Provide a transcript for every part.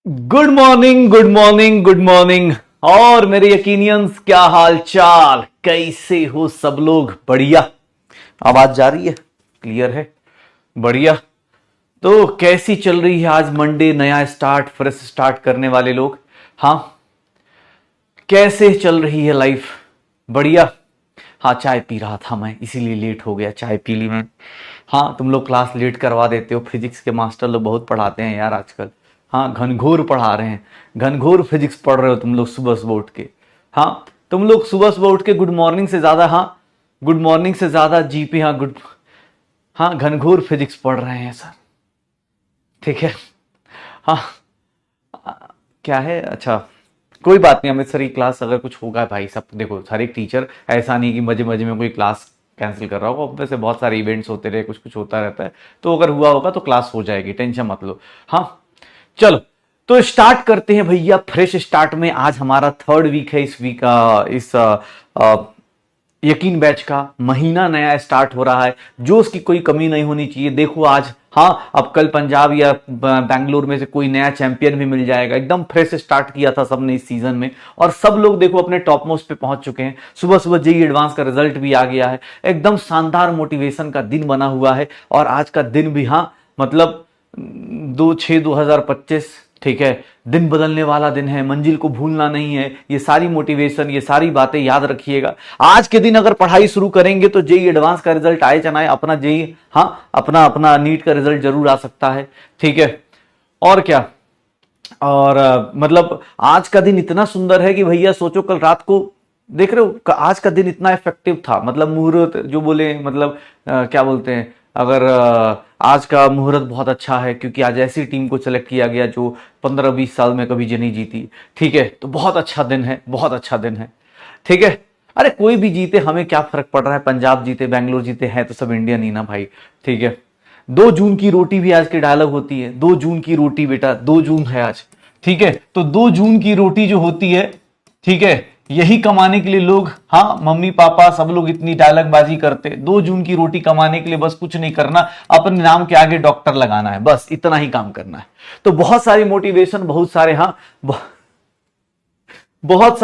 Good morning, good morning, good morning. और मेरे यकीनियंस, क्या हाल चाल, कैसे हो सब लोग? बढ़िया। आवाज जा रही है? क्लियर है? बढ़िया। तो कैसी चल रही है आज मंडे, नया स्टार्ट, फ्रेश स्टार्ट करने वाले लोग? हाँ, कैसे चल रही है लाइफ? बढ़िया। हाँ, चाय पी रहा था मैं, इसीलिए लेट हो गया, चाय पी ली मैं। हाँ, तुम लोग क्लास लेट करवा देते हो, फिजिक्स के मास्टर लोग बहुत पढ़ाते हैं यार आजकल। हाँ, घनघोर पढ़ा रहे हैं। घनघोर फिजिक्स पढ़ रहे हो तुम लोग सुबह सुबह उठ के। हाँ, तुम लोग सुबह सुबह उठ के गुड मॉर्निंग से ज्यादा, हाँ, गुड मॉर्निंग से ज्यादा जीपी, हाँ गुड, हाँ घनघोर फिजिक्स पढ़ रहे हैं सर। ठीक है। हाँ, क्या है? अच्छा, कोई बात नहीं, अमृतसर की क्लास अगर कुछ होगा भाई, सब देखो, हर एक टीचर ऐसा नहीं कि मजे मजे में कोई क्लास कैंसिल कर रहा होगा। अब वैसे बहुत सारे इवेंट्स होते रहे, कुछ कुछ होता रहता है, तो अगर हुआ होगा तो क्लास हो जाएगी, टेंशन मत लो। हाँ, चलो, तो स्टार्ट करते हैं भैया, फ्रेश स्टार्ट में। आज हमारा थर्ड वीक है, इस वीक इस यकीन बैच का महीना नया स्टार्ट हो रहा है, जो उसकी कोई कमी नहीं होनी चाहिए। देखो आज, हाँ, अब कल पंजाब या बैंगलोर में से कोई नया चैंपियन भी मिल जाएगा। एकदम फ्रेश स्टार्ट किया था सबने इस सीजन में, और सब लोग देखो अपने टॉप मोस्ट पे पहुंच चुके हैं। सुबह सुबह जेई एडवांस का रिजल्ट भी आ गया है, एकदम शानदार मोटिवेशन का दिन बना हुआ है। और आज का दिन भी, हाँ, मतलब 2/6/2025, ठीक है, दिन बदलने वाला दिन है, मंजिल को भूलना नहीं है। ये सारी मोटिवेशन, ये सारी बातें याद रखिएगा। आज के दिन अगर पढ़ाई शुरू करेंगे तो जेई एडवांस का रिजल्ट आए चनाए, अपना जेई, हाँ, अपना अपना नीट का रिजल्ट जरूर आ सकता है। ठीक है, और क्या। और मतलब आज का दिन इतना सुंदर है कि भैया सोचो, कल रात को देख रहे हो, आज का दिन इतना इफेक्टिव था, मतलब मुहूर्त जो बोले, मतलब क्या बोलते हैं, अगर आज का मुहूर्त बहुत अच्छा है, क्योंकि आज ऐसी टीम को सेलेक्ट किया गया जो 15-20 साल में कभी नहीं जीती। ठीक है, तो बहुत अच्छा दिन है, बहुत अच्छा दिन है। ठीक है। अरे कोई भी जीते, हमें क्या फर्क पड़ रहा है, पंजाब जीते, बैंगलोर जीते, हैं तो सब इंडियन ही ना भाई। ठीक है। 2 जून की रोटी भी आज की डायलॉग होती है, 2 जून की रोटी बेटा, 2 जून है आज। ठीक है, तो 2 जून की रोटी जो होती है, ठीक है, यही कमाने के लिए लोग, हाँ, मम्मी पापा सब लोग इतनी डायलॉग बाजी करते। 2 जून की रोटी कमाने के लिए बस कुछ नहीं करना, अपने नाम के आगे डॉक्टर लगाना है, बस इतना ही काम करना है। तो बहुत सारी मोटिवेशन, बहुत सारे, हाँ, बहुत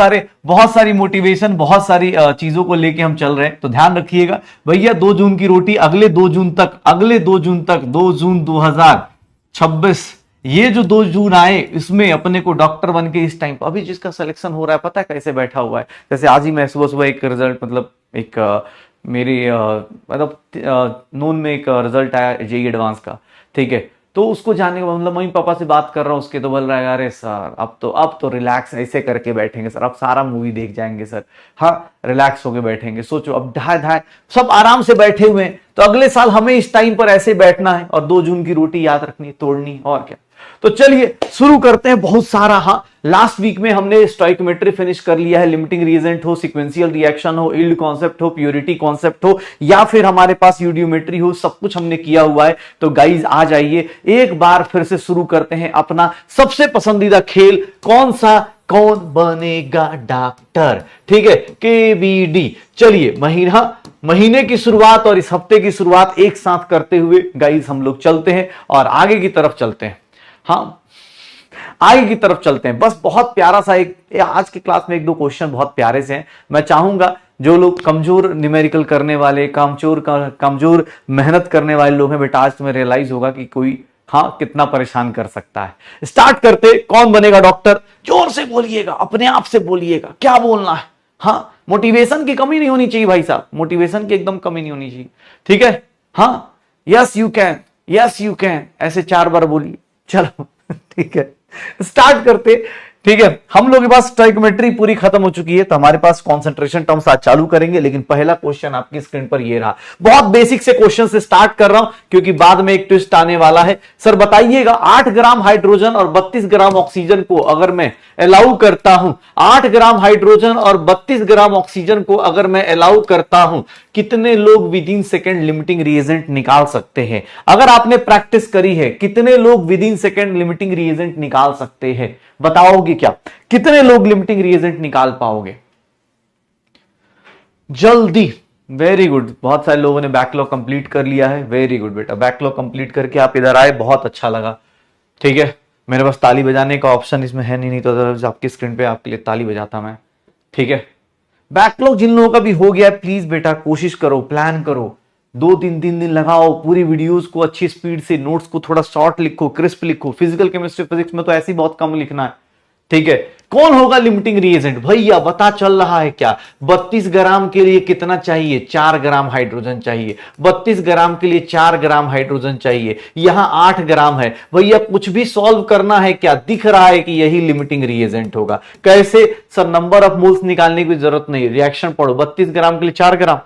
सारी मोटिवेशन, बहुत सारी चीजों को लेके हम चल रहे हैं, तो ध्यान रखिएगा भैया। 2 जून की रोटी, अगले 2 जून तक, अगले 2 जून तक, 2 जून 2026, ये जो 2 जून आए, इसमें अपने को डॉक्टर बन के, इस टाइम अभी जिसका सिलेक्शन हो रहा है, पता है कैसे बैठा हुआ है? जैसे आज ही मैं सुबह सुबह एक रिजल्ट, मतलब एक मेरी मतलब नोन में एक रिजल्ट आया जेई एडवांस का। ठीक है, तो उसको जानने का मतलब, मम्मी पापा से बात कर रहा हूँ उसके, तो बोल रहा है अरे सर, अब तो रिलैक्स ऐसे करके बैठेंगे सर, अब सारा मूवी देख जाएंगे सर। हाँ, रिलैक्स होके बैठेंगे। सोचो, अब ढाई ढाई सब आराम से बैठे हुए हैं, तो अगले साल हमें इस टाइम पर ऐसे बैठना है, और 2 जून की रोटी याद रखनी, तोड़नी, और क्या। तो चलिए शुरू करते हैं। बहुत सारा, हाँ, लास्ट वीक में हमने स्टोइकोमेट्री फिनिश कर लिया है। लिमिटिंग रीजेंट हो, सीक्वेंशियल रिएक्शन हो, यील्ड कॉन्सेप्ट हो, प्योरिटी कॉन्सेप्ट हो, या फिर हमारे पास यूडियोमेट्री हो, सब कुछ हमने किया हुआ है। तो गाइज आ जाइए, एक बार फिर से शुरू करते हैं अपना सबसे पसंदीदा खेल। कौन सा? कौन बनेगा डॉक्टर। ठीक है, केबीडी। चलिए, महीने की शुरुआत और इस हफ्ते की शुरुआत एक साथ करते हुए गाइज हम लोग चलते हैं, और आगे की तरफ चलते हैं। हाँ, आगे की तरफ चलते हैं। बस बहुत प्यारा सा एक, आज की क्लास में एक दो क्वेश्चन बहुत प्यारे से हैं। मैं चाहूंगा जो लोग कमजोर न्यूमेरिकल करने वाले, कमजोर मेहनत करने वाले लोग हैं, बेटा आज तुम्हें रियलाइज होगा कि कोई, हाँ, कितना परेशान कर सकता है। स्टार्ट करते, कौन बनेगा डॉक्टर। जोर से बोलिएगा, अपने आप से बोलिएगा, क्या बोलना है। हाँ, मोटिवेशन की कमी नहीं होनी चाहिए भाई साहब, मोटिवेशन की एकदम कमी नहीं होनी चाहिए। ठीक है। हाँ, yes you can, yes you can, ऐसे 4 बार बोलिए। चलो ठीक है, स्टार्ट करते। ठीक है, हम लोग के पास स्टोइकोमेट्री पूरी खत्म हो चुकी है, तो हमारे पास कंसंट्रेशन टर्म्स आज चालू करेंगे। लेकिन पहला क्वेश्चन आपकी स्क्रीन पर ये रहा। बहुत बेसिक से क्वेश्चन से स्टार्ट कर रहा हूं, क्योंकि बाद में एक ट्विस्ट आने वाला है। सर बताइएगा, 8 ग्राम हाइड्रोजन और 32 ग्राम ऑक्सीजन को अगर मैं अलाउ करता हूं, 8 ग्राम हाइड्रोजन और 32 ग्राम ऑक्सीजन को अगर मैं अलाउ करता हूं, कितने लोग with in second limiting reagent निकाल सकते हैं? अगर आपने प्रैक्टिस करी है, कितने लोग with in second limiting reagent निकाल सकते हैं? बताओगे क्या? कितने लोग लिमिटिंग रिएजेंट निकाल पाओगे? जल्दी। वेरी गुड, बहुत सारे लोगों ने बैकलॉग कंप्लीट कर लिया है। वेरी गुड बेटा, बैकलॉग कंप्लीट करके आप इधर आए, बहुत अच्छा लगा। ठीक है, मेरे पास ताली बजाने का ऑप्शन इसमें है नहीं तो आपकी स्क्रीन पे आपके लिए ताली बजाता मैं। ठीक है, बैकलॉग जिन लोगों का भी हो गया प्लीज बेटा कोशिश करो, प्लान करो, 2-3 दिन लगाओ, पूरी वीडियोस को अच्छी स्पीड से, नोट्स को थोड़ा शॉर्ट लिखो, क्रिस्प लिखो। फिजिकल केमिस्ट्री फिजिक्स में तो ऐसे ही बहुत कम लिखना है। ठीक है, कौन होगा लिमिटिंग रिएजेंट? भैया पता चल रहा है क्या? 32 ग्राम के लिए कितना चाहिए? 4 ग्राम हाइड्रोजन चाहिए। 32 ग्राम के लिए 4 ग्राम हाइड्रोजन चाहिए, यहां 8 ग्राम है। भैया कुछ भी सॉल्व करना है क्या? दिख रहा है कि यही लिमिटिंग रिएजेंट होगा। कैसे सर? नंबर ऑफ मोल्स निकालने की जरूरत नहीं, रिएक्शन पढ़ो। 32 ग्राम के लिए 4 ग्राम,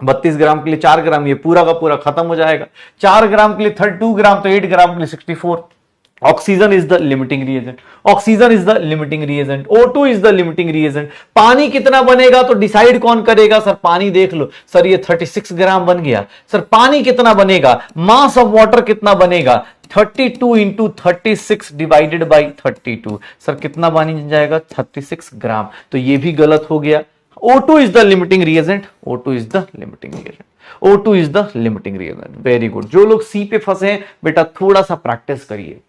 32 ग्राम के लिए 4 ग्राम, ये पूरा का पूरा खत्म हो जाएगा। 4 ग्राम के लिए 32 ग्राम, तो 8 ग्राम के लिए 64। Oxygen is the limiting reagent, oxygen is the limiting reagent, O2 is the limiting reagent. पानी कितना बनेगा तो डिसाइड कौन करेगा? सर पानी देख लो, सर ये 36 ग्राम बन गया। सर पानी कितना बनेगा? मास ऑफ वाटर कितना बनेगा? 32 इंटू 36 डिवाइडेड बाई 32। सर कितना बन जाएगा? 36 ग्राम। तो ये भी गलत हो गया। O2 is the limiting reagent, O2 is the limiting reagent, O2 is the limiting reagent। Very good. जो लोग सी पे फंसे हैं बेटा थोड़ा सा प्रैक्टिस करिए।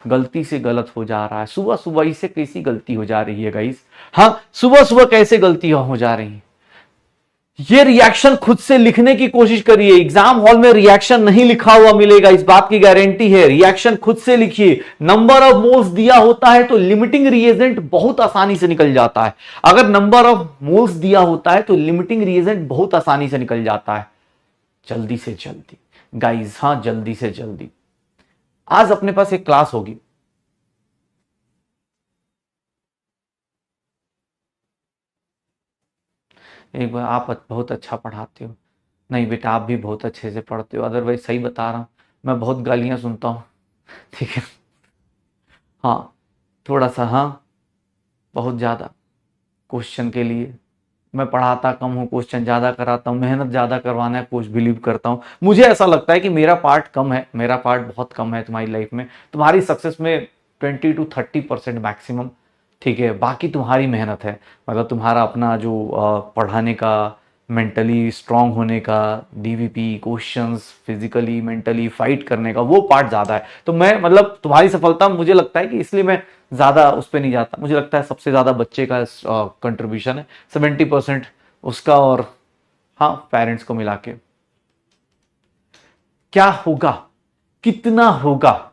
गलती से गलत हो जा रहा है, सुबह सुबह इससे कैसी गलती हो जा रही है गाइस? हाँ, सुबह सुबह कैसे गलती हो जा रही है? ये रिएक्शन खुद से लिखने की कोशिश करिए। एग्जाम हॉल में रिएक्शन नहीं लिखा हुआ मिलेगा, इस बात की गारंटी है। रिएक्शन खुद से लिखिए। नंबर ऑफ मोल्स दिया होता है तो लिमिटिंग रिएजेंट बहुत आसानी से निकल जाता है। अगर नंबर ऑफ मोल्स दिया होता है तो लिमिटिंग रिएजेंट बहुत आसानी से निकल जाता है। जल्दी से जल्दी गाइस, हाँ जल्दी से जल्दी। आज अपने पास एक क्लास होगी, एक बार आप बहुत अच्छा पढ़ाते हो। नहीं बेटा आप भी बहुत अच्छे से पढ़ते हो, अदरवाइज सही बता रहा हूं, मैं बहुत गालियां सुनता हूं। ठीक है, हाँ थोड़ा सा, हाँ बहुत ज़्यादा। क्वेश्चन के लिए मैं पढ़ाता कम हूँ, क्वेश्चन ज़्यादा कराता हूँ, मेहनत ज़्यादा करवाना है कुछ बिलीव करता हूँ। मुझे ऐसा लगता है कि मेरा पार्ट कम है, मेरा पार्ट बहुत कम है तुम्हारी लाइफ में। तुम्हारी सक्सेस में 20 to 30% मैक्सिमम। ठीक है, बाकी तुम्हारी मेहनत है। मतलब तुम्हारा अपना जो पढ़ाने का, मेंटली स्ट्रांग होने का, DVP questions, physically mentally fight करने का, वो पार्ट ज़्यादा है। तो मैं मतलब तुम्हारी सफलता मुझे लगता है कि इसलिए मैं ज़्यादा उस पर नहीं जाता। मुझे लगता है सबसे ज़्यादा बच्चे का कंट्रीब्यूशन है, 70% उसका, और हाँ पेरेंट्स को मिला के। क्या होगा? कितना होगा?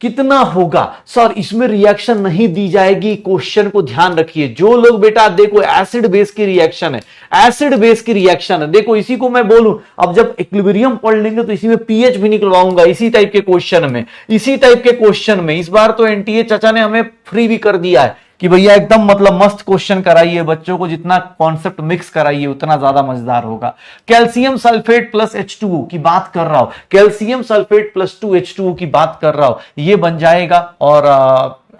कितना होगा? सर इसमें रिएक्शन नहीं दी जाएगी, क्वेश्चन को ध्यान रखिए। जो लोग बेटा देखो एसिड बेस की रिएक्शन है, एसिड बेस की रिएक्शन है, देखो इसी को मैं बोलूं, अब जब इक्विलिब्रियम पढ़ लेंगे तो इसी में पीएच भी निकलवाऊंगा, इसी टाइप के क्वेश्चन में, इसी टाइप के क्वेश्चन में। इस बार तो एनटीए चाचा ने हमें फ्री भी कर दिया है कि भैया एकदम मतलब मस्त क्वेश्चन कराइए बच्चों को, जितना कॉन्सेप्ट मिक्स कराइए उतना ज्यादा मजेदार होगा। कैल्शियम सल्फेट प्लस H2O की बात कर रहा हूं, कैल्शियम सल्फेट प्लस 2H2O की बात कर रहा हूं, ये बन जाएगा। और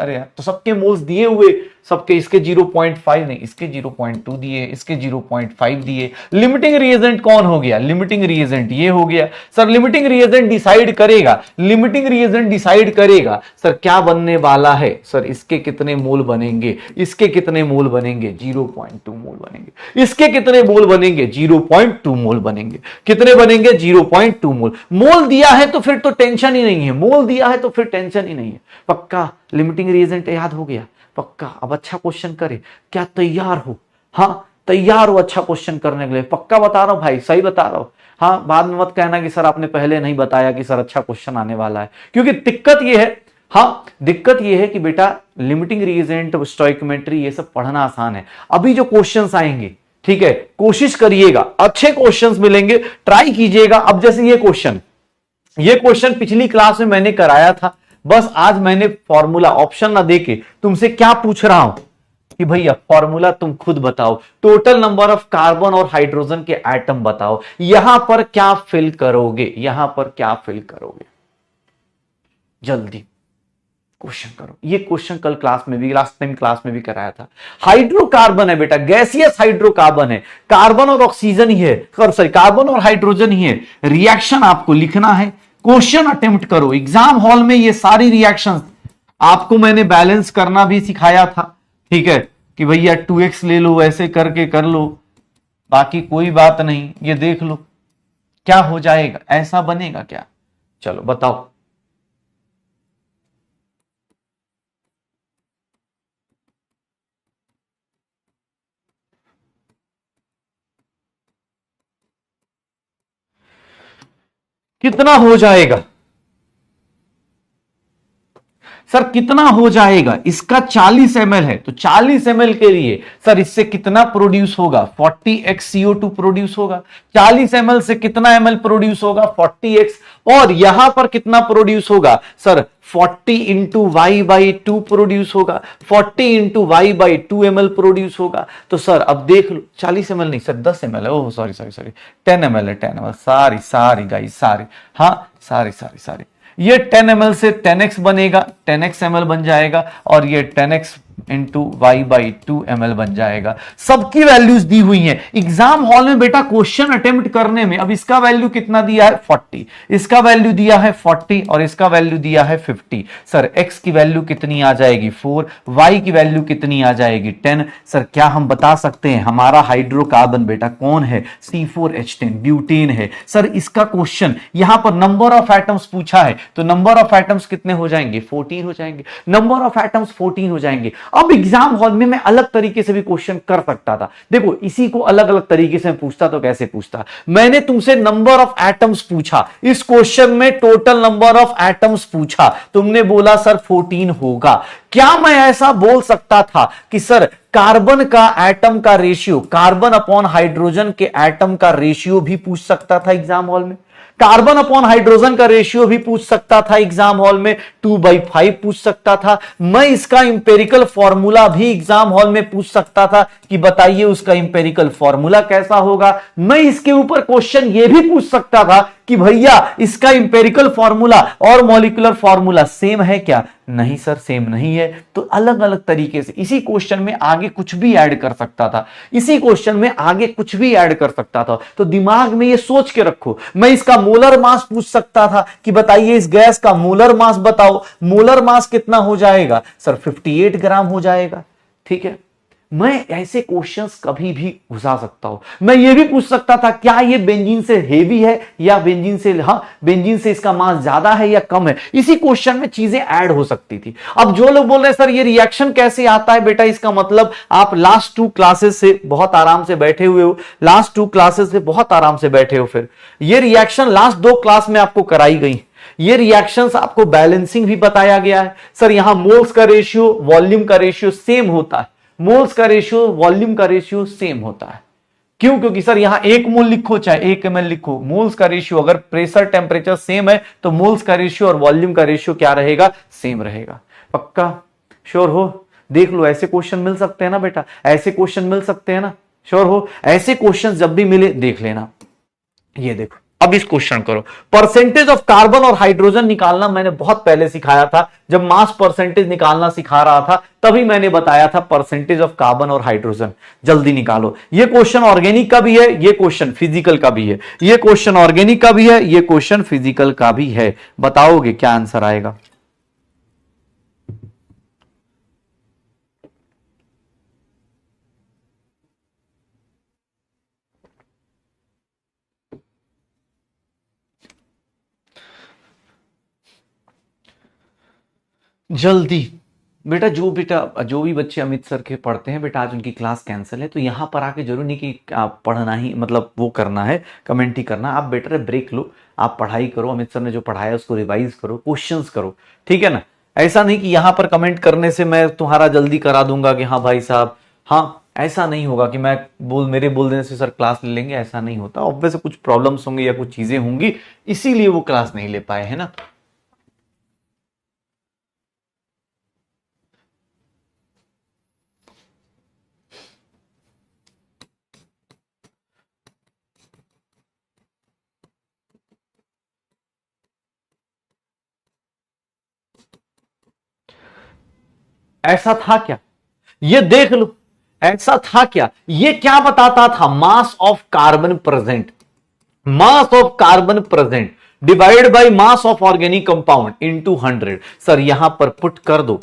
अरे तो सबके मोल्स दिए हुए, सबके, इसके 0.5 नहीं, इसके 0.2 दिए, इसके 0.5 दिए। लिमिटिंग रिएजेंट कौन हो गया? लिमिटिंग रिएजेंट ये हो गया। सर लिमिटिंग रिएजेंट डिसाइड करेगा, लिमिटिंग रिएजेंट डिसाइड करेगा सर क्या बनने वाला है। सर इसके कितने मोल बनेंगे, इसके कितने मोल बनेंगे? 0.2 मोल बनेंगे। इसके कितने मोल बनेंगे? 0.2 मोल बनेंगे। कितने बनेंगे? 0.2 मोल। मोल दिया है तो फिर तो टेंशन ही नहीं है, मोल दिया है तो फिर टेंशन ही नहीं है। पक्का लिमिटिंग रिएजेंट याद हो गया? पक्का। अब अच्छा क्वेश्चन करे, क्या तैयार हो? हाँ तैयार हो अच्छा क्वेश्चन करने के लिए? पक्का बता रहा हूं भाई, सही बता रहा हूं। हाँ बाद में मत कहना कि सर आपने पहले नहीं बताया कि सर अच्छा क्वेश्चन आने वाला है, क्योंकि दिक्कत ये है, हाँ दिक्कत ये है कि बेटा लिमिटिंग रिएजेंट, स्टोइकोमेट्री ये सब पढ़ना आसान है। अभी जो क्वेश्चंस आएंगे, ठीक है, कोशिश करिएगा अच्छे क्वेश्चंस मिलेंगे, ट्राई कीजिएगा। अब जैसे ये क्वेश्चन पिछली क्लास में मैंने कराया था, बस आज मैंने फॉर्मूला ऑप्शन ना देके तुमसे क्या पूछ रहा हूं कि भैया फॉर्मूला तुम खुद बताओ, टोटल नंबर ऑफ कार्बन और हाइड्रोजन के एटम बताओ, यहां पर क्या फिल करोगे, यहां पर क्या फिल करोगे? जल्दी क्वेश्चन करो। ये क्वेश्चन कल क्लास में भी, लास्ट टाइम क्लास में भी कराया था। हाइड्रोकार्बन है बेटा, गैसियस हाइड्रोकार्बन है, कार्बन और ऑक्सीजन ही है, सॉरी कार्बन और हाइड्रोजन ही है। रिएक्शन आपको लिखना है, क्वेश्चन अटेम्प्ट करो। एग्जाम हॉल में ये सारी रिएक्शंस आपको मैंने बैलेंस करना भी सिखाया था, ठीक है, कि भैया 2x ले लो, ऐसे करके कर लो, बाकी कोई बात नहीं, ये देख लो क्या हो जाएगा, ऐसा बनेगा क्या? चलो बताओ। कितना हो जाएगा सर, कितना हो जाएगा? इसका 40 ml है, तो 40 ml के लिए सर इससे कितना प्रोड्यूस होगा? 40x CO2 प्रोड्यूस होगा। 40 ml से कितना ml प्रोड्यूस होगा? 40x। और यहां पर कितना प्रोड्यूस होगा sir? 40 into Y by two produce होगा। 40 into Y by 2 ml produce होगा। तो सर अब देख लो, 40 ml नहीं सर, 10 ml है। Oh sorry sorry sorry, 10 ml है, 10 ml। सारी सारी गाइस, सारी, हाँ सारी सारी सारी। ये 10 ml से 10x बनेगा, 10x ml बन जाएगा, और ये 10x into Y by 2 ml बन जाएगा। सबकी वैल्यूज दी हुई हैं एग्जाम हॉल में बेटा। क्वेश्चन अटेम्प्ट करने में अब इसका वैल्यू कितना दिया है? 40, इसका वैल्यू दिया है 40, और इसका वैल्यू दिया है 50। सर x की वैल्यू कितनी आ जाएगी? 4। y की वैल्यू कितनी आ जाएगी? 10। सर क्या हम बता सकते हैं हमारा हाइड्रोकार्बन बेटा कौन है? C4H10 ब्यूटेन है। सर इसका क्वेश्चन यहां पर नंबर ऑफ एटम्स पूछा है, तो नंबर ऑफ एटम्स कितने हो जाएंगे? 14 हो जाएंगे। नंबर ऑफ एटम्स 14 हो जाएंगे। अब एग्जाम हॉल में मैं अलग तरीके से भी क्वेश्चन कर सकता था। देखो इसी को अलग अलग तरीके से पूछता तो कैसे पूछता? मैंने तुमसे नंबर ऑफ एटम्स पूछा, इस क्वेश्चन में टोटल नंबर ऑफ एटम्स पूछा, तुमने बोला सर 14 होगा। क्या मैं ऐसा बोल सकता था कि सर कार्बन का एटम का रेशियो, कार्बन अपॉन हाइड्रोजन के एटम का रेशियो भी पूछ सकता था एग्जाम हॉल में? कार्बन अपॉन हाइड्रोजन का रेशियो भी पूछ सकता था एग्जाम हॉल में, 2/5 पूछ सकता था। मैं इसका इंपेरिकल फॉर्मूला भी एग्जाम हॉल में पूछ सकता था कि बताइए उसका इंपेरिकल फॉर्मूला कैसा होगा। मैं इसके ऊपर क्वेश्चन यह भी पूछ सकता था कि भैया इसका इंपेरिकल फॉर्मूला और मॉलिक्यूलर फॉर्मूला सेम है क्या? नहीं सर सेम नहीं है। तो अलग अलग तरीके से इसी क्वेश्चन में आगे कुछ भी ऐड कर सकता था, इसी क्वेश्चन में आगे कुछ भी ऐड कर सकता था। तो दिमाग में ये सोच के रखो। मैं इसका मोलर मास पूछ सकता था कि बताइए इस गैस का मोलर मास बताओ। मोलर मास कितना हो जाएगा? सर 58 ग्राम हो जाएगा। ठीक है, मैं ऐसे क्वेश्चंस कभी भी घुसा सकता हूं। मैं ये भी पूछ सकता था क्या ये बेंजीन से हेवी है या बेंजीन से, हाँ बेंजीन से इसका मास ज्यादा है या कम है। इसी क्वेश्चन में चीजें ऐड हो सकती थी। अब जो लोग बोल रहे हैं सर ये रिएक्शन कैसे आता है बेटा, इसका मतलब आप लास्ट 2 क्लासेस से बहुत आराम से बैठे हुए हो, लास्ट 2 क्लासेस से बहुत आराम से बैठे हो। फिर ये रिएक्शन लास्ट 2 क्लास में आपको कराई गई। ये रिएक्शंस आपको बैलेंसिंग भी बताया गया है। सर यहां मोल्स का रेशियो, वॉल्यूम का रेशियो सेम होता है। मोल्स का रेशियो, वॉल्यूम का रेशियो सेम होता है। क्यों? क्योंकि सर यहां 1 मोल लिखो चाहे 1 ml लिखो, मोल्स का रेशियो अगर प्रेशर टेम्परेचर सेम है तो मोल्स का रेशियो और वॉल्यूम का रेशियो क्या रहेगा? सेम रहेगा। पक्का श्योर हो? देख लो ऐसे क्वेश्चन मिल सकते हैं ना बेटा, ऐसे क्वेश्चन मिल सकते हैं ना। श्योर हो? ऐसे क्वेश्चन जब भी मिले देख लेना। ये देखो अब इस क्वेश्चन करो, परसेंटेज ऑफ कार्बन और हाइड्रोजन निकालना मैंने बहुत पहले सिखाया था। जब मास परसेंटेज निकालना सिखा रहा था तभी मैंने बताया था परसेंटेज ऑफ कार्बन और हाइड्रोजन। जल्दी निकालो। ये क्वेश्चन ऑर्गेनिक का भी है, ये क्वेश्चन फिजिकल का भी है। ये क्वेश्चन ऑर्गेनिक का भी है, ये क्वेश्चन फिजिकल का भी है। बताओगे क्या आंसर आएगा? जल्दी बेटा। जो भी बच्चे अमित सर के पढ़ते हैं बेटा, आज उनकी क्लास कैंसिल है, तो यहां पर आके जरूर नहीं कि आप पढ़ना ही मतलब वो करना है, कमेंट ही करना। आप बेटर ब्रेक लो, आप पढ़ाई करो, अमित सर ने जो पढ़ाया उसको रिवाइज करो, क्वेश्चंस करो। ठीक है ना? ऐसा नहीं कि यहां पर कमेंट करने से मैं तुम्हारा जल्दी करा दूंगा कि हाँ भाई साहब, हाँ ऐसा नहीं होगा कि मैं मेरे बोल देने से सर क्लास ले लेंगे, ऐसा नहीं होता। ऑब्वियस कुछ प्रॉब्लम्स होंगे या कुछ चीजें होंगी, इसीलिए वो क्लास नहीं ले पाए, है ना। ऐसा था क्या? ये देख लो, ऐसा था क्या? ये क्या बताता था? Mass of carbon present, mass of carbon present divide by mass of organic compound into 100। Sir यहां पर पुट कर दो,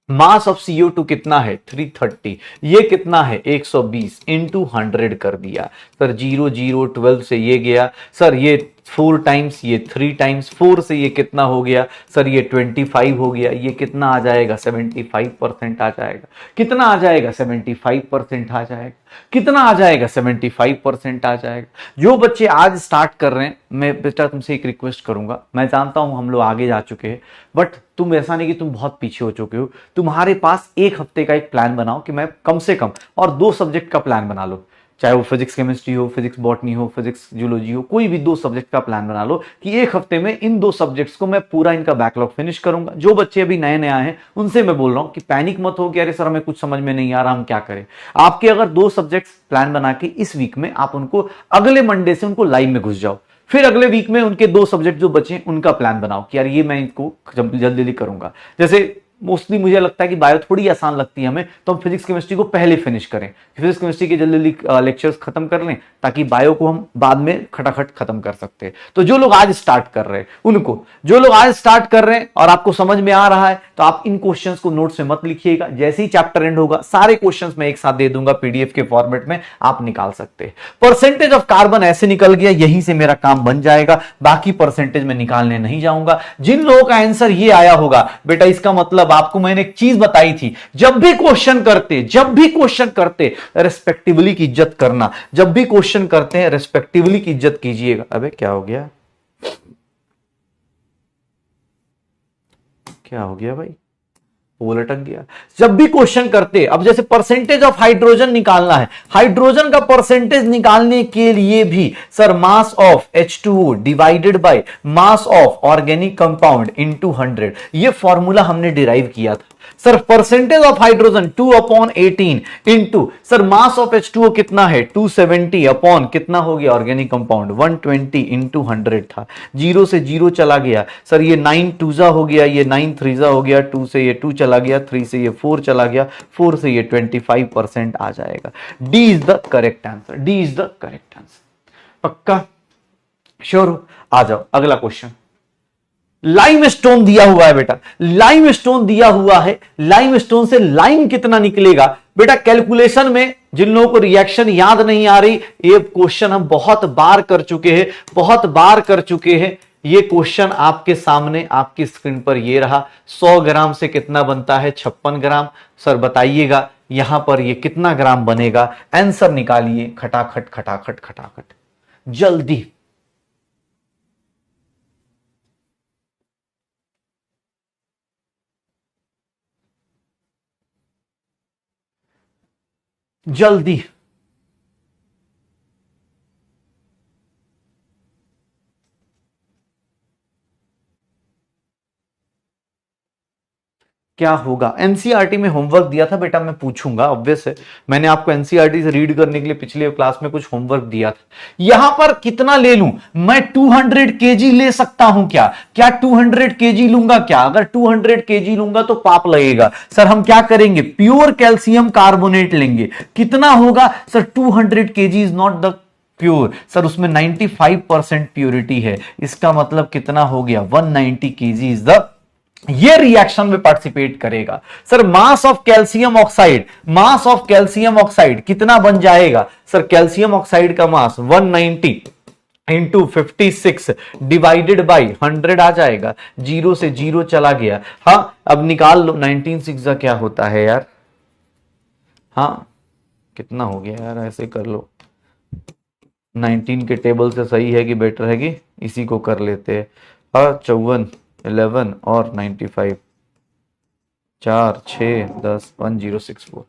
मास ऑफ CO2 कितना है 330, ये कितना है 120 इंटू 100 कर दिया सर, 0 0 12 से ये गया सर, ये 4 टाइम्स, ये 3 टाइम्स, 4 से ये कितना हो गया सर, ये 25 हो गया, ये कितना आ जाएगा 75% आ जाएगा, कितना आ जाएगा 75% आ जाएगा, कितना आ जाएगा 75% आ जाएगा। जो बच्चे आज स्टार्ट कर रहे हैं, मैं बेटा तुमसे एक रिक्वेस्ट करूंगा, मैं जानता हूं हम लोग आगे जा चुके हैं, बट तुम ऐसा नहीं कि तुम बहुत पीछे हो चुके हो, तुम्हारे पास एक हफ्ते का एक प्लान बनाओ कि मैं कम से कम, और 2 सब्जेक्ट का प्लान बना लो, चाहे वो फिजिक्स केमिस्ट्री हो, फिजिक्स बॉटनी हो, फिजिक्स जूलॉजी हो, कोई भी 2 सब्जेक्ट का प्लान बना लो कि एक हफ्ते में इन 2 सब्जेक्ट्स को मैं पूरा इनका बैकलॉग फिनिश करूंगा। जो बच्चे अभी नए नए आए हैं उनसे मैं बोल रहा हूं कि पैनिक मत हो कि अरे सर हमें कुछ समझ में नहीं आ रहा, हम क्या करें। आपके अगर 2 सब्जेक्ट्स प्लान बना के इस वीक में आप उनको अगले मंडे से उनको लाइव में घुस जाओ, फिर अगले वीक में उनके 2 सब्जेक्ट जो बचे उनका प्लान बनाओ कि यार ये मैं इनको जल्दी जल्दी करूंगा। जैसे मोस्टली मुझे लगता है कि बायो थोड़ी आसान लगती है हमें, तो हम फिजिक्स केमिस्ट्री को पहले फिनिश करें, फिजिक्स केमिस्ट्री के जल्दी जल्दी लेक्चर्स खत्म कर लें ताकि बायो को हम बाद में खटाखट खत्म कर सकते हैं। तो जो लोग आज स्टार्ट कर रहे हैं उनको, जो लोग आज स्टार्ट कर रहे हैं और आपको समझ में आ रहा है, तो आप इन क्वेश्चंस को नोट्स में मत लिखिएगा, जैसे ही चैप्टर एंड होगा सारे क्वेश्चंस मैं एक साथ दे दूंगा पीडीएफ के फॉर्मेट में, आप निकाल सकते हैं। परसेंटेज ऑफ कार्बन ऐसे निकल गया, यहीं से मेरा काम बन जाएगा, बाकी परसेंटेज में निकालने नहीं जाऊंगा। जिन लोगों का आंसर ये आया होगा बेटा, इसका मतलब आपको मैंने एक चीज बताई थी, जब भी क्वेश्चन करते रेस्पेक्टिवली की इज्जत करना, जब भी क्वेश्चन करते हैं रेस्पेक्टिवली की इज्जत कीजिएगा। अबे क्या हो गया, क्या हो गया भाई, वो लटक गया। जब भी क्वेश्चन करते, अब जैसे परसेंटेज ऑफ हाइड्रोजन निकालना है, हाइड्रोजन का परसेंटेज निकालने के लिए भी sir mass of H2O divided by mass of organic compound into 100, ये फॉर्मूला हमने डिराइव किया था sir. Percentage of hydrogen 2/18 into sir mass of H2O कितना है 270 अपॉन कितना हो गया ऑर्गेनिक कंपाउंड 120 इंटू 100 था, 0 से 0 चला गया सर, ये 9 2 हो गया, ये 9 3 हो गया, 2 से ये 2 चला गया, 3 से ये 4 चला गया, 4 से ये 25% आ जाएगा। D is the correct answer, D is the correct answer. पक्का श्योर हो? आ जाओ अगला क्वेश्चन। लाइम स्टोन दिया हुआ है बेटा, लाइम स्टोन दिया हुआ है, लाइम स्टोन से लाइम कितना निकलेगा बेटा। कैलकुलेशन में जिन लोगों को रिएक्शन याद नहीं आ रही, ये क्वेश्चन हम बहुत बार कर चुके हैं, बहुत बार कर चुके हैं। ये क्वेश्चन आपके सामने आपकी स्क्रीन पर ये रहा, 100 ग्राम से कितना बनता है 56 ग्राम। सर बताइएगा यहां पर ये कितना ग्राम बनेगा, आंसर निकालिए खटाखट खटाखट खटाखट जल्दी। जल्दी क्या होगा। एनसीईआरटी में होमवर्क दिया था बेटा, मैं पूछूंगा ऑब्वियस है, मैंने आपको एनसीईआरटी से रीड करने के लिए पिछले क्लास में कुछ होमवर्क दिया था। यहां पर कितना ले लूं मैं, 200 केजी ले सकता हूं क्या, क्या 200 केजी लूंगा क्या? अगर 200 केजी लूंगा तो पाप लगेगा सर। हम क्या करेंगे, प्योर कैल्शियम कार्बोनेट लेंगे। कितना होगा sir 200 KG is not the pure sir, उसमें 95% प्योरिटी है, इसका मतलब कितना हो गया 190 केजी इज द, ये रिएक्शन में पार्टिसिपेट करेगा sir. Mass of calcium oxide, mass of calcium oxide कितना बन जाएगा सर, कैल्शियम ऑक्साइड का मास 190 इंटू 56 डिवाइडेड बाई 100 आ जाएगा, 0 से 0 चला गया। हाँ अब निकाल लो 19/6 क्या होता है यार, हाँ कितना हो गया यार, ऐसे कर लो 19 के टेबल से सही है कि बेटर है कि इसी को कर लेते हैं। हाँ 54 11 और 95 4 6 10 1064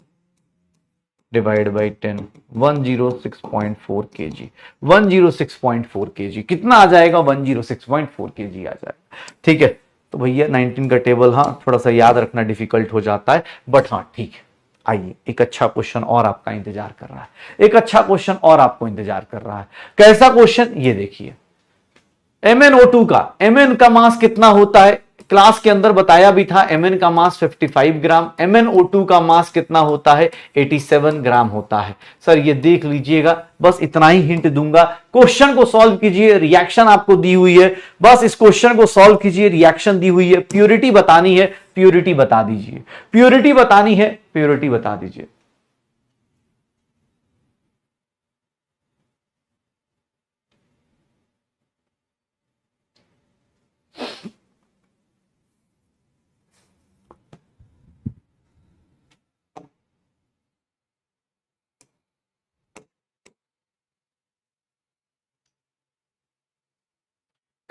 डिवाइड बाई 10 106.4 केजी, 106.4 केजी कितना आ जाएगा 106.4 केजी आ जाएगा। ठीक है तो भैया 19 का टेबल हाँ थोड़ा सा याद रखना डिफिकल्ट हो जाता है, बट हाँ ठीक है। आइए एक अच्छा क्वेश्चन और आपका इंतजार कर रहा है, एक अच्छा क्वेश्चन और आपको इंतजार कर रहा है। कैसा क्वेश्चन, ये देखिए MnO2 का, Mn का मास कितना होता है क्लास के अंदर बताया भी था Mn का मास 55 ग्राम, MnO2 का मास कितना होता है 87 ग्राम होता है। सर ये देख लीजिएगा, बस इतना ही हिंट दूंगा। क्वेश्चन को सॉल्व कीजिए, रिएक्शन आपको दी हुई है, बस इस क्वेश्चन को सॉल्व कीजिए, रिएक्शन दी हुई है, प्योरिटी बतानी है, प्योरिटी बता दीजिए, प्योरिटी बतानी है, प्योरिटी बता दीजिए।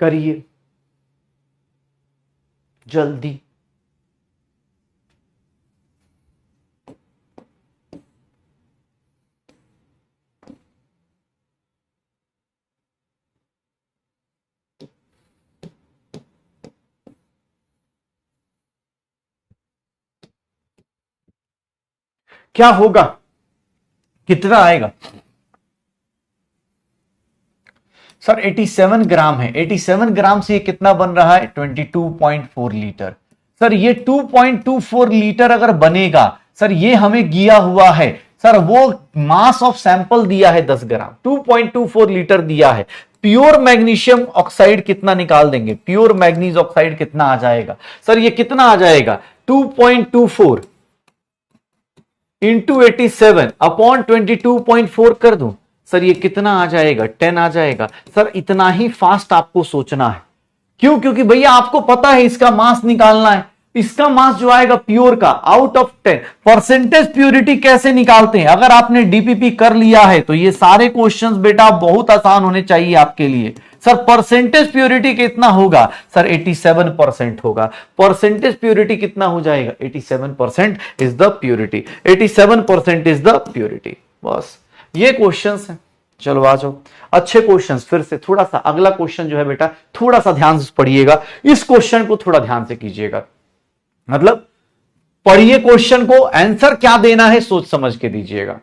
करिए जल्दी। क्या होगा, कितना आएगा? सर 87 ग्राम है, 87 ग्राम से ये कितना बन रहा है 22.4 लीटर। सर ये 2.24 लीटर अगर बनेगा, सर ये हमें दिया हुआ है, सर वो मास ऑफ सैंपल दिया है 10 ग्राम, 2.24 लीटर दिया है। प्योर मैग्नीशियम ऑक्साइड कितना निकाल देंगे, प्योर मैग्नीज ऑक्साइड कितना आ जाएगा? सर ये कितना आ जाएगा 2.24 इंटू 87 अपॉन 22.4 कर दूं, सर ये कितना आ जाएगा 10 आ जाएगा। सर इतना ही फास्ट आपको सोचना है, क्यों? क्योंकि भैया आपको पता है इसका मास निकालना है, इसका मास जो आएगा प्योर का आउट ऑफ 10। परसेंटेज प्योरिटी कैसे निकालते हैं? अगर आपने डीपीपी कर लिया है तो ये सारे क्वेश्चंस बेटा बहुत आसान होने चाहिए आपके लिए। सर परसेंटेज प्योरिटी कितना होगा? सर 87% होगा। परसेंटेज प्योरिटी कितना हो जाएगा 87% is the purity, 87% is the purity. बस ये क्वेश्चंस हैं। चलो आ जाओ, अच्छे क्वेश्चंस। फिर से थोड़ा सा अगला क्वेश्चन जो है बेटा थोड़ा सा ध्यान से पढ़िएगा, इस क्वेश्चन को थोड़ा ध्यान से कीजिएगा, मतलब पढ़िए क्वेश्चन को, आंसर क्या देना है सोच समझ के दीजिएगा।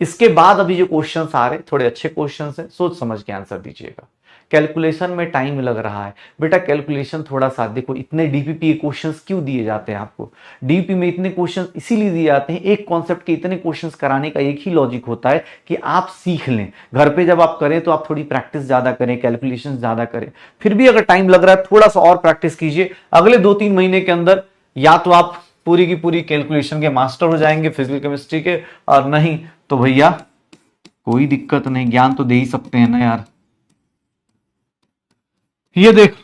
इसके बाद अभी जो क्वेश्चंस आ रहे थोड़े अच्छे क्वेश्चंस हैं, सोच समझ के आंसर दीजिएगा। कैलकुलेशन में टाइम लग रहा है बेटा, कैलकुलेशन थोड़ा सा देखो। इतने डीपीपी क्वेश्चंस क्यों दिए जाते हैं आपको? डीपीपी में इतने क्वेश्चंस इसीलिए दिए जाते हैं, एक कॉन्सेप्ट के इतने क्वेश्चंस कराने का एक ही लॉजिक होता है कि आप सीख लें। घर पे जब आप करें तो आप थोड़ी प्रैक्टिस ज्यादा करें, कैलकुलेशन ज्यादा करें। फिर भी अगर टाइम लग रहा है थोड़ा सा और प्रैक्टिस कीजिए, अगले 2-3 महीने के अंदर या तो आप पूरी की पूरी कैलकुलेशन के मास्टर हो जाएंगे फिजिकल केमिस्ट्री के, और नहीं तो भैया कोई दिक्कत नहीं, ज्ञान तो दे ही सकते हैं ना यार। ये देख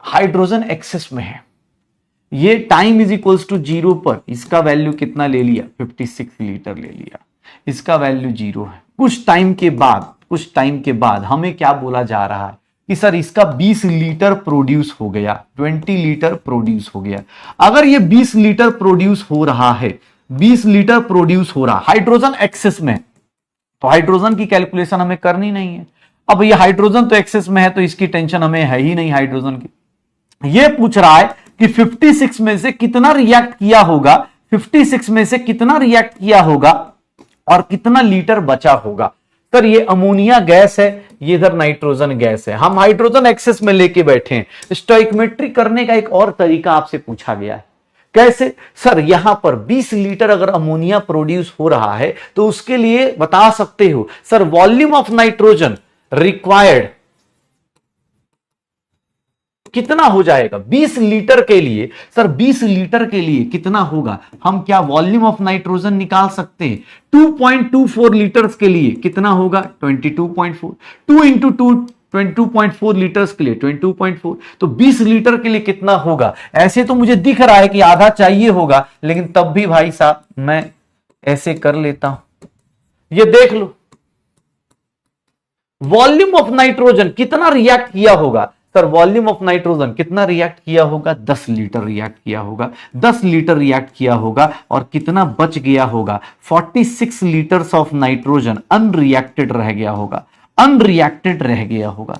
हाइड्रोजन एक्सेस में है, ये टाइम इज इक्वल्स टू 0 पर इसका वैल्यू कितना ले लिया 56 लीटर ले लिया, इसका वैल्यू 0 है। कुछ टाइम के बाद हमें क्या बोला जा रहा है कि सर इसका 20 लीटर प्रोड्यूस हो गया, 20 लीटर प्रोड्यूस हो गया। अगर ये 20 लीटर प्रोड्यूस हो रहा है, 20 लीटर प्रोड्यूस हो रहा हाइड्रोजन एक्सेस में, तो हाइड्रोजन की कैलकुलेशन हमें करनी नहीं है। अब ये हाइड्रोजन तो एक्सेस में है तो इसकी टेंशन हमें है ही नहीं हाइड्रोजन की। ये पूछ रहा है कि 56 में से कितना रिएक्ट किया होगा, 56 में से कितना रिएक्ट किया होगा और कितना लीटर बचा होगा। सर ये अमोनिया गैस है, ये इधर नाइट्रोजन गैस है, हम हाइड्रोजन एक्सेस में लेके बैठे हैं। स्टोइकोमेट्री करने का एक और तरीका आपसे पूछा गया है, कैसे? सर यहां पर 20 लीटर अगर अमोनिया प्रोड्यूस हो रहा है तो उसके लिए बता सकते हो sir volume of nitrogen required कितना हो जाएगा 20 लीटर के लिए। सर 20 लीटर के लिए कितना होगा, हम क्या वॉल्यूम ऑफ नाइट्रोजन निकाल सकते हैं? 2.24 लीटर्स के लिए कितना होगा 22.4, 2 इंटू 2 22.4 लीटर्स के लिए 22.4, तो 20 लीटर के लिए कितना होगा? ऐसे तो मुझे दिख रहा है कि आधा चाहिए होगा, लेकिन तब भी भाई साहब मैं ऐसे कर लेता हूं। ये देख लो वॉल्यूम ऑफ नाइट्रोजन कितना रिएक्ट किया होगा। सर वॉल्यूम ऑफ नाइट्रोजन कितना रिएक्ट किया होगा 10 लीटर रिएक्ट किया होगा, 10 लीटर रिएक्ट किया होगा और कितना बच गया होगा 46 लीटर्स ऑफ नाइट्रोजन अनरिएक्टेड रह गया होगा, अनरिएक्टेड रह गया होगा।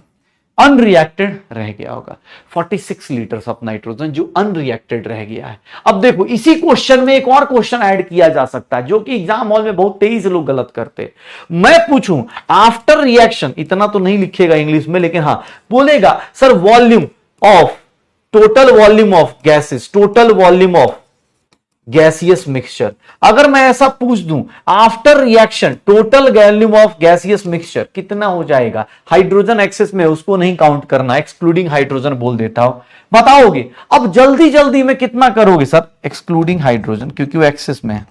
अनरिएक्टेड रह गया होगा। 46 लीटर्स ऑफ नाइट्रोजन जो अनरिएक्टेड रह गया है। अब देखो इसी क्वेश्चन में एक और क्वेश्चन ऐड किया जा सकता है जो कि एग्जाम हॉल में बहुत तेजी से लोग गलत करते हैं। मैं पूछूं आफ्टर रिएक्शन, इतना तो नहीं लिखेगा इंग्लिश में लेकिन हां बोलेगा sir volume of, total volume of gases, total volume of gaseous mixture. अगर मैं ऐसा पूछ दूं after reaction total volume of gaseous mixture कितना हो जाएगा, हाइड्रोजन एक्सेस में उसको नहीं काउंट करना, एक्सक्लूडिंग हाइड्रोजन बोल देता हूं, बताओगे। अब जल्दी जल्दी में कितना करोगे सर, एक्सक्लूडिंग हाइड्रोजन क्योंकि वो एक्सेस में है,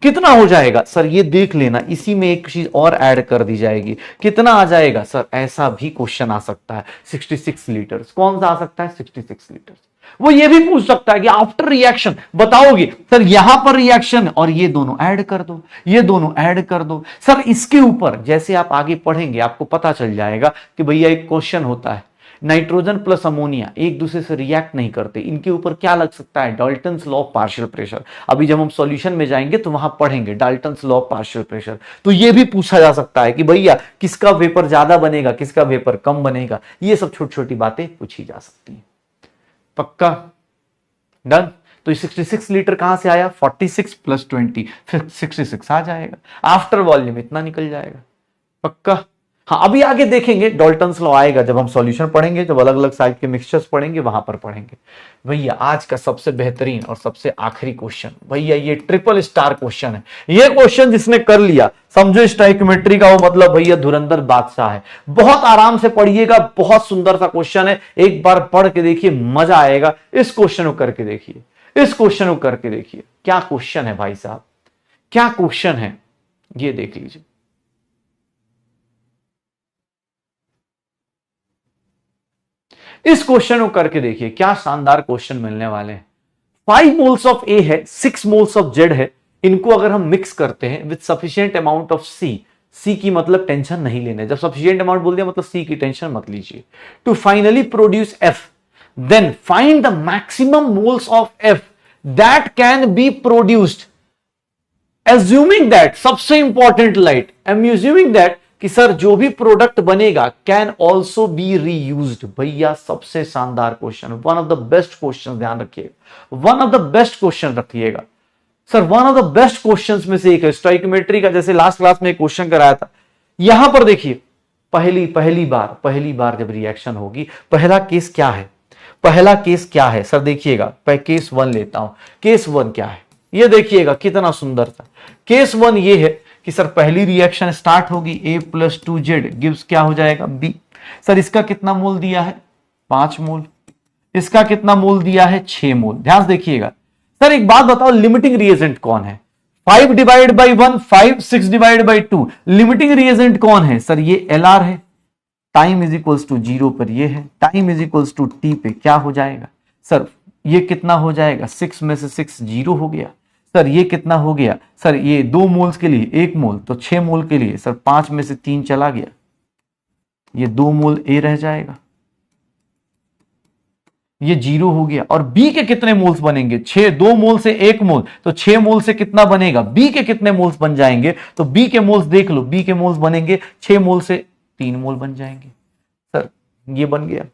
कितना हो जाएगा सर ये देख लेना। इसी में एक चीज और ऐड कर दी जाएगी, कितना आ जाएगा सर, ऐसा भी क्वेश्चन आ सकता है 66 लीटर्स। कौन सा आ सकता है 66 लीटर्स। वो ये भी पूछ सकता है कि आफ्टर रिएक्शन बताओगे सर यहां पर रिएक्शन और ये दोनों ऐड कर दो, ये दोनों ऐड कर दो सर। इसके ऊपर जैसे आप आगे पढ़ेंगे आपको पता चल जाएगा कि भैया एक क्वेश्चन होता है नाइट्रोजन प्लस अमोनिया एक दूसरे से रिएक्ट नहीं करते, इनके ऊपर क्या लग सकता है, Dalton's law of partial pressure. अभी जब हम सॉल्यूशन में जाएंगे तो वहां पढ़ेंगे Dalton's law of partial pressure. तो ये भी पूछा जा सकता है कि भैया किसका वेपर ज्यादा बनेगा, किसका वेपर कम बनेगा, ये सब छोटी छोटी बातें पूछी जा सकती है। पक्का डन। तो 66 लीटर कहां से आया, 46 प्लस 20 फिर 66 आ जाएगा। आफ्टर वॉल्यूम इतना निकल जाएगा। पक्का। हाँ अभी आगे देखेंगे डाल्टन्स लॉ आएगा जब हम सॉल्यूशन पढ़ेंगे, जब अलग अलग साइज के मिक्सचर्स पढ़ेंगे वहां पर पढ़ेंगे। भैया आज का सबसे बेहतरीन और सबसे आखिरी क्वेश्चन, भैया ये ट्रिपल स्टार क्वेश्चन है। ये क्वेश्चन जिसने कर लिया समझो स्टोइकियोमेट्री का वो मतलब भैया धुरंधर बादशाह है। बहुत आराम से पढ़िएगा, बहुत सुंदर सा क्वेश्चन है, एक बार पढ़ के देखिए मजा आएगा। इस क्वेश्चन को करके देखिए, इस क्वेश्चन को करके देखिए, क्या क्वेश्चन है भाई साहब, क्या क्वेश्चन है ये देख लीजिए। इस क्वेश्चन को करके देखिए क्या शानदार क्वेश्चन मिलने वाले हैं। 5 मोल्स ऑफ ए है, 6 मोल्स ऑफ जेड है, इनको अगर हम मिक्स करते हैं विद सफिशिएंट अमाउंट ऑफ सी, सी की मतलब टेंशन नहीं लेने, जब सफिशिएंट अमाउंट बोल दिया मतलब सी की टेंशन मत लीजिए, to finally produce F, then find the maximum moles of F that can be produced assuming that, सबसे important light, um assuming that कि सर जो भी प्रोडक्ट बनेगा कैन ऑल्सो बी रीयूज्ड। भैया सबसे शानदार question, one of the best question, ध्यान रखिएगा, one of the best question रखिएगा sir, one of the best questions में से एक है। स्टोइकियोमेट्री का जैसे लास्ट क्लास में एक क्वेश्चन कराया था, यहां पर देखिए पहली बार जब रिएक्शन होगी, पहला केस क्या है, पहला केस क्या है सर, देखिएगा केस 1 लेता हूं। केस 1 क्या है ये देखिएगा, कितना सुंदर था। केस 1 ये है कि सर पहली रिएक्शन स्टार्ट होगी, a + 2z गिव्स क्या हो जाएगा b। सर इसका कितना मोल दिया है 5 मोल, इसका कितना मोल दिया है 6 मोल। ध्यान से देखिएगा सर, एक बात बताओ लिमिटिंग रिएजेंट कौन है, 5 divide by 1 5, 6 divide by 2, limiting reagent कौन है सर, ये LR है। टाइम इज इक्वल्स टू 0 पर ये है, time is equals to t पे क्या हो जाएगा सर, ये कितना हो जाएगा, 6 में से 6 0 हो गया सर, ये कितना हो गया सर, ये 2 मोल्स के लिए 1 मोल, तो 6 मोल के लिए सर 5 में से 3 चला गया, ये 2 मोल ए रह जाएगा, ये 0 हो गया। और बी के कितने मोल्स बनेंगे, 6, 2 मोल से 1 मोल, तो 6 मोल से कितना बनेगा, बी के कितने मोल्स बन जाएंगे, तो बी के मोल्स देख लो, बी के मोल्स बनेंगे 6 मोल से 3 मोल बन जाएंगे सर, ये बन गया।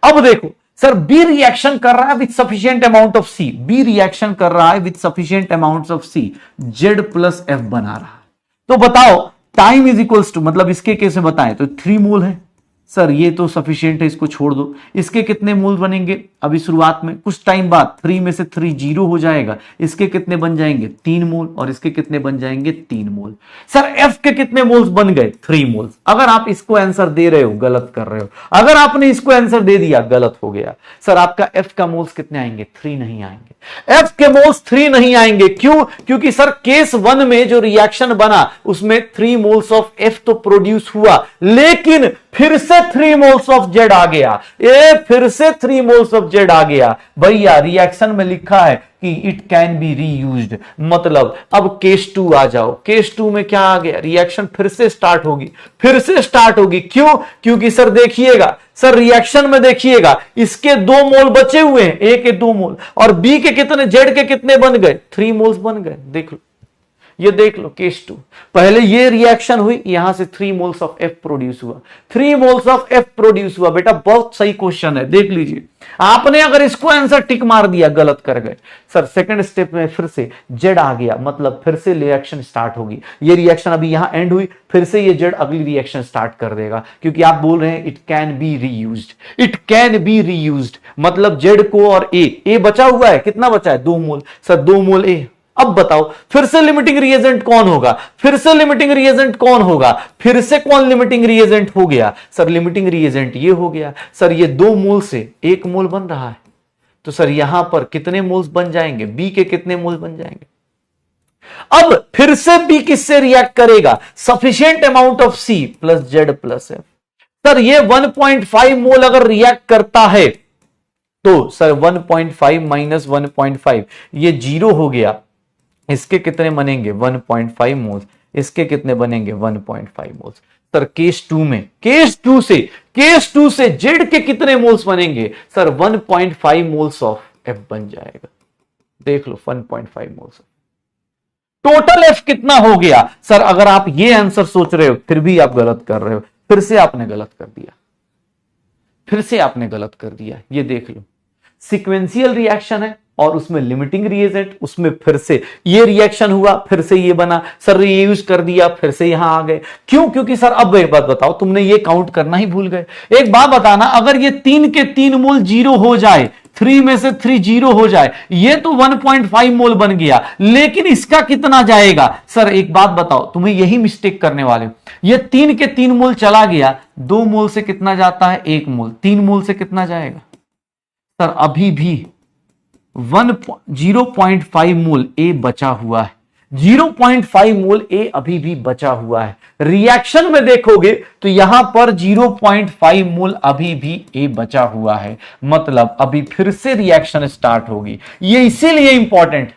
अब देखो सर बी रिएक्शन कर रहा है with sufficient amount of C, B reaction कर रहा है with sufficient amount of C, Z plus F बना रहा है। तो बताओ टाइम इज इक्वल्स टू, मतलब इसके कैसे बताएं, तो 3 मोल है सर, ये तो सफिशिएंट है, इसको छोड़ दो। इसके कितने मोल बनेंगे, अभी शुरुआत में कुछ टाइम बाद 3 में से 3 0 हो जाएगा, इसके कितने बन जाएंगे 3 मोल, और इसके कितने बन जाएंगे 3 मोल। सर एफ के कितने मोल्स बन गए 3 मोल्स। अगर आप इसको आंसर दे रहे हो गलत कर रहे हो, अगर आपने इसको आंसर दे दिया गलत हो गया सर। आपका एफ का मोल्स कितने आएंगे 3 नहीं आएंगे, एफ के मोल्स 3 नहीं आएंगे। क्यों, क्योंकि सर केस 1 में जो रिएक्शन बना उसमें 3 मोल्स ऑफ एफ तो प्रोड्यूस हुआ, लेकिन फिर से 3 मोल्स ऑफ जेड आ गया, ये फिर से 3 मोल्स ऑफ जेड आ गया। भैया रिएक्शन में लिखा है कि इट कैन बी रीयूज्ड, मतलब अब केस 2 आ जाओ, केस 2 में क्या आ गया, रिएक्शन फिर से स्टार्ट होगी, फिर से स्टार्ट होगी। क्यों, क्योंकि सर देखिएगा सर रिएक्शन में देखिएगा इसके 2 मोल बचे हुए हैं, ए के 2 मोल, और बी के कितने, जेड के कितने बन गए 3 मोल्स बन गए। देख लो ये देख लो केस 2, पहले ये रिएक्शन हुई, यहां से 3 मोल्स ऑफ एफ प्रोड्यूस हुआ, 3 मोल्स ऑफ एफ प्रोड्यूस हुआ। बेटा बहुत सही क्वेश्चन है, देख लीजिए। आपने अगर इसको आंसर टिक मार दिया, गलत कर गए सर। सेकंड स्टेप में फिर से जेड आ गया, मतलब फिर से रिएक्शन स्टार्ट होगी। ये रिएक्शन अभी यहां एंड हुई, फिर से ये जेड अगली रिएक्शन स्टार्ट कर देगा, क्योंकि आप बोल रहे हैं it can be reused, it can be reused, मतलब जेड को और ए बचा हुआ है, कितना बचा है 2 मोल सर, 2 मोल ए। अब बताओ फिर से लिमिटिंग रिएजेंट कौन होगा, फिर से लिमिटिंग रिएजेंट कौन होगा, फिर से कौन लिमिटिंग रिएजेंट हो गया सर, लिमिटिंग रिएजेंट ये हो गया सर। ये 2 मोल से 1 मोल बन रहा है, तो सर यहां पर कितने मोल्स बन जाएंगे, बी के कितने मोल बन जाएंगे। अब फिर से बी किससे रिएक्ट करेगा, sufficient amount of C plus Z plus F. Sir ये 1.5 मोल अगर रिएक्ट करता है तो सर 1.5 माइनस 1.5 ये 0 हो गया, इसके कितने बनेंगे 1.5 मोल्स, इसके कितने बनेंगे 1.5 मोल्स। सर केस 2 में, केस 2 से जेड के कितने मोल्स बनेंगे सर, 1.5 मोल्स ऑफ एफ बन जाएगा। देख लो 1.5 मोल्स। टोटल एफ कितना हो गया सर, अगर आप ये आंसर सोच रहे हो फिर भी आप गलत कर रहे हो, फिर से आपने गलत कर दिया, फिर से आपने गलत कर दिया। ये देख लो सीक्वेंशियल रिएक्शन है और उसमें लिमिटिंग रिएजेंट, उसमें फिर से ये रिएक्शन हुआ, फिर से ये बना सर, रीयूज कर दिया, फिर से यहां आ गए। क्यों, क्योंकि सर अब एक बात बताओ, तुमने ये काउंट करना ही भूल गए। एक बात बताना, अगर ये 3 के 3 मोल 0 हो जाए, 3 में से 3 0 हो जाए, ये तो 1.5 मोल बन गया, लेकिन इसका कितना जाएगा सर। एक बात बताओ, तुम्हें यही मिस्टेक करने वाले, ये 3 के 3 मोल चला गया, 2 मोल से कितना जाता है 1 मोल, 3 मोल से कितना जाएगा सर, अभी भी 0.5 मोल ए बचा हुआ है, 0.5 मोल ए अभी भी बचा हुआ है। रिएक्शन में देखोगे तो यहां पर 0.5 मोल अभी भी ए बचा हुआ है, मतलब अभी फिर से रिएक्शन स्टार्ट होगी। ये इसीलिए इंपॉर्टेंट,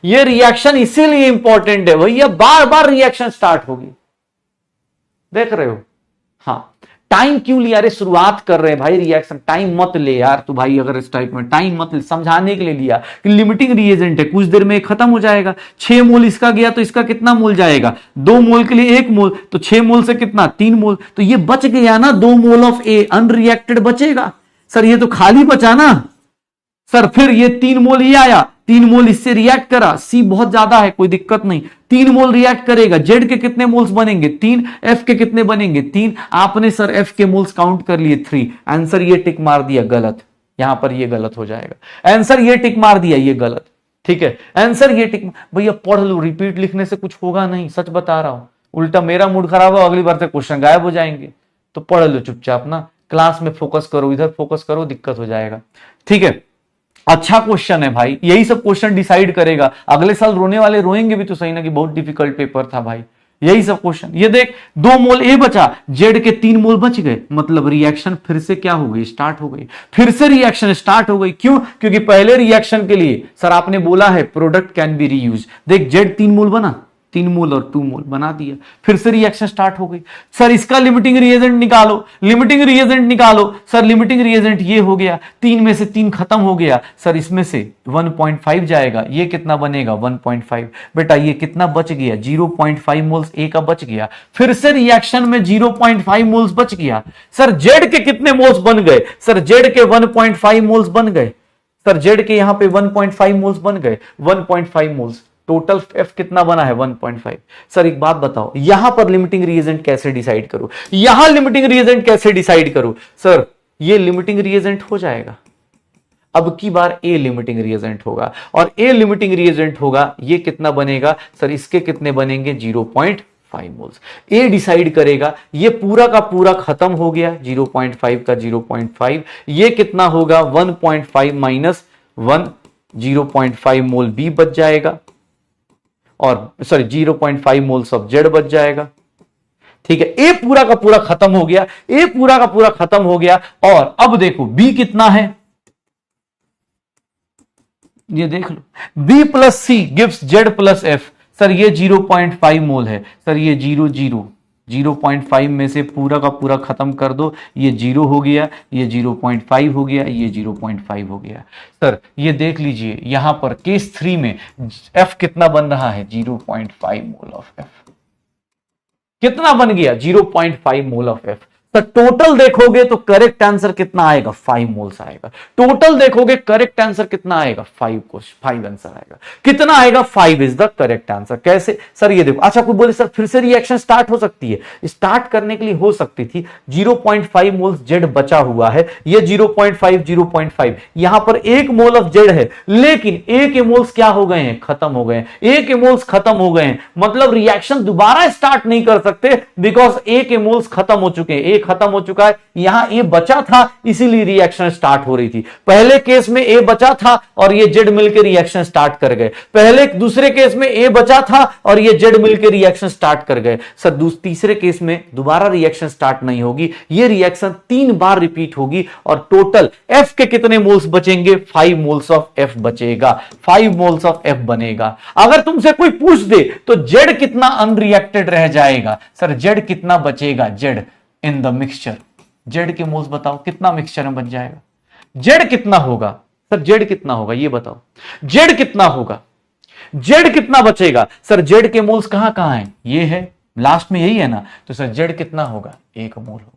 ये रिएक्शन इसीलिए इंपॉर्टेंट है भैया, बार बार रिएक्शन स्टार्ट होगी, देख रहे हो। हाँ टाइम क्यों लिया, अरे शुरुआत कर रहे हैं भाई, रिएक्शन टाइम मत ले यार तू भाई, अगर इस टाइप में टाइम मत ले, समझाने के लिए लिया कि लिमिटिंग रिएजेंट है, कुछ देर में खत्म हो जाएगा। 6 मोल इसका गया तो इसका कितना मोल जाएगा, 2 मोल के लिए 1 मोल, तो 6 मोल से कितना 3 मोल, तो ये बच गया ना 2 मोल ऑफ ए अनरिएक्टेड बचेगा सर, ये तो खाली बचा ना सर। फिर ये 3 मोल ये आया, 3 मोल इससे रिएक्ट करा, सी बहुत ज्यादा है कोई दिक्कत नहीं, 3 मोल रिएक्ट करेगा, जेड के कितने मोल्स बनेंगे 3, एफ के कितने बनेंगे 3। आपने सर एफ के मोल्स काउंट कर लिए 3, आंसर ये टिक मार दिया गलत, यहां पर ये गलत हो जाएगा, आंसर ये टिक मार दिया ये गलत, ठीक है आंसर ये टिक। भैया पढ़ लो, रिपीट लिखने से कुछ होगा नहीं, सच बता रहा हूं, उल्टा मेरा मूड खराब हो, अगली बार से क्वेश्चन गायब हो जाएंगे। तो पढ़ लो चुपचाप ना, क्लास में फोकस करो, इधर फोकस करो, दिक्कत हो जाएगा, ठीक है। अच्छा क्वेश्चन है भाई, यही सब क्वेश्चन डिसाइड करेगा, अगले साल रोने वाले रोएंगे भी तो सही ना कि बहुत डिफिकल्ट पेपर था भाई, यही सब क्वेश्चन। ये देख 2 मोल ए बचा, जेड के 3 मोल बच गए, मतलब रिएक्शन फिर से क्या हो गई, स्टार्ट हो गई, फिर से रिएक्शन स्टार्ट हो गई। क्यों, क्योंकि पहले रिएक्शन के लिए सर आपने बोला है प्रोडक्ट कैन बी रीयूज, देख जेड 3 मोल बना, 3 मोल और 2 मोल बना दिया, फिर से रिएक्शन स्टार्ट हो गई। सर इसका लिमिटिंग रिएजेंट निकालो, लिमिटिंग रिएजेंट निकालो सर, लिमिटिंग रिएजेंट ये हो गया, 3 में से 3 खत्म हो गया सर, इसमें से 1.5 जाएगा, ये कितना बनेगा 1.5। बेटा ये कितना बच गया 0.5 मोल्स ए का बच गया, फिर से रिएक्शन में 0.5 मोल्स बच गया सर। जेड के कितने मोल्स बन गए सर, जेड के 1.5 मोल्स बन गए सर, जेड के यहां पे 1.5 मोल्स बन गए, 1.5 मोल्स, टोटल एफ कितना बना है 1.5। सर एक बात बताओ, यहां पर लिमिटिंग रिएजेंट कैसे डिसाइड करूं, यहां लिमिटिंग रिएजेंट कैसे डिसाइड करूं सर, ये लिमिटिंग रिएजेंट हो जाएगा, अब की बार ए लिमिटिंग रिएजेंट होगा, और ए लिमिटिंग रिएजेंट होगा, ये कितना बनेगा सर, इसके कितने बनेंगे 0.5 मोल्स, ए डिसाइड करेगा। ये पूरा का पूरा खत्म हो गया, 0.5 का 0.5, ये कितना होगा 1.5 माइनस 1, 0.5 मोल बी बच जाएगा, और सॉरी 0.5 मोल्स ऑफ जेड बच जाएगा, ठीक है। ए पूरा का पूरा खत्म हो गया, ए पूरा का पूरा खत्म हो गया, और अब देखो बी कितना है, ये देख लो, B plus C gives Z plus F. Sir ये 0.5 मोल है सर, ये 0 0 0.5 में से पूरा का पूरा खत्म कर दो, ये 0 हो गया, ये 0.5 हो गया, ये 0.5 हो गया। सर ये देख लीजिए यहां पर केस 3 में F कितना बन रहा है, 0.5 मोल ऑफ F। कितना बन गया, 0.5 मोल ऑफ F। तो टोटल देखोगे तो करेक्ट आंसर कितना आएगा, 5 मोल्स आएगा। टोटल देखोगे करेक्ट आंसर कितना आएगा, 5 आंसर आएगा। कितना आएगा, 5 इज द करेक्ट आंसर। कैसे सर, ये देखो। अच्छा कोई बोले सर फिर से रिएक्शन स्टार्ट हो सकती है, स्टार्ट करने के लिए हो सकती थी। 0.5 मोल्स जेड बचा हुआ है, ये 0.5 यहां पर 1 मोल ऑफ जेड है, लेकिन ए के मोल्स क्या हो गए हैं, खत्म हो गए हैं। ए के मोल्स खत्म हो गए हैं, मतलब रिएक्शन दोबारा स्टार्ट नहीं कर सकते, बिकॉज ए के मोल्स खत्म हो चुके हैं। ए खत्म हो चुका है, यहां ए बचा था, इसीलिए रिएक्शन स्टार्ट हो रही थी। पहले केस में ए बचा था और ये जेड मिलकर रिएक्शन स्टार्ट कर गए। पहले दूसरे केस में ए बचा था और ये जेड मिलकर रिएक्शन स्टार्ट कर गए। सर तीसरे केस में दोबारा रिएक्शन स्टार्ट नहीं होगी, ये रिएक्शन 3 बार रिपीट होगी और टोटल एफ के कितने मोल्स बचेंगे, 5 मोल्स ऑफ एफ बचेगा, 5 मोल्स ऑफ एफ बनेगा। अगर तुमसे कोई पूछ दे तो जेड कितना अनरिएक्टेड रह जाएगा, सर जेड कितना बचेगा, Z in the mixture, Z के मोल्स बताओ कितना मिक्सचर में बच जाएगा, जेड कितना होगा, सर जेड कितना होगा ये बताओ, जेड कितना होगा, जेड कितना बचेगा। सर जेड के मोल्स कहां कहां हैं, ये है लास्ट में, यही है ना, तो सर जेड कितना होगा, 1 मोल होगा।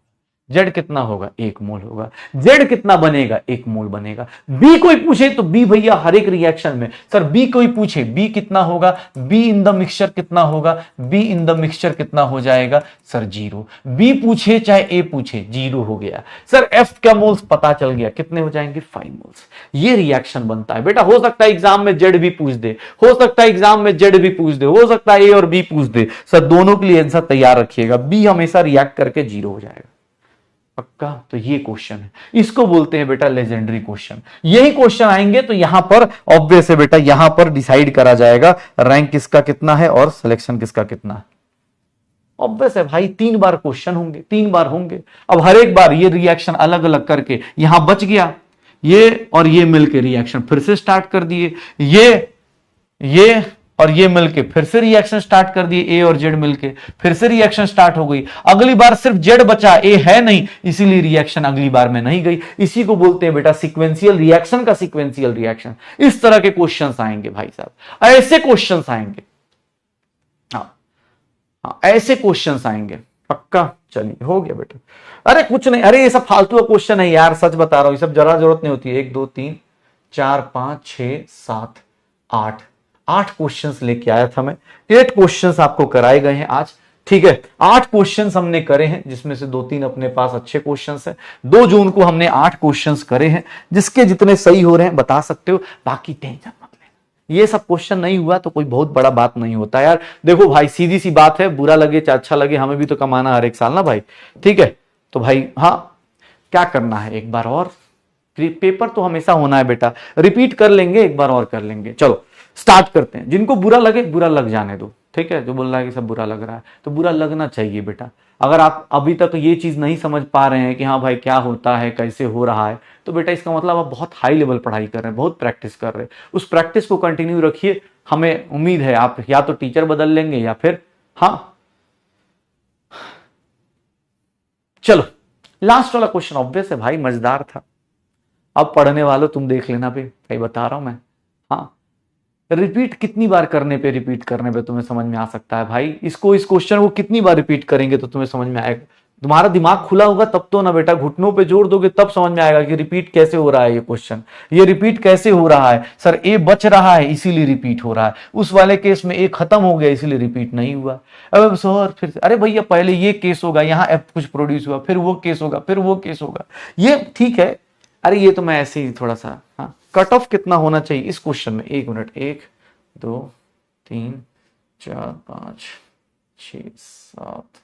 जेड कितना होगा, 1 मोल होगा। जेड कितना बनेगा, 1 मोल बनेगा। बी कोई पूछे तो बी भैया हर एक रिएक्शन में, सर बी कोई पूछे बी कितना होगा, बी इन द मिक्सचर कितना होगा, बी इन द मिक्सचर कितना हो जाएगा, सर 0। बी पूछे चाहे ए पूछे 0 हो गया। सर एफ का मोल्स पता चल गया, कितने हो जाएंगे, 5 मोल्स। ये रिएक्शन बनता है बेटा। हो सकता है एग्जाम में जेड भी पूछ दे, हो सकता है एग्जाम में जेड भी पूछ दे, हो सकता है ए और बी पूछ दे। सर दोनों के लिए आंसर तैयार रखिएगा, बी हमेशा रिएक्ट करके 0 हो जाएगा, पक्का। तो ये क्वेश्चन है, इसको बोलते हैं बेटा लेजेंडरी क्वेश्चन। यही क्वेश्चन आएंगे तो यहां पर ऑब्वियस है बेटा, यहां पर डिसाइड करा जाएगा रैंक किसका कितना है और सिलेक्शन किसका कितना है। ऑब्वियस है भाई, 3 बार क्वेश्चन होंगे, 3 बार होंगे। अब हर एक बार ये रिएक्शन अलग अलग करके, यहां बच गया ये और ये मिलके रिएक्शन फिर से स्टार्ट कर दिए, ये और ये मिलके फिर से रिएक्शन स्टार्ट कर दिए, ए और जेड मिलके फिर से रिएक्शन स्टार्ट हो गई। अगली बार सिर्फ जेड बचा, ए है नहीं, इसीलिए रिएक्शन अगली बार में नहीं गई। इसी को बोलते हैं बेटा सीक्वेंशियल रिएक्शन का सीक्वेंशियल रिएक्शन। इस तरह के क्वेश्चंस आएंगे भाई साहब, ऐसे क्वेश्चंस आएंगे, हाँ ऐसे क्वेश्चंस आएंगे, पक्का। चलिए हो गया बेटा। अरे कुछ नहीं, अरे ये सब फालतू का क्वेश्चन है यार, सच बता रहा हूं, ये सब जरा जरूरत नहीं होती है। 1 2 3 4 5 6 7 8 क्वेश्चंस लेके आया था मैं। 8 क्वेश्चंस आपको कराए गए हैं आज, ठीक है। 8 क्वेश्चंस हमने करे हैं, जिसमें से 2-3 अपने पास अच्छे क्वेश्चंस हैं। 2 जून को हमने 8 क्वेश्चंस करे हैं, जिसके जितने सही हो रहे हैं बता सकते हो, बाकी टेंशन मत लेना। ये सब क्वेश्चन नहीं हुआ तो कोई बहुत बड़ा बात नहीं होता यार। देखो भाई सीधी सी बात है, बुरा लगे चाहे अच्छा लगे, हमें भी तो कमाना हर एक साल ना भाई, ठीक है। तो भाई हाँ क्या करना है, एक बार और पेपर तो हमेशा होना है बेटा, रिपीट कर लेंगे, एक बार और कर लेंगे। चलो स्टार्ट करते हैं। जिनको बुरा लगे बुरा लग जाने दो, ठीक है। जो बोल रहा है कि सब बुरा लग रहा है तो बुरा लगना चाहिए बेटा। अगर आप अभी तक ये चीज नहीं समझ पा रहे हैं कि हाँ भाई क्या होता है, कैसे हो रहा है, तो बेटा इसका मतलब आप बहुत हाई लेवल पढ़ाई कर रहे हैं, बहुत प्रैक्टिस कर रहे हैं। उस प्रैक्टिस को कंटिन्यू रखिए, हमें उम्मीद है आप या तो टीचर बदल लेंगे या फिर हाँ। चलो लास्ट वाला क्वेश्चन ऑब्वियस है भाई, मजेदार था। अब पढ़ने वालों तुम देख लेना भी, कहीं बता रहा हूं मैं। हाँ रिपीट कितनी बार करने पे, रिपीट करने पे तुम्हें समझ में आ सकता है भाई। इसको, इस क्वेश्चन को कितनी बार रिपीट करेंगे तो तुम्हें समझ में आएगा। तुम्हारा दिमाग खुला होगा तब तो ना बेटा, घुटनों पे जोर दोगे तब समझ में आएगा कि रिपीट कैसे हो रहा है ये क्वेश्चन, ये रिपीट कैसे हो रहा है। सर ए बच रहा है इसीलिए रिपीट हो रहा है, उस वाले केस में ए खत्म हो गया इसीलिए रिपीट नहीं हुआ। अब सर फिर अरे भैया पहले ये केस होगा, यहाँ एफ कुछ प्रोड्यूस हुआ, फिर वो केस होगा, फिर वो केस होगा, ये ठीक है। अरे ये तो मैं ऐसे ही थोड़ा सा, हाँ कट ऑफ कितना होना चाहिए इस क्वेश्चन में, 1 मिनट, 1 2 3 4 5 6 7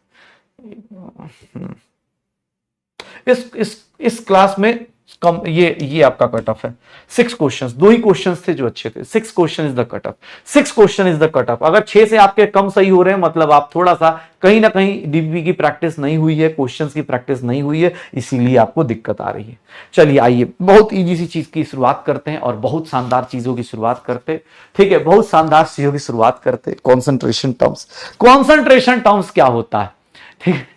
इस क्लास में कम, ये आपका कट ऑफ है। 6 क्वेश्चंस, 2 ही क्वेश्चंस थे जो अच्छे थे। 6 question is the cut off, 6 question is the cut off. अगर 6 से आपके कम सही हो रहे हैं मतलब आप थोड़ा सा कहीं ना कहीं डीबीपी की प्रैक्टिस नहीं हुई है, क्वेश्चंस की प्रैक्टिस नहीं हुई है, इसीलिए आपको दिक्कत आ रही है। चलिए आइए बहुत इजी सी चीज की शुरुआत करते हैं और बहुत शानदार चीजों की शुरुआत करते, ठीक है, बहुत शानदार चीजों की शुरुआत करते। Concentration terms. कॉन्सेंट्रेशन टर्म्स क्या होता है? ठीक है।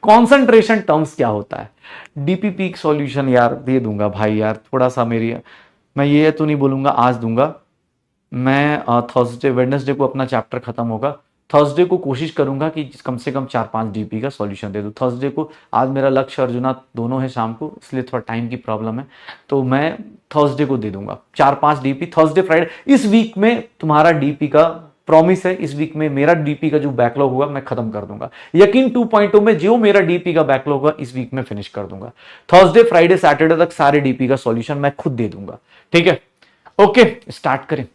कॉन्सेंट्रेशन टर्म्स क्या होता है? डीपी पीक सॉल्यूशन यार दे दूंगा भाई यार, थोड़ा सा मेरी, मैं ये तो नहीं बोलूंगा आज दूंगा, मैं थर्सडे वेडनेसडे को अपना चैप्टर खत्म होगा, थर्सडे को कोशिश करूंगा कि कम से कम 4-5 डीपी का सॉल्यूशन दे दूं थर्सडे को। आज मेरा लक्ष्य अर्जुना दोनों है शाम को, इसलिए थोड़ा टाइम की प्रॉब्लम है, तो मैं थर्सडे को दे दूंगा 4-5 डीपी, थर्सडे फ्राइडे। इस वीक में तुम्हारा डीपी का प्रॉमिस है, इस वीक में मेरा डीपी का जो बैकलॉग होगा मैं खत्म कर दूंगा, यकीन 2.0 में जो मेरा डीपी का बैकलॉग होगा इस वीक में फिनिश कर दूंगा। थर्सडे फ्राइडे सैटरडे तक सारे डीपी का सॉल्यूशन मैं खुद दे दूंगा, ठीक है। ओके स्टार्ट करें,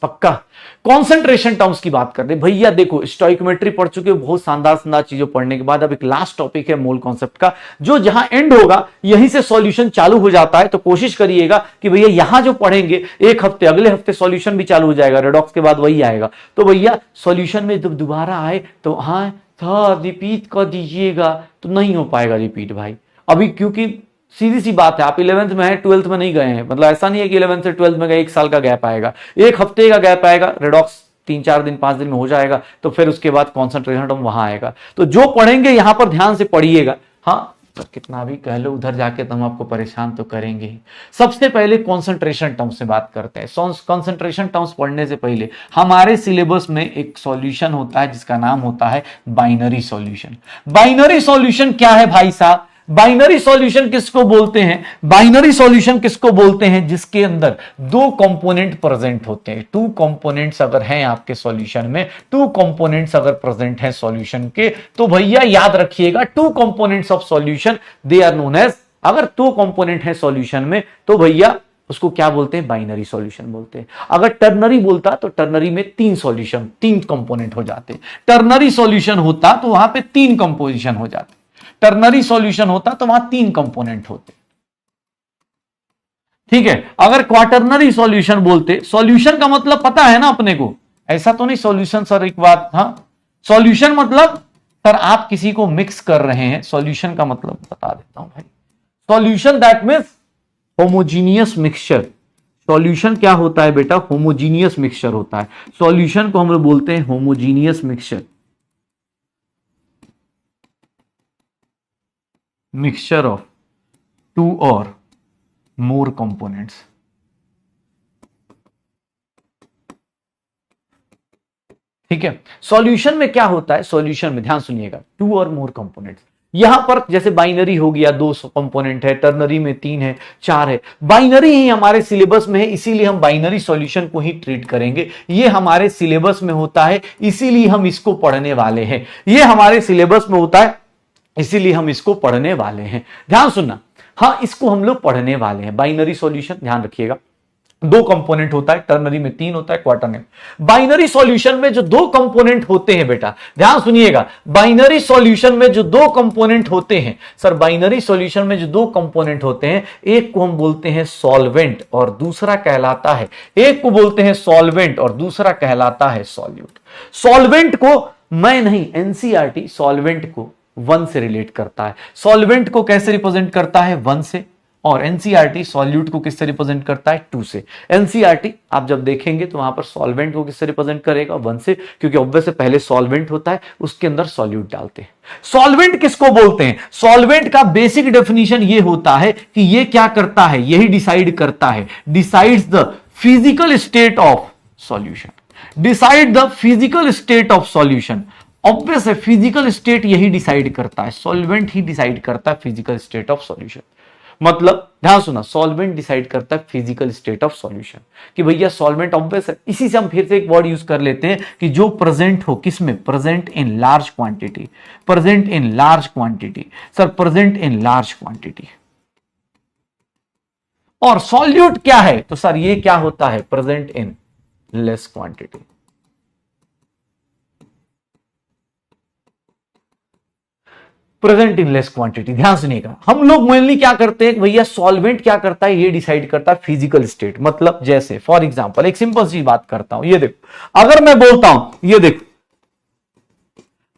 पक्का। कंसंट्रेशन टर्म्स की बात कर रहे भैया, देखो स्टोइकोमेट्री पढ़ चुके हो, बहुत शानदार चीजों पढ़ने के बाद अब एक लास्ट टॉपिक है मोल कॉन्सेप्ट का, जो जहां एंड होगा यहीं से सॉल्यूशन चालू हो जाता है। तो कोशिश करिएगा कि भैया यहां जो पढ़ेंगे एक हफ्ते, अगले हफ्ते सॉल्यूशन भी चालू हो जाएगा, रेडॉक्स के बाद वही आएगा। तो भैया सॉल्यूशन में जब दोबारा आए तो हाँ था रिपीट कर दीजिएगा, तो नहीं हो पाएगा रिपीट भाई अभी, क्योंकि सीधी सी बात है, आप 11th में हैं, 12th में नहीं गए हैं, मतलब ऐसा नहीं है कि 11th से 12th में गए 1 साल का गैप आएगा, 1 हफ्ते का गैप आएगा, रेडॉक्स 3-4 दिन 5 दिन में हो जाएगा, तो फिर उसके बाद कॉन्सेंट्रेशन टर्म वहां आएगा। तो जो पढ़ेंगे यहां पर ध्यान से पढ़िएगा। हाँ तो कितना भी कह लो उधर जाके तो हम आपको परेशान तो करेंगे ही। सबसे पहले कॉन्सेंट्रेशन टर्म्स से बात करते हैं। कॉन्सेंट्रेशन टर्म्स पढ़ने से पहले हमारे सिलेबस में एक सॉल्यूशन होता है जिसका नाम होता है बाइनरी सॉल्यूशन। बाइनरी सॉल्यूशन क्या है भाई साहब? बाइनरी सॉल्यूशन किसको बोलते हैं? बाइनरी सॉल्यूशन किसको बोलते हैं? जिसके अंदर 2 कंपोनेंट प्रेजेंट होते हैं। 2 कंपोनेंट्स अगर हैं आपके सॉल्यूशन में, 2 कंपोनेंट्स अगर प्रेजेंट हैं सॉल्यूशन के, तो भैया याद रखिएगा 2 components of solution they are known as, अगर 2 कंपोनेंट है सॉल्यूशन में तो भैया उसको क्या बोलते हैं? बाइनरी सॉल्यूशन बोलते हैं। अगर टर्नरी बोलता तो टर्नरी में 3 सॉल्यूशन, 3 कंपोनेंट हो जाते। टर्नरी सॉल्यूशन होता तो वहां पे 3 कंपोजिशन हो जाते। टर्नरी सॉल्यूशन होता तो वहां 3 कंपोनेंट होते, ठीक है। अगर क्वाटर्नरी सॉल्यूशन बोलते, सॉल्यूशन का मतलब पता है ना अपने को, ऐसा तो नहीं सॉल्यूशन सर एक बात, हाँ सॉल्यूशन मतलब सर आप किसी को मिक्स कर रहे हैं, सॉल्यूशन का मतलब बता देता हूं भाई। Solution that means homogeneous mixture. Solution क्या होता है बेटा? होमोजीनियस मिक्सचर होता है। सॉल्यूशन को हम लोग बोलते हैं होमोजीनियस मिक्सचर, मिक्सचर ऑफ 2 और मोर कंपोनेंट्स। ठीक है। सॉल्यूशन में क्या होता है? सॉल्यूशन में ध्यान सुनिएगा 2 और मोर कंपोनेंट्स। यहां पर जैसे बाइनरी हो गया 2 कंपोनेंट है, टर्नरी में 3 है, 4 है। बाइनरी ही हमारे सिलेबस में है, इसीलिए हम बाइनरी सॉल्यूशन को ही ट्रीट करेंगे। ये हमारे सिलेबस में होता है, इसीलिए हम इसको पढ़ने वाले हैं। ये हमारे सिलेबस में होता है, इसीलिए हम इसको पढ़ने वाले हैं। ध्यान सुनना, हाँ इसको हम लोग पढ़ने वाले हैं। बाइनरी सॉल्यूशन ध्यान रखिएगा, 2 कंपोनेंट होता है, टर्नरी में 3 होता है, क्वाटर्नरी। बाइनरी सॉल्यूशन में जो 2 कंपोनेंट होते हैं बेटा ध्यान सुनिएगा, बाइनरी सॉल्यूशन में जो 2 कंपोनेंट होते हैं, सर बाइनरी सॉल्यूशन में जो 2 कंपोनेंट होते हैं, एक को हम बोलते हैं सॉल्वेंट और दूसरा कहलाता है, एक को बोलते हैं सॉल्वेंट और दूसरा कहलाता है सॉल्यूट। सॉल्वेंट को मैं नहीं, एनसीईआरटी सॉल्वेंट को 1 से रिलेट करता है। सॉल्वेंट को कैसे रिप्रेजेंट करता है? 1 से, और एनसीईआरटी सॉल्यूट को किससे रिप्रेजेंट करता है? 2 से। एनसीईआरटी आप जब देखेंगे तो वहां पर सॉल्वेंट को किससे रिप्रेजेंट करेगा? 1 से, क्योंकि ऑब्वियस से पहले सॉल्वेंट होता है, उसके अंदर सॉल्यूट डालते हैं। सॉल्वेंट किसको बोलते हैं? सॉल्वेंट का बेसिक डेफिनेशन ये होता है कि ये क्या करता है, यही डिसाइड करता है, decides the physical state of solution, decide the physical state of solution. Obvious है फिजिकल स्टेट यही डिसाइड करता है, सॉल्वेंट ही डिसाइड करता है फिजिकल स्टेट ऑफ सॉल्यूशन। मतलब ध्यान सुना, सॉल्वेंट डिसाइड करता है फिजिकल स्टेट ऑफ सॉल्यूशन, कि भैया सॉल्वेंट ऑब्वियस है। इसी से हम फिर से एक वर्ड यूज कर लेते हैं कि जो प्रेजेंट हो, किसमें? Present in large quantity, present in large quantity. Sir present in large quantity. और सॉल्यूट क्या है? तो सर ये क्या होता है? Present in less quantity. Present in less quantity. ध्यान सुनिएगा, हम लोग मेनली क्या करते हैं भैया, सॉल्वेंट क्या करता है, ये डिसाइड करता है फिजिकल स्टेट। मतलब जैसे फॉर एग्जांपल एक सिंपल सी बात करता हूं, ये देखो, अगर मैं बोलता हूं, ये देखो,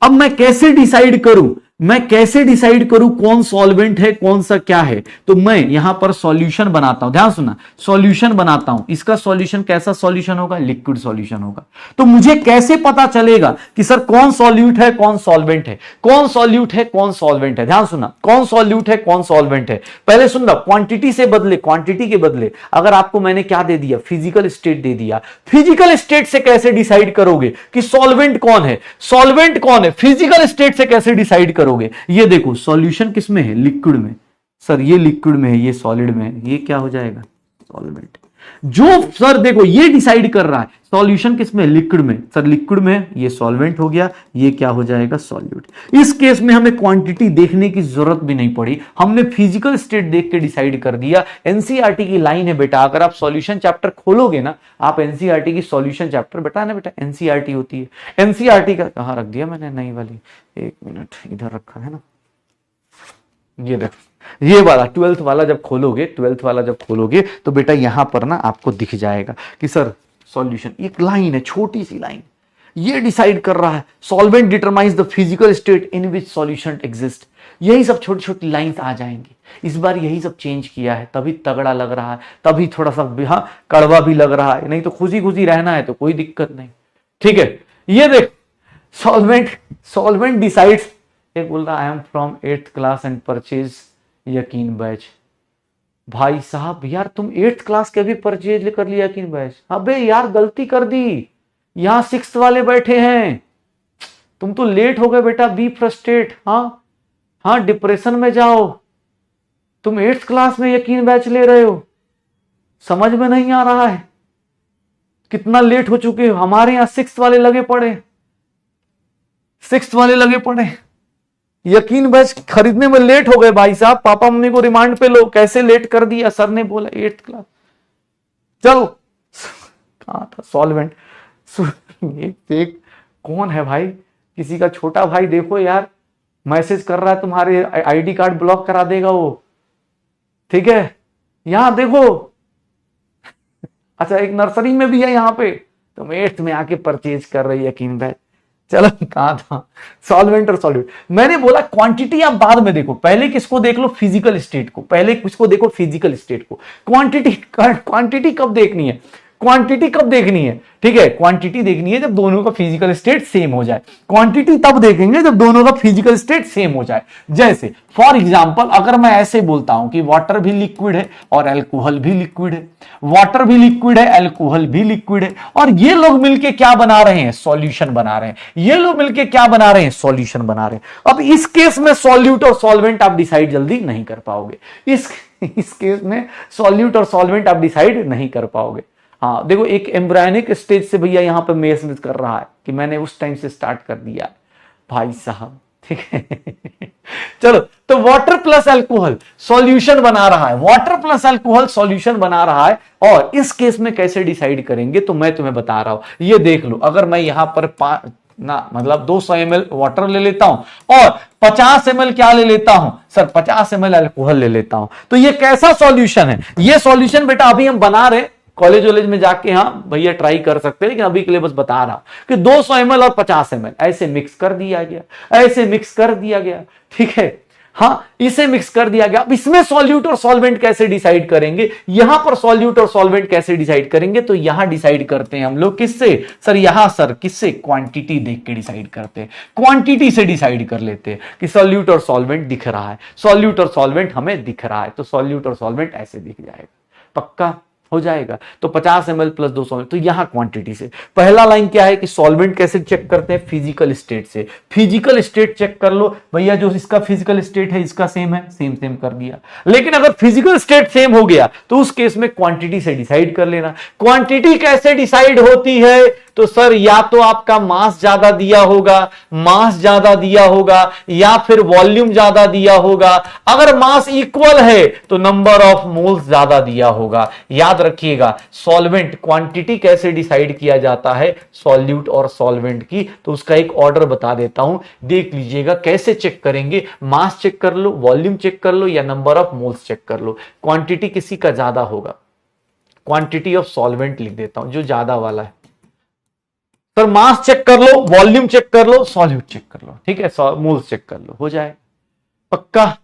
अब मैं कैसे डिसाइड करूं मैं कैसे डिसाइड करूं कौन सॉल्वेंट है कौन सा क्या है? तो मैं यहां पर सॉल्यूशन बनाता हूं, ध्यान सुना, सॉल्यूशन बनाता हूं। इसका सॉल्यूशन कैसा सॉल्यूशन होगा? लिक्विड सॉल्यूशन होगा। तो मुझे कैसे पता चलेगा कि सर कौन सॉल्यूट है कौन सॉल्वेंट है, कौन सॉल्यूट है कौन सॉल्वेंट है? ध्यान सुना, कौन सॉल्यूट है कौन सॉल्वेंट है। पहले सुन रहा, क्वांटिटी से बदले, क्वांटिटी के बदले अगर आपको मैंने क्या दे दिया, फिजिकल स्टेट दे दिया, फिजिकल स्टेट से कैसे डिसाइड करोगे कि सॉल्वेंट कौन है सॉल्वेंट कौन है? फिजिकल स्टेट से कैसे डिसाइड करोगे? ये देखो सॉल्यूशन किस में है? लिक्विड में। सर ये लिक्विड में है, ये सॉलिड में है, ये क्या हो जाएगा? सॉल्वेंट। जो सर देखो ये डिसाइड कर रहा है सॉल्यूशन किस में? लिक्विड में। सर लिक्विड में, ये सॉल्वेंट हो गया, ये क्या हो जाएगा? सॉल्यूट। इस केस में हमें क्वांटिटी देखने की जरूरत भी नहीं पड़ी, हमने फिजिकल स्टेट देख के डिसाइड कर दिया। एनसीईआरटी की लाइन है बेटा, अगर आप सॉल्यूशन चैप्टर खोलोगे ना, आप एनसीईआरटी की सॉल्यूशन चैप्टर, बेटा ना बेटा एनसीईआरटी होती है, एनसीईआरटी का कहां रख दिया मैंने नई वाली, एक मिनट, इधर रखा है ना, ये देखो ये वाला 12th वाला जब खोलोगे, 12th वाला जब खोलोगे तो बेटा यहां पर ना आपको दिख जाएगा कि सर सॉल्यूशन, एक लाइन है, छोटी सी लाइन, ये डिसाइड कर रहा है solvent determines the physical state in which solution exist. यही सब छोटी छोटी लाइंस आ जाएंगी। इस बार यही सब चेंज किया है, तभी तगड़ा लग रहा है, तभी थोड़ा सा हाँ कड़वा भी लग रहा है, नहीं तो खुशी खुशी रहना है तो कोई दिक्कत नहीं। ठीक है, ये देख सॉल्वेंट डिसाइड्स। एक बोल रहा I am from 8th class and purchase यकीन बैच। भाई साहब यार तुम 8th क्लास के भी परचेज कर लिया यकीन बैच? अबे यार गलती कर दी, यहां 6th वाले बैठे हैं, तुम तो लेट हो गए बेटा, बी फ्रस्ट्रेट। हाँ हाँ डिप्रेशन में जाओ, तुम 8th क्लास में यकीन बैच ले रहे हो, समझ में नहीं आ रहा है कितना लेट हो चुके हो। हमारे यहां 6th वाले लगे पड़े, 6th वाले लगे पड़े, यकीन बैच खरीदने में लेट हो गए भाई साहब, पापा मम्मी को रिमांड पे लो, कैसे लेट कर दिया, सर ने बोला 8th क्लास। चलो कहां था सॉल्वेंट, एक कौन है भाई, किसी का छोटा भाई देखो यार, मैसेज कर रहा है तुम्हारे आईडी कार्ड ब्लॉक करा देगा वो। ठीक है यहां देखो, अच्छा एक नर्सरी में भी है यहाँ पे, तुम 8th में आके परचेज कर रही यकीन बैच। चलो कहां था सॉल्वेंट और सॉल्यूट। मैंने बोला क्वांटिटी आप बाद में देखो, पहले किसको देख लो? फिजिकल स्टेट को, पहले किसको देखो? फिजिकल स्टेट को। क्वांटिटी कब देखनी है? क्वांटिटी कब देखनी है? ठीक है, क्वांटिटी देखनी है जब दोनों का फिजिकल स्टेट सेम हो जाए। क्वांटिटी तब देखेंगे जब दोनों का फिजिकल स्टेट सेम हो जाए। जैसे फॉर एग्जांपल अगर मैं ऐसे बोलता हूं कि वाटर भी लिक्विड है और अल्कोहल भी लिक्विड है, वाटर भी लिक्विड है अल्कोहल भी लिक्विड है, और ये लोग मिलके क्या बना रहे हैं? सॉल्यूशन बना रहे हैं। ये लोग मिलके क्या बना रहे हैं? सॉल्यूशन बना रहे हैं। अब इस केस में सॉल्यूट और सॉल्वेंट आप डिसाइड जल्दी नहीं कर पाओगे। इस केस में सॉल्यूट और सॉल्वेंट आप डिसाइड नहीं कर पाओगे। हाँ देखो एक एम्ब्रायनिक स्टेज से भैया यहां पर मैसेज कर रहा है कि मैंने उस टाइम से स्टार्ट कर दिया भाई साहब। ठीक है चलो, तो वाटर प्लस अल्कोहल सॉल्यूशन बना रहा है, वाटर प्लस अल्कोहल सॉल्यूशन बना रहा है। और इस केस में कैसे डिसाइड करेंगे तो मैं तुम्हें बता रहा हूं। ये देख लो, अगर मैं यहां पर मतलब 200 ml वाटर ले लेता हूं और 50 ml क्या ले लेता हूं? सर 50 ml अल्कोहल ले लेता हूं, तो ये कैसा सॉल्यूशन है? ये सॉल्यूशन बेटा अभी हम बना रहे, कॉलेज वॉलेज में जाके हाँ भैया ट्राई कर सकते हैं, लेकिन अभी के लिए बस बता रहा कि 200 ml और 50 ml ऐसे मिक्स कर दिया गया, ऐसे मिक्स कर दिया गया। ठीक है, हाँ इसे मिक्स कर दिया गया। अब इसमें सॉल्यूट और सॉल्वेंट कैसे डिसाइड करेंगे? यहां पर सॉल्यूट और सॉल्वेंट कैसे डिसाइड करेंगे? तो यहां डिसाइड करते हैं हम लोग किससे? सर यहां सर किससे? क्वांटिटी देख के डिसाइड करते हैं, क्वांटिटी से डिसाइड कर लेते हैं कि सॉल्यूट और सॉल्वेंट दिख रहा है, सॉल्यूट और सॉल्वेंट हमें दिख रहा है, तो सॉल्यूट और सॉल्वेंट ऐसे दिख जाएगा, पक्का हो जाएगा। तो 50 ml प्लस 200 ml, तो यहां क्वांटिटी से पहला लाइन क्या है कि सॉल्वेंट कैसे चेक करते हैं? फिजिकल स्टेट से। फिजिकल स्टेट चेक कर लो भैया, जो इसका फिजिकल स्टेट है इसका सेम है, सेम सेम कर दिया। लेकिन अगर फिजिकल स्टेट सेम हो गया तो उस केस में क्वांटिटी से डिसाइड कर लेना। क्वांटिटी कैसे डिसाइड होती है? तो सर या तो आपका मास ज्यादा दिया होगा, मास ज्यादा दिया होगा, या फिर वॉल्यूम ज्यादा दिया होगा। अगर मास इक्वल है तो नंबर ऑफ मोल्स ज्यादा दिया होगा। याद रखिएगा सॉल्वेंट क्वांटिटी कैसे डिसाइड किया जाता है सॉल्यूट और सॉल्वेंट की, तो उसका एक ऑर्डर बता देता हूं, देख लीजिएगा कैसे चेक करेंगे। मास चेक कर लो, वॉल्यूम चेक कर लो, या नंबर ऑफ मोल्स चेक कर लो। क्वांटिटी किसी का ज्यादा होगा, क्वांटिटी ऑफ सॉल्वेंट लिख देता हूं जो ज्यादा वाला है, सर मास चेक कर लो, वॉल्यूम चेक कर लो, सॉल्यूट चेक कर लो, ठीक है, मोल्स चेक कर लो, हो जाए पक्का।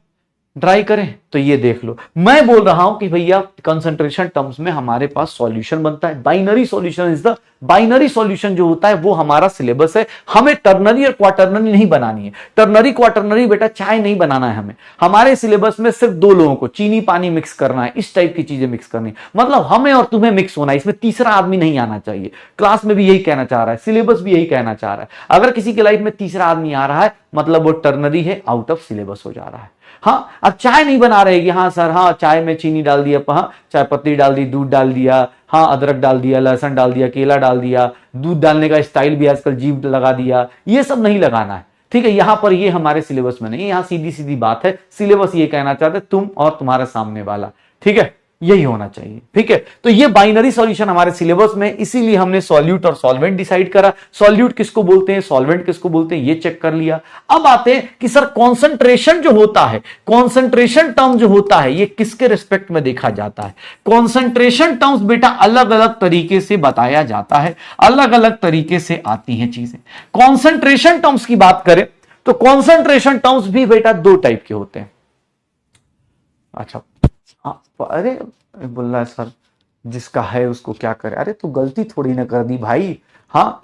ट्राई करें तो ये देख लो, मैं बोल रहा हूं कि भैया कंसंट्रेशन टर्म्स में हमारे पास सॉल्यूशन बनता है, binary solution is the, binary solution जो होता है वो हमारा सिलेबस है। हमें टर्नरी और क्वाटर्नरी नहीं बनानी है, टर्नरी क्वाटर्नरी बेटा चाय नहीं बनाना है हमें, हमारे सिलेबस में सिर्फ दो लोगों को चीनी पानी मिक्स करना है, इस टाइप की चीजें मिक्स करनी है, मतलब हमें और तुम्हें मिक्स होना है, इसमें तीसरा आदमी नहीं आना चाहिए। क्लास में भी यही कहना चाह रहा है, सिलेबस भी यही कहना चाह रहा है, अगर किसी के लाइफ में तीसरा आदमी आ रहा है मतलब वो टर्नरी है, आउट ऑफ सिलेबस हो जा रहा है। हाँ, अब चाय नहीं बना रहेगी, हाँ सर, हाँ चाय में चीनी डाल दिया, हाँ चाय पत्ती डाल दी, दूध डाल दिया, हाँ अदरक डाल दिया, लहसुन डाल दिया, केला डाल दिया, दूध डालने का स्टाइल भी आजकल जीभ लगा दिया, ये सब नहीं लगाना है, ठीक है। यहां पर ये हमारे सिलेबस में नहीं, यहां सीधी सीधी बात है, सिलेबस ये कहना चाहते तुम और तुम्हारे सामने वाला, ठीक है, यही होना चाहिए, ठीक है। तो ये बाइनरी सॉल्यूशन हमारे सिलेबस में, इसीलिए हमने सॉल्यूट और सॉल्वेंट डिसाइड करा, सॉल्यूट किसको बोलते हैं, सॉल्वेंट किसको बोलते हैं, ये चेक कर लिया। अब आते हैं कि सर कॉन्सेंट्रेशन जो होता है, कॉन्सेंट्रेशन टर्म जो होता है ये किसके रिस्पेक्ट में देखा जाता है। कॉन्सेंट्रेशन टर्म्स बेटा अलग अलग तरीके से बताया जाता है, अलग अलग तरीके से आती हैं चीजें। कॉन्सेंट्रेशन टर्म्स की बात करें तो कॉन्सेंट्रेशन टर्म्स भी बेटा दो टाइप के होते हैं। अच्छा, अरे बोल रहा है सर जिसका है उसको क्या करे, अरे तो गलती थोड़ी ना कर दी भाई। हाँ,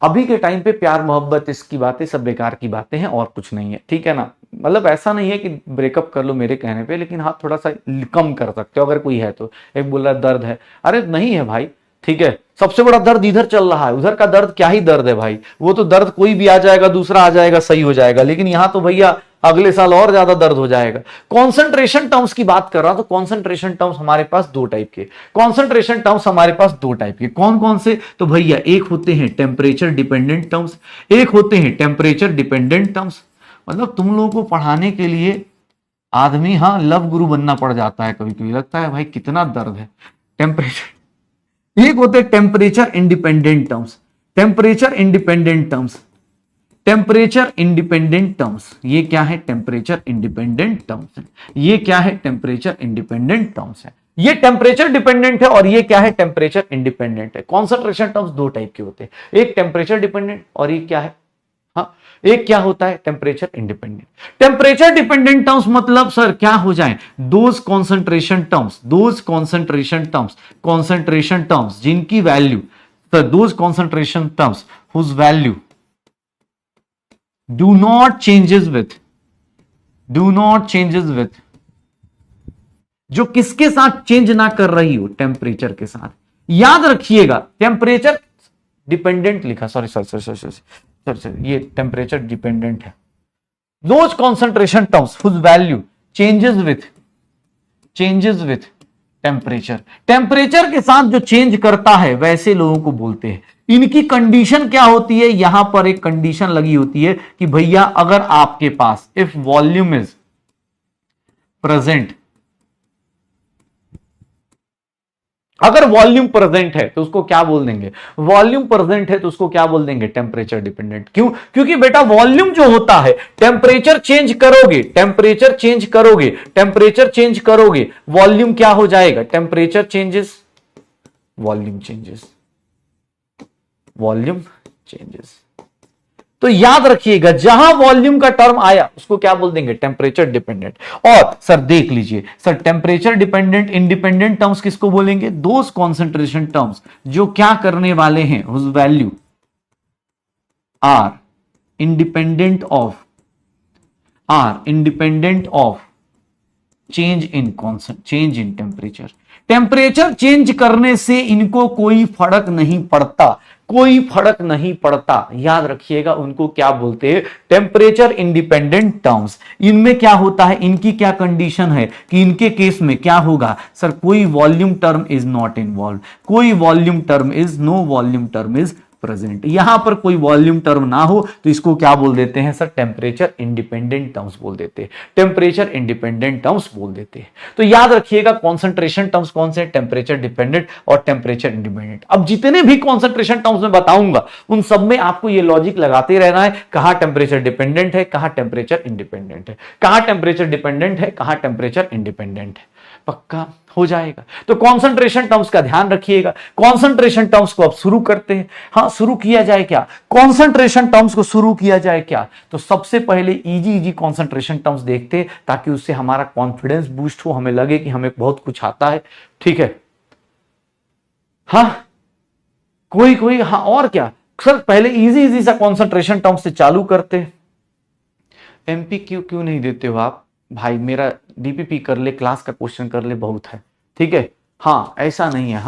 अभी के टाइम पे प्यार मोहब्बत इसकी बातें सब बेकार की बातें हैं और कुछ नहीं है, ठीक है ना। मतलब ऐसा नहीं है कि ब्रेकअप कर लो मेरे कहने पे, लेकिन हाँ थोड़ा सा कम कर सकते हो अगर कोई है तो। एक बोल रहा है दर्द है, अरे नहीं है भाई, ठीक है, सबसे बड़ा दर्द इधर चल रहा है, उधर का दर्द क्या ही दर्द है भाई, वो तो दर्द कोई भी आ जाएगा, दूसरा आ जाएगा, सही हो जाएगा, लेकिन यहां तो भैया अगले साल और ज्यादा दर्द हो जाएगा। कॉन्सेंट्रेशन टर्म्स की बात कर रहा हूं तो कॉन्सेंट्रेशन टर्म्स हमारे पास दो टाइप के, कॉन्सेंट्रेशन टर्म्स हमारे पास दो टाइप के, कौन कौन से, तो भैया एक होते हैं टेम्परेचर डिपेंडेंट टर्म्स, एक होते हैं टेम्परेचर डिपेंडेंट टर्म्स। मतलब तुम लोगों को पढ़ाने के लिए आदमी हाँ लव गुरु बनना पड़ जाता है, कभी कभी लगता है भाई कितना दर्द है। टेम्परेचर, एक होते हैं temperature independent terms, temperature independent terms, temperature independent terms, ये क्या है, टेम्परेचर इंडिपेंडेंट टर्म्स है, ये क्या है, टेम्परेचर इंडिपेंडेंट टर्म्स है, ये टेम्परेचर डिपेंडेंट है और ये क्या है, टेम्परेचर इंडिपेंडेंट है। कॉन्सेंट्रेशन टर्म्स दो टाइप के होते हैं, एक टेम्परेचर डिपेंडेंट और ये क्या है, हाँ एक क्या होता है, temperature independent. Temperature dependent terms मतलब सर क्या हो जाए, those concentration terms, those concentration terms, concentration terms जिनकी value, sir those concentration terms whose value do not changes with, do not changes with, जो किसके साथ चेंज ना कर रही हो, टेम्परेचर के साथ। याद रखिएगा टेम्परेचर डिपेंडेंट लिखा, sorry sorry sorry sorry sorry, ये टेम्परेचर डिपेंडेंट है। Those concentration terms whose value changes with temperature, temperature के साथ जो चेंज करता है वैसे लोगों को बोलते हैं। इनकी कंडीशन क्या होती है, यहां पर एक कंडीशन लगी होती है कि भैया अगर आपके पास इफ वॉल्यूम इज प्रेजेंट, अगर वॉल्यूम प्रेजेंट है तो उसको क्या बोल देंगे, वॉल्यूम प्रेजेंट है तो उसको क्या बोल देंगे, टेम्परेचर डिपेंडेंट। क्यों, क्योंकि बेटा वॉल्यूम जो होता है, टेम्परेचर चेंज करोगे, टेम्परेचर चेंज करोगे, टेम्परेचर चेंज करोगे, वॉल्यूम क्या हो जाएगा, temperature changes, volume changes, volume changes. तो याद रखिएगा जहां वॉल्यूम का टर्म आया उसको क्या बोल देंगे, टेम्परेचर डिपेंडेंट। और सर देख लीजिए sir, temperature dependent independent terms किसको बोलेंगे, दोस कॉन्सेंट्रेशन टर्म्स जो क्या करने वाले हैं, whose value are independent of change in temperature. Temperature change करने से इनको कोई फर्क नहीं पड़ता, कोई फर्क नहीं पड़ता। याद रखिएगा उनको क्या बोलते हैं, टेम्परेचर इंडिपेंडेंट टर्म्स। इनमें क्या होता है, इनकी क्या कंडीशन है कि इनके केस में क्या होगा, सर कोई volume term is not involve, कोई volume term is, no volume term is present. यहां पर कोई वॉल्यूम टर्म ना हो तो इसको क्या बोल देते हैं सर, टेम्परेचर इंडिपेंडेंट टर्म्स बोल देते हैं, टेम्परेचर इंडिपेंडेंट टर्म्स बोल देते हैं। तो याद रखिएगा कॉन्सेंट्रेशन टर्म्स कौन से, टेम्परेचर डिपेंडेंट और टेम्परेचर इंडिपेंडेंट। अब जितने भी कॉन्सेंट्रेशन टर्म्स में बताऊंगा उन सब में आपको ये लॉजिक लगाते रहना है, कहां टेम्परेचर डिपेंडेंट है, कहां टेम्परेचर इंडिपेंडेंट है, कहां टेम्परेचर डिपेंडेंट है, कहां टेम्परेचर इंडिपेंडेंट है। पक्का हो जाएगा। तो कॉन्सेंट्रेशन टर्म्स का ध्यान रखिएगा। कॉन्सेंट्रेशन टर्म्स को अब शुरू करते हैं। हाँ, शुरू किया जाए क्या? कॉन्सेंट्रेशन टर्म्स को शुरू किया जाए क्या? तो सबसे पहले इजी इजी कॉन्सेंट्रेशन टर्म्स देखते हैं, ताकि उससे हमारा कॉन्फिडेंस बूस्ट हो, हमें लगे कि हमें बहुत कुछ आता है। ठीक है, हाँ कोई हाँ, और क्या सर, पहले इजी इजी सा कॉन्सेंट्रेशन टर्म्स से चालू करते हैं। एमपीक्यू क्यों नहीं देते हो आप भाई? मेरा डीपीपी कर ले, क्लास का क्वेश्चन कर ले, बहुत है। ठीक है, हाँ ऐसा नहीं है।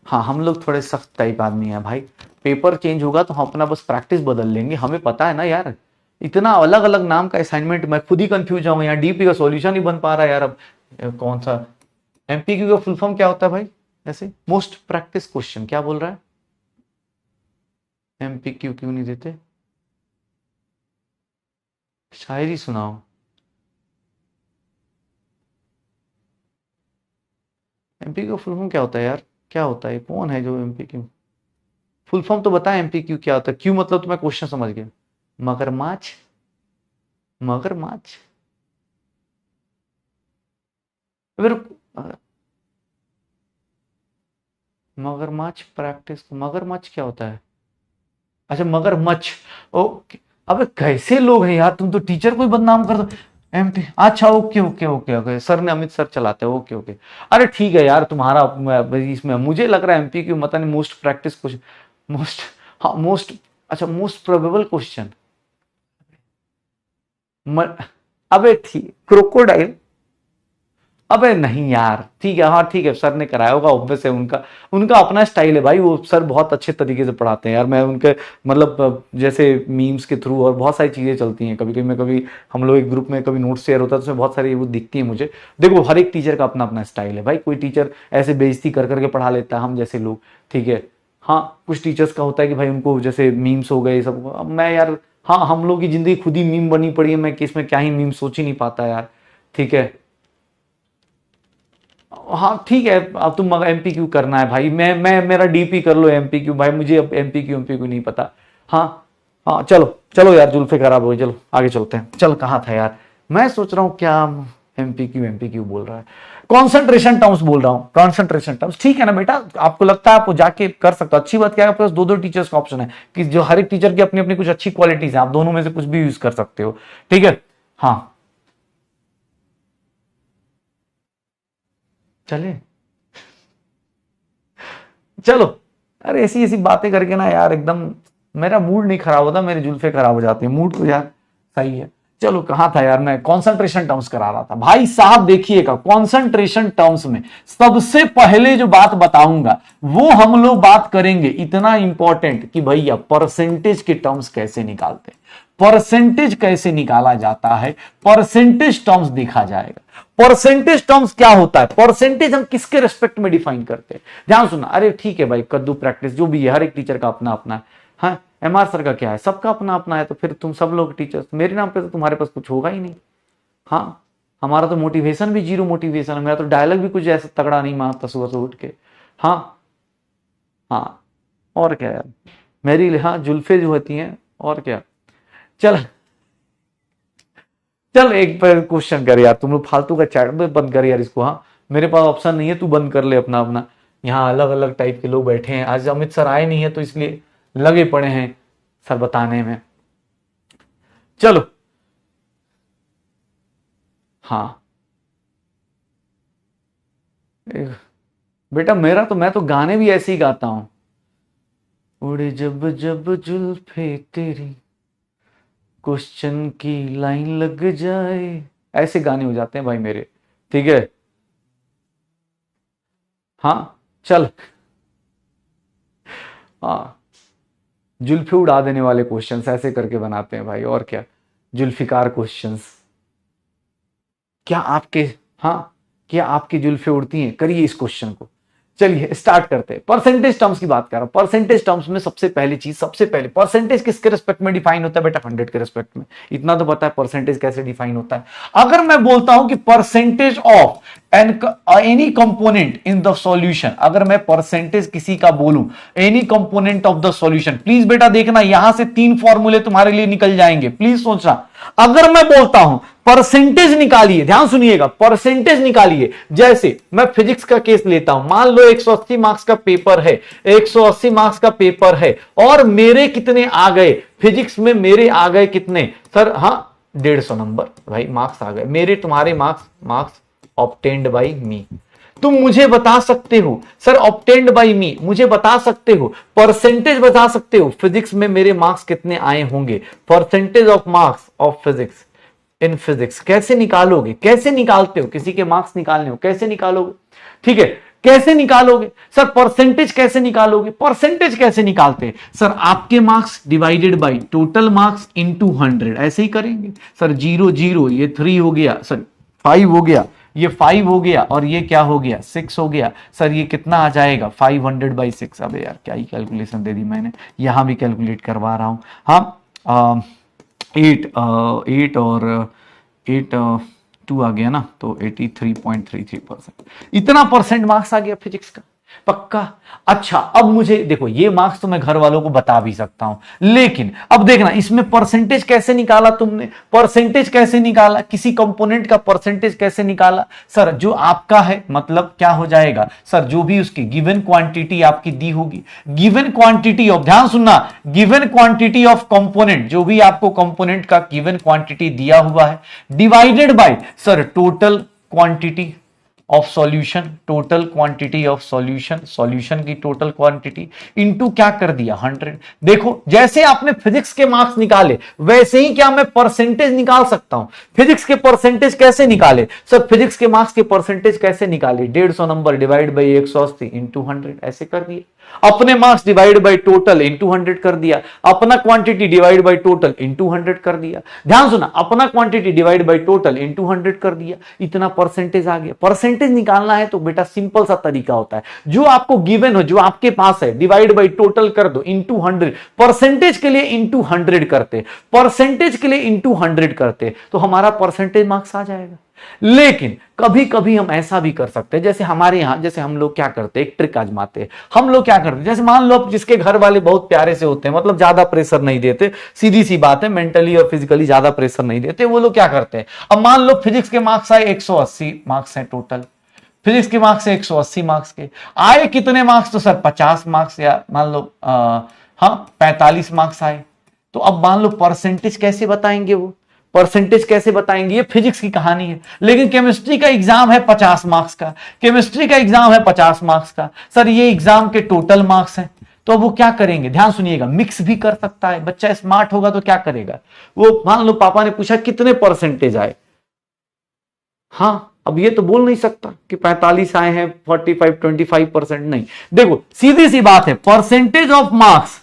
हाँ हम लोग थोड़े सख्त टाइप आदमी हैं भाई। पेपर चेंज होगा तो हम अपना बस प्रैक्टिस बदल लेंगे, हमें पता है ना यार। इतना अलग अलग नाम का असाइनमेंट, मैं खुद ही कंफ्यूज हूँ यहाँ। डीपी का सॉल्यूशन ही बन पा रहा है यार। अब कौन सा एमपीक्यू का फुल फॉर्म क्या होता है भाई? ऐसे मोस्ट प्रैक्टिस क्वेश्चन क्या बोल रहा है? एमपीक्यू क्यों नहीं देते? शायरी सुनाओ। एमपीक्यू फुल फॉर्म क्या होता है यार? क्या होता है? कौन है जो एमपीक्यू फुल फॉर्म तो बताए? एमपीक्यू क्या होता है? क्यों मतलब तो मैं क्वेश्चन समझ गया। मगरमाछ, मगरमाछ फिर मगरमच्छ प्रैक्टिस, मगरमच्छ क्या होता है? अच्छा मगरमच्छ, ओके। अबे कैसे लोग हैं यार, तुम तो टीचर को ही बदनाम कर दो। एमपी, अच्छा okay okay okay okay, sir ने, अमित सर चलाते हैं, ओके ओके। अरे ठीक है यार, तुम्हारा इसमें मुझे लग रहा है एमपी की पता नहीं मोस्ट प्रैक्टिस क्वेश्चन, मोस्ट, हाँ मोस्ट, अच्छा मोस्ट प्रोबेबल क्वेश्चन। अबे ठीक, क्रोकोडाइल। अबे नहीं यार, ठीक है, हाँ ठीक है, सर ने कराया होगा, ऑब्वियस है। उनका उनका अपना स्टाइल है भाई, वो सर बहुत अच्छे तरीके से पढ़ाते हैं यार। मैं उनके मतलब जैसे मीम्स के थ्रू और बहुत सारी चीज़ें चलती हैं, कभी कभी मैं, कभी हम लोग एक ग्रुप में कभी नोट शेयर होता है तो उसमें बहुत सारी वो दिखती है मुझे। देखो हर एक टीचर का अपना अपना स्टाइल है भाई, कोई टीचर ऐसे बेइज्जती कर करके पढ़ा लेता है हम जैसे लोग, ठीक है। हाँ कुछ टीचर्स का होता है कि भाई उनको जैसे मीम्स हो गए सब। अब मैं यार, हाँ हम लोग की जिंदगी खुद ही मीम बनी पड़ी है, मैं किस में क्या ही मीम सोच ही नहीं पाता यार, ठीक है। हाँ ठीक है, अब तुम एमपीक्यू करना है भाई, मैं मेरा डीपी कर लो एमपीक्यू भाई, मुझे अब एमपीक्यू नहीं पता। हाँ हाँ चलो चलो यार, जुल्फे खराब हो गई, चलो आगे चलते हैं। चल कहाँ था यार, मैं सोच रहा हूँ क्या एमपीक्यू एमपीक्यू बोल रहा है, कॉन्सेंट्रेशन टर्म्स बोल रहा हूँ, कॉन्सेंट्रेशन टर्म्स। ठीक है ना बेटा, आपको लगता है आप जाके कर सकते हो, अच्छी बात क्या है, आपके पास दो दो टीचर्स का ऑप्शन है, कि जो हर एक टीचर की अपनी अपनी कुछ अच्छी क्वालिटीज है, आप दोनों में से कुछ भी यूज कर सकते हो, ठीक है। हाँ चले, चलो। अरे ऐसी ऐसी बातें करके ना यार एकदम मेरा मूड नहीं खराब होता, मेरे जुल्फे खराब हो जाते हैं, मूड तो यार सही है। चलो कहां था यार, मैं कॉन्सेंट्रेशन टर्म्स करा रहा था भाई साहब। देखिएगा कॉन्सेंट्रेशन टर्म्स में सबसे पहले जो बात बताऊंगा वो हम लोग बात करेंगे, इतना इंपॉर्टेंट कि भैया परसेंटेज के टर्म्स कैसे निकालते हैं, परसेंटेज कैसे निकाला जाता है, परसेंटेज टर्म्स देखा जाएगा। परसेंटेज टर्म्स क्या होता है, परसेंटेज हम किसके रेस्पेक्ट में डिफाइन करते हैं, ध्यान सुनना। अरे ठीक है भाई, कद्दू प्रैक्टिस जो भी है, हर एक टीचर का अपना अपना है। हाँ एमआर सर का क्या है, सबका अपना अपना है, तो फिर तुम सब लोग टीचर्स मेरे नाम पे तो तुम्हारे पास कुछ होगा ही नहीं। हाँ हमारा तो मोटिवेशन भी जीरो मोटिवेशन है, मेरा तो डायलॉग भी कुछ ऐसा तगड़ा नहीं मारता सुबह से उठ के। हाँ हाँ, और क्या यार, मेरी हाँ जुल्फे जो होती हैं, और क्या। चल चल एक क्वेश्चन कर यार, तुम लोग फालतू का चैट में बंद कर यार इसको। हाँ मेरे पास ऑप्शन नहीं है, तू बंद कर ले अपना अपना। यहाँ अलग अलग टाइप के लोग बैठे हैं, आज अमित सर आए नहीं है तो इसलिए लगे पड़े हैं सर बताने में। चलो हाँ बेटा, मेरा तो, मैं तो गाने भी ऐसे ही गाता हूं। उड़े जब जब जुल्फे तेरी, क्वेश्चन की लाइन लग जाए, ऐसे गाने हो जाते हैं भाई मेरे, ठीक है। हाँ चल, हाँ जुल्फे उड़ा देने वाले क्वेश्चंस ऐसे करके बनाते हैं भाई, और क्या, जुल्फिकार क्वेश्चंस। क्या आपके, हाँ क्या आपकी जुल्फे उड़ती हैं, करिए इस क्वेश्चन को। चलिए स्टार्ट करते हैं। परसेंटेज टर्म्स की बात कर रहा हूं। परसेंटेज टर्म्स में सबसे पहली चीज, सबसे पहले परसेंटेज किसके रिस्पेक्ट में डिफाइन होता है बेटा? 100 के रिस्पेक्ट में। इतना तो पता है परसेंटेज कैसे डिफाइन होता है। अगर मैं बोलता हूं कि percentage of and any component in the solution, अगर मैं परसेंटेज किसी का बोलूं, any component of the solution, please बेटा देखना यहां से 3 फॉर्मूले तुम्हारे लिए निकल जाएंगे, प्लीज सोचना। अगर मैं बोलता हूं परसेंटेज निकालिए, ध्यान सुनिएगा, परसेंटेज निकालिए, जैसे मैं फिजिक्स का केस लेता हूं, मान लो 180 मार्क्स का पेपर है, 180 मार्क्स का पेपर है, और मेरे कितने आ गए फिजिक्स में, मेरे आ गए कितने सर, हाँ 150 नंबर, भाई मार्क्स आ गए मेरे, तुम्हारे मार्क्स ऑब्टेन्ड बाई मी। तुम मुझे बता सकते हो सर ऑब्टेन्ड बाई मी, मुझे बता सकते हो, परसेंटेज बता सकते हो फिजिक्स में मेरे मार्क्स कितने आए होंगे, percentage of marks of physics in physics. कैसे निकालोगे, कैसे निकालते हो, किसी के मार्क्स निकालने हो कैसे निकालोगे, ठीक है, कैसे निकालोगे सर, परसेंटेज कैसे निकालोगे, परसेंटेज कैसे निकालते हैं सर, आपके marks divided by total marks into 100, ऐसे ही करेंगे सर, 0 0 ये 3 हो गया सर, 5 हो गया, ये 5 हो गया, और ये क्या हो गया 6 हो गया सर, ये कितना आ जाएगा 500/6। अब यार क्या ही कैलकुलेशन दे दी मैंने, यहां भी कैलकुलेट करवा रहा हूं, हाँ 8 और 8 2 आ गया ना, तो 83.33%, इतना परसेंट मार्क्स आ गया फिजिक्स का, पक्का। अच्छा अब मुझे देखो, ये मार्क्स तो मैं घर वालों को बता भी सकता हूं, लेकिन अब देखना इसमें परसेंटेज कैसे निकाला तुमने, परसेंटेज कैसे निकाला, किसी कंपोनेंट का परसेंटेज कैसे निकाला सर, जो आपका है मतलब क्या हो जाएगा सर, जो भी उसकी गिवन क्वांटिटी आपकी दी होगी, गिवन क्वांटिटी ऑफ, ध्यान सुनना, गिवन क्वांटिटी ऑफ कंपोनेंट, जो भी आपको कंपोनेंट का गिवन क्वांटिटी दिया हुआ है, divided by sir total quantity of solution, total quantity of solution, solution की टोटल क्वांटिटी इनटू क्या कर दिया 100। देखो जैसे आपने फिजिक्स के मार्क्स निकाले, वैसे ही क्या मैं परसेंटेज निकाल सकता हूं। फिजिक्स के परसेंटेज कैसे निकाले सर, फिजिक्स के मार्क्स के परसेंटेज कैसे निकाले, 150 नंबर डिवाइड बाई 180 इंटू 100, ऐसे कर दिए। अपने marks divide by total into 100 कर दिया, अपना quantity divide by total into 100 कर दिया, ध्यान सुना, अपना quantity divide by total into 100 कर दिया, इतना परसेंटेज आ गया। परसेंटेज निकालना है तो बेटा सिंपल सा तरीका होता है, जो आपको गिवन हो, जो आपके पास है, डिवाइड बाई टोटल कर दो इंटू 100, परसेंटेज के लिए इंटू 100 करते, परसेंटेज के लिए इंटू 100 करते, तो हमारा परसेंटेज मार्क्स आ जाएगा। लेकिन कभी कभी हम ऐसा भी कर सकते हैं, जैसे हमारे यहां, जैसे हम लोग क्या करते हैं, एक ट्रिक आजमाते हैं। हम लोग क्या करते हैं, जैसे मान लो जिसके घर वाले बहुत प्यारे से होते हैं, मतलब ज्यादा प्रेशर नहीं देते, सीधी सी बात है, मेंटली और फिजिकली ज्यादा प्रेशर नहीं देते, वो लोग क्या करते हैं, अब मान लो फिजिक्स के मार्क्स आए 180 मार्क्स है टोटल, फिजिक्स के मार्क्स है 180 मार्क्स के, आए कितने मार्क्स, तो सर 50 मार्क्स, या मान लो हाँ 45 मार्क्स आए, तो अब मान लो परसेंटेज कैसे बताएंगे, वो परसेंटेज कैसे बताएंगे, ये फिजिक्स की कहानी है। लेकिन केमिस्ट्री का एग्जाम है 50 मार्क्स का, केमिस्ट्री का एग्जाम है 50 मार्क्स का, सर ये एग्जाम के टोटल मार्क्स हैं, तो वो क्या करेंगे, ध्यान सुनिएगा, मिक्स भी कर सकता है बच्चा, स्मार्ट होगा तो क्या करेगा, वो मान लो पापा ने पूछा कितने परसेंटेज आए, हाँ अब ये तो बोल नहीं सकता कि 45 आए हैं, 45 25% नहीं। देखो सीधी सी बात है, परसेंटेज ऑफ मार्क्स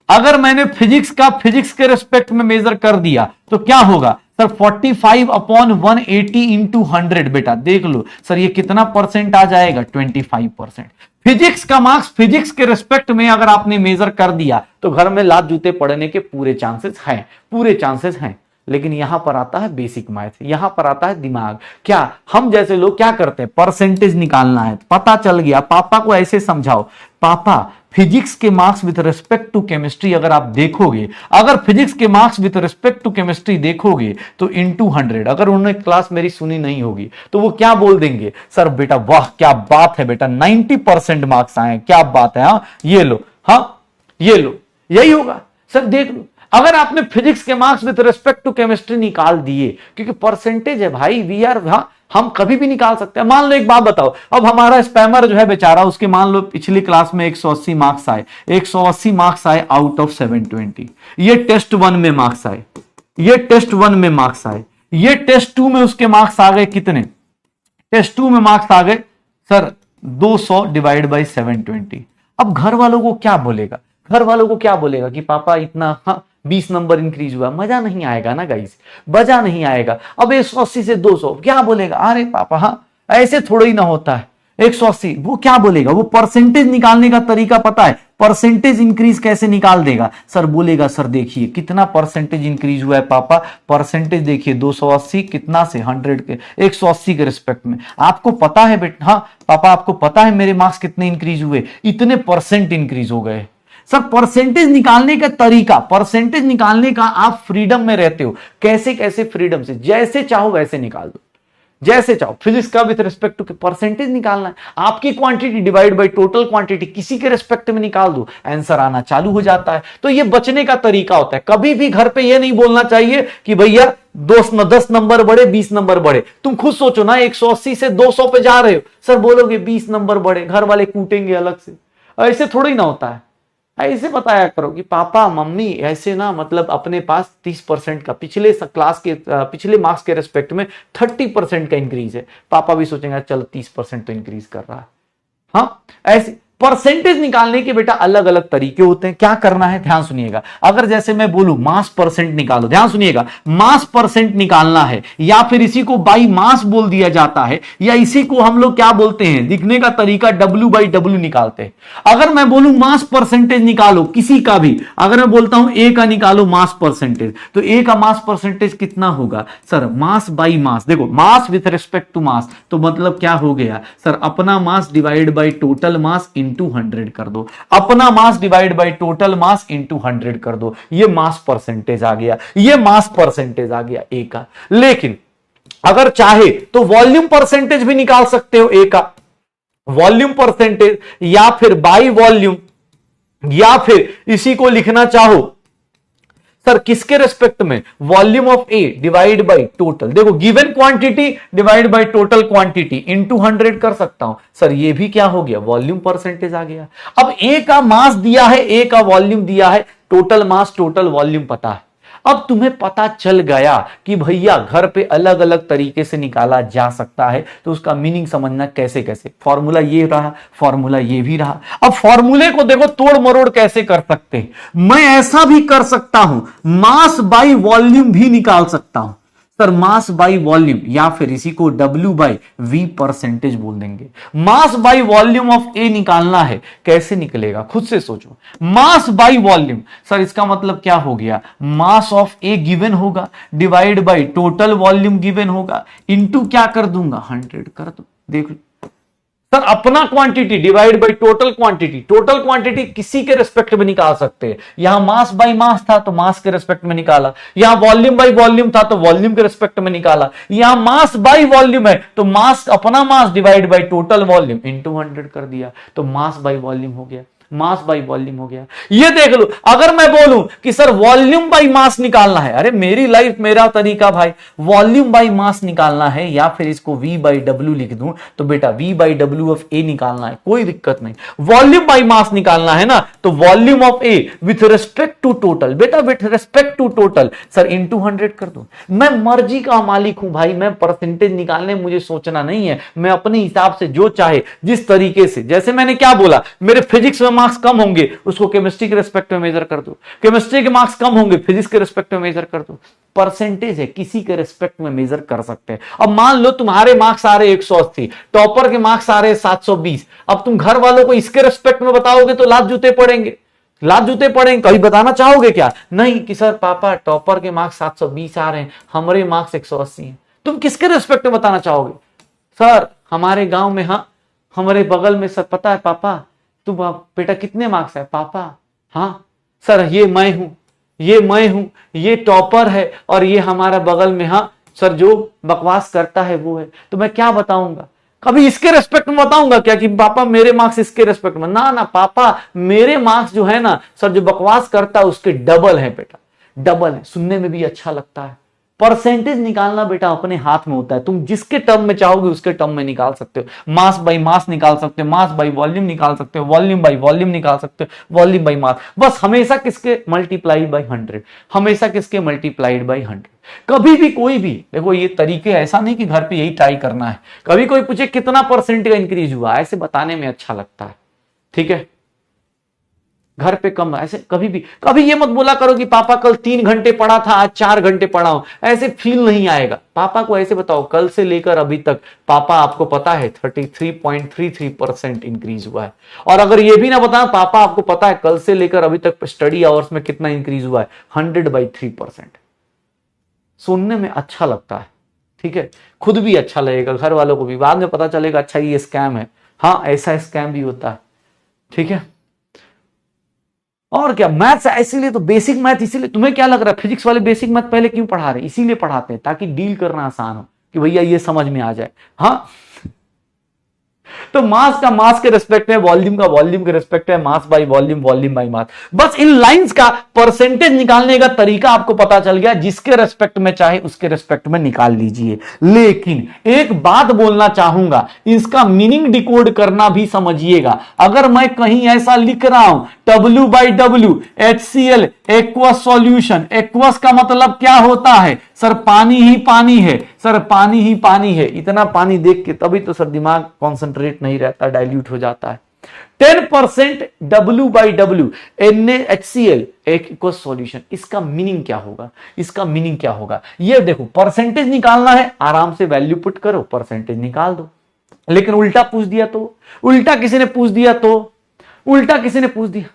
अगर मैंने फिजिक्स का फिजिक्स के रिस्पेक्ट में मेजर कर दिया तो क्या होगा सर, 45/180 इंटू 100, बेटा देख लो सर ये कितना परसेंट आ जाएगा, 25%। फिजिक्स का मार्क्स फिजिक्स के रिस्पेक्ट में अगर आपने मेजर कर दिया तो घर में लात जूते पड़ने के पूरे चांसेस हैं, पूरे चांसेस हैं। लेकिन यहां पर आता है बेसिक मैथ, यहां पर आता है दिमाग। क्या हम जैसे लोग क्या करते हैं, परसेंटेज निकालना है, पता चल गया, पापा को ऐसे समझाओ, पापा फिजिक्स के marks with respect to chemistry अगर आप देखोगे, अगर फिजिक्स के marks with respect to chemistry देखोगे तो इंटू 100, अगर उन्होंने क्लास मेरी सुनी नहीं होगी तो वो क्या बोल देंगे, सर बेटा वाह क्या बात है बेटा, 90% मार्क्स आए, क्या बात है, हाँ ये लो, हाँ ये लो, यही होगा सर, देख लो। अगर आपने फिजिक्स के marks with respect to chemistry निकाल दिए, क्योंकि परसेंटेज है भाई, वी आर, हम कभी भी निकाल सकते हैं। मान लो एक बात बताओ, अब हमारा स्पैमर जो है बेचारा, उसके मान लो पिछली क्लास में 180 मार्क्स आए, 180 मार्क्स आए आउट ऑफ 720, ये टेस्ट 1 में मार्क्स आए, ये टेस्ट 1 में मार्क्स आए, ये टेस्ट 2 में उसके मार्क्स आ गए कितने, टेस्ट 2 में मार्क्स आ गए सर 200 डिवाइड बाई 720। अब घर वालों को क्या बोलेगा, घर वालों को क्या बोलेगा कि पापा इतना, हाँ 20 नंबर इंक्रीज हुआ, मजा नहीं आएगा ना गाइस, मजा नहीं आएगा। अब 180 से 200 क्या बोलेगा, अरे पापा हाँ ऐसे थोड़ा ही ना होता है, 180, वो क्या बोलेगा, वो परसेंटेज निकालने का तरीका पता है, परसेंटेज इंक्रीज कैसे निकाल देगा सर, बोलेगा सर देखिए कितना परसेंटेज इंक्रीज हुआ है पापा, परसेंटेज देखिए 280 कितना से 100 के 180 के रिस्पेक्ट में, आपको पता है बेटा, हाँ पापा आपको पता है मेरे मार्क्स कितने इंक्रीज हुए, इतने परसेंट इंक्रीज हो गए। सर परसेंटेज निकालने का तरीका, परसेंटेज निकालने का आप फ्रीडम में रहते हो, कैसे कैसे फ्रीडम से, जैसे चाहो वैसे निकाल दो, जैसे चाहो। फिजिक्स का विद रिस्पेक्ट टू परसेंटेज निकालना है, आपकी quantity divide by total quantity, किसी के रिस्पेक्ट में निकाल दो, आंसर आना चालू हो जाता है। तो ये बचने का तरीका होता है, कभी भी घर पे ये नहीं बोलना चाहिए कि भैया 10 नंबर बढ़े 20 नंबर बढ़े। तुम खुद सोचो ना, 180 से 200 पे जा रहे हो, सर बोलोगे 20 नंबर बढ़े, घर वाले कूटेंगे अलग से, ऐसे थोड़ी ना होता है। ऐसे बताया करो कि पापा मम्मी ऐसे ना, मतलब अपने पास 30% का पिछले क्लास के पिछले मार्क्स के रिस्पेक्ट में 30% का इंक्रीज है, पापा भी सोचेंगे चलो 30% तो इंक्रीज कर रहा है। हाँ, ऐसे परसेंटेज निकालने के बेटा अलग अलग तरीके होते हैं। क्या करना है ध्यान सुनिएगा, अगर जैसे मैं बोलूं मास परसेंट निकालो, ध्यान सुनिएगा, मास परसेंट निकालना है, या फिर इसी को बाई मास बोल दिया जाता है, या इसी को हम लोग क्या बोलते हैं, लिखने का तरीका W/W निकालते हैं। अगर मैं बोलूं मास परसेंटेज निकालो किसी का भी, अगर मैं बोलता हूं ए का निकालो मास परसेंटेज, तो ए का मास परसेंटेज कितना होगा सर, मास बाई मास, देखो मास विथ रिस्पेक्ट टू मास, तो मतलब क्या हो गया सर, अपना mass divide by total mass into 100 कर दो, अपना mass divide by total mass into 100 कर दो, ये मास परसेंटेज आ गया, ये मास परसेंटेज आ गया ए का। लेकिन अगर चाहे तो वॉल्यूम परसेंटेज भी निकाल सकते हो ए का, वॉल्यूम परसेंटेज, या फिर बाई वॉल्यूम, या फिर इसी को लिखना चाहो सर किसके रेस्पेक्ट में, volume of A divide by total, देखो given quantity divide by total quantity into 100 कर सकता हूं सर, ये भी क्या हो गया, वॉल्यूम परसेंटेज आ गया। अब ए का मास दिया है, ए का वॉल्यूम दिया है, टोटल मास टोटल वॉल्यूम पता है। अब तुम्हें पता चल गया कि भैया घर पे अलग अलग तरीके से निकाला जा सकता है, तो उसका मीनिंग समझना कैसे कैसे, फॉर्मूला ये रहा, फॉर्मूला ये भी रहा। अब फॉर्मूले को देखो तोड़ मरोड़ कैसे कर सकते हैं, मैं ऐसा भी कर सकता हूं, मास बाई वॉल्यूम भी निकाल सकता हूं सर, मास बाई वॉल्यूम, या फिर इसी को W/V परसेंटेज बोल देंगे। मास बाई वॉल्यूम ऑफ ए निकालना है, कैसे निकलेगा खुद से सोचो, मास बाई वॉल्यूम सर, इसका मतलब क्या हो गया, मास ऑफ ए गिवन होगा divide by total volume given होगा, इंटू क्या कर दूंगा 100 कर दो। देख लो सर, अपना quantity divide by total quantity, total quantity किसी के रिस्पेक्ट में निकाल सकते हैं, यहां मास बाय मास था तो मास के रिस्पेक्ट में निकाला, यहां वॉल्यूम बाय वॉल्यूम था तो वॉल्यूम के रिस्पेक्ट में निकाला, यहां मास बाय वॉल्यूम है तो मास, अपना mass divide by total volume into 100 कर दिया, तो मास बाय वॉल्यूम हो गया, मास बाई वॉल्यूम हो गया। ये देख लो, अगर मैं बोलूं कि सर वॉल्यूम बाई मास निकालना है, अरे मेरी लाइफ मेरा तरीका भाई, वॉल्यूम बाई मास निकालना है, या फिर इसको V/W लिख दूं तो बेटा V/W ऑफ ए निकालना है, कोई दिक्कत नहीं। वॉल्यूम बाई मास निकालना है ना, तो volume of A with respect to total, बेटा with respect to total sir into 100 कर दो। मैं मर्जी का मालिक हूं भाई, मैं परसेंटेज निकालने मुझे सोचना नहीं है, मैं अपने हिसाब से जो चाहे जिस तरीके से, जैसे मैंने क्या बोला, मेरे फिजिक्स में मार्क्स कम होंगे उसको केमिस्ट्री के रिस्पेक्ट में मेजर कर दो, केमिस्ट्री के मार्क्स कम होंगे फिजिक्स के रिस्पेक्ट में मेजर कर दो। परसेंटेज है, किसी के रिस्पेक्ट में मेजर कर सकते हैं। अब मान लो तुम्हारे मार्क्स आ रहे 180, टॉपर के मार्क्स आ रहे 720, अब तुम घर वालों को इसके रिस्पेक्ट में बताओगे तो लात जूते पड़ेंगे, लात जूते पड़ेंगे। कभी बताना चाहोगे क्या, नहीं कि सर पापा टॉपर के मार्क्स 720 आ रहे हैं, हमारे मार्क्स 180 हैं, तुम किसके रिस्पेक्ट में बताना चाहोगे, सर हमारे गांव में, हाँ हमारे बगल में सर पता है पापा, तुम बेटा कितने मार्क्स है पापा, हाँ सर ये मैं हूं, ये मैं हूं, ये टॉपर है, और ये हमारा बगल में, हाँ सर जो बकवास करता है वो है, तो मैं क्या बताऊंगा, कभी इसके रेस्पेक्ट में बताऊंगा क्या कि पापा मेरे मार्क्स इसके रेस्पेक्ट में, ना ना पापा मेरे मार्क्स जो है ना सर, जो बकवास करता है उसके डबल है बेटा, डबल है, सुनने में भी अच्छा लगता है। परसेंटेज निकालना बेटा अपने हाथ में होता है, तुम जिसके टर्म में चाहोगे उसके टर्म में निकाल सकते हो, मास बाई मास निकाल सकते हो, मास बाई वॉल्यूम निकाल सकते हो, वॉल्यूम बाई वॉल्यूम निकाल सकते हो, वॉल्यूम बाई मास, बस हमेशा किसके मल्टीप्लाइड बाई 100, हमेशा किसके मल्टीप्लाइड बाई 100। कभी भी कोई भी देखो ये तरीके, ऐसा नहीं कि घर पे यही ट्राई करना है, कभी कोई पूछे कितना परसेंट का इंक्रीज हुआ, ऐसे बताने में अच्छा लगता है, ठीक है। घर पे कम, ऐसे कभी भी कभी ये मत बोला करो कि पापा कल 3 घंटे पढ़ा था आज 4 घंटे पढ़ा हूं, ऐसे फील नहीं आएगा। पापा को ऐसे बताओ कल से लेकर अभी तक पापा आपको पता है 33.33% इंक्रीज हुआ है। और अगर ये भी ना बताओ पापा आपको पता है कल से लेकर अभी तक स्टडी आवर्स में कितना इंक्रीज हुआ है, 100/3%। सुनने में अच्छा लगता है, ठीक है, खुद भी अच्छा लगेगा, घर वालों को भी, बाद में पता चलेगा अच्छा ये स्कैम है। हाँ ऐसा स्कैम भी होता है, ठीक है। और क्या, मैथ्स इसीलिए तो बेसिक मैथ, इसीलिए तुम्हें क्या लग रहा है फिजिक्स वाले बेसिक मैथ पहले क्यों पढ़ा रहे हैं, इसीलिए पढ़ाते हैं ताकि डील करना आसान हो, कि भैया ये समझ में आ जाए। हाँ तो मास का मास के रिस्पेक्ट में, वॉल्यूम का वॉल्यूम के रिस्पेक्ट में, mass by volume, volume by mass. बस इन लाइंस का परसेंटेज निकालने का तरीका आपको पता चल गया, जिसके रिस्पेक्ट में चाहे उसके रिस्पेक्ट में निकाल लीजिए। लेकिन एक बात बोलना चाहूंगा, इसका मीनिंग डिकोड करना भी समझिएगा। अगर मैं कहीं ऐसा लिख रहा हूं W/W HCl aqueous solution, aqueous का मतलब क्या होता है सर, पानी ही पानी है सर, पानी ही पानी है, इतना पानी देख के तभी तो सर दिमाग कॉन्सेंट्रेट नहीं रहता, डाइल्यूट हो जाता है। 10% W/W NaHCl एक इक्वल सॉल्यूशन, इसका मीनिंग क्या होगा, इसका मीनिंग क्या होगा, ये देखो परसेंटेज निकालना है, आराम से वैल्यू पुट करो, परसेंटेज निकाल दो। लेकिन उल्टा पूछ दिया तो, उल्टा किसी ने पूछ दिया तो, उल्टा किसी ने पूछ दिया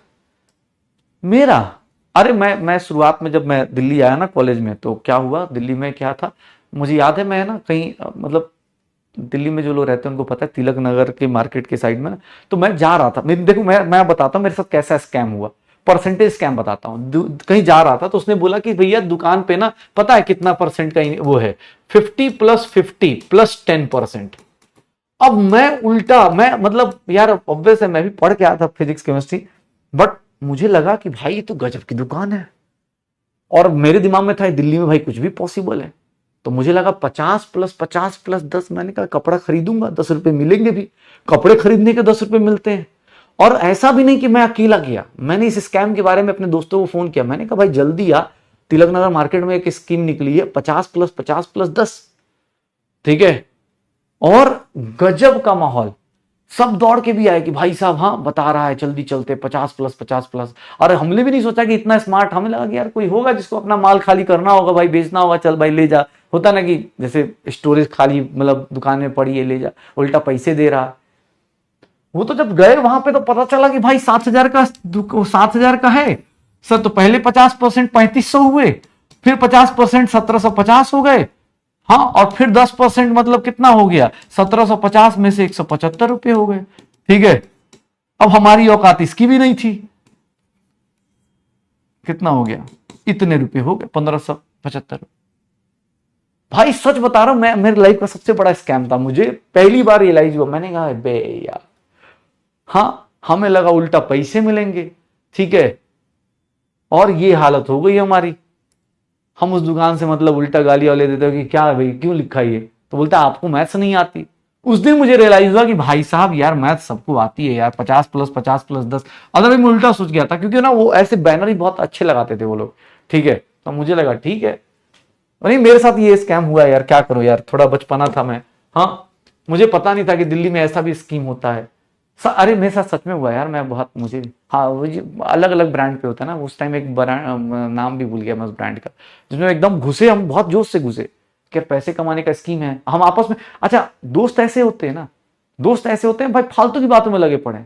मेरा, अरे मैं शुरुआत में जब मैं दिल्ली आया ना कॉलेज में, तो क्या हुआ दिल्ली में क्या था मुझे याद है, मैं ना कहीं मतलब दिल्ली में जो लोग रहते हैं उनको पता है, तिलक नगर के मार्केट के साइड में ना, तो मैं जा रहा था, देखो मैं बताता हूँ मेरे साथ कैसा स्कैम हुआ, परसेंटेज स्कैम बताता हूँ। कहीं जा रहा था तो उसने बोला कि भैया दुकान पे ना पता है कितना परसेंट का वो है, 50 + 50 + 10%। अब मैं उल्टा, मैं मतलब यार ऑब्वियस है मैं भी पढ़ के आया था फिजिक्स केमिस्ट्री, बट मुझे लगा कि भाई ये तो गजब की दुकान है, और मेरे दिमाग में था दिल्ली में भाई कुछ भी पॉसिबल है। तो मुझे लगा 50 + 50 + 10, मैंने कहा कपड़ा खरीदूंगा, 10 रुपए मिलेंगे भी, कपड़े खरीदने के 10 रुपए मिलते हैं। और ऐसा भी नहीं कि मैं अकेला गया, मैंने इस स्कैम के बारे में अपने दोस्तों को फोन किया, मैंने कहा भाई जल्दी आ, तिलक नगर मार्केट में एक स्कीम निकली है 50 + 50 + 10, ठीक है। और गजब का माहौल, सब दौड़ के भी आए कि भाई साहब हाँ बता रहा है जल्दी चलते, 50 + 50 +। और हमने भी नहीं सोचा कि इतना स्मार्ट, हमें लगा कि यार कोई होगा जिसको अपना माल खाली करना होगा, भाई बेचना होगा, चल भाई ले जा, होता ना कि जैसे स्टोरेज खाली मतलब दुकान में पड़ी है ले जा, उल्टा पैसे दे रहा। वो तो जब गए वहां पे तो पता चला कि भाई 7,000 का, 7,000 का है सर, तो पहले 50% 3,500 हुए, फिर 50% 1,750 हो गए, हाँ, और फिर 10% मतलब कितना हो गया, 1,750 में से 175 रुपए हो गए, ठीक है। अब हमारी औकात इसकी भी नहीं थी, कितना हो गया, इतने रुपए हो गए, 1,575। भाई सच बता रहा हूं मैं, मेरे लाइफ का सबसे बड़ा स्कैम था, मुझे पहली बार रियलाइज हुआ, मैंने कहा बे यार, हाँ हमें लगा उल्टा पैसे मिलेंगे, ठीक है, और ये हालत हो गई हमारी। हम उस दुकान से मतलब उल्टा गालियां ले देते हो कि क्या भाई क्यों लिखा ये, तो बोलता आपको मैथ्स नहीं आती। उस दिन मुझे रियलाइज हुआ कि भाई साहब यार मैथ्स सबको आती है यार, 50 + 50 + 10। अदरवाइज मैं उल्टा सोच गया था, क्योंकि ना वो ऐसे बैनर ही बहुत अच्छे लगाते थे वो लोग, ठीक है, तो मुझे लगा ठीक है, नहीं मेरे साथ ये स्कैम हुआ यार, क्या करूं यार, थोड़ा बचपना था मैं, हाँ मुझे पता नहीं था कि दिल्ली में ऐसा भी स्कीम होता है। अरे मेरे साथ सच में हुआ यार, मैं बहुत, मुझे हाँ वो अलग अलग ब्रांड पे होता है ना, उस टाइम एक नाम भी भूल गया मैं उस ब्रांड का, जिसमें एकदम घुसे हम, बहुत जोश से घुसे कि पैसे कमाने का स्कीम है, हम आपस में, अच्छा दोस्त ऐसे होते हैं ना, दोस्त ऐसे होते हैं भाई फालतू की बातों में लगे पड़े,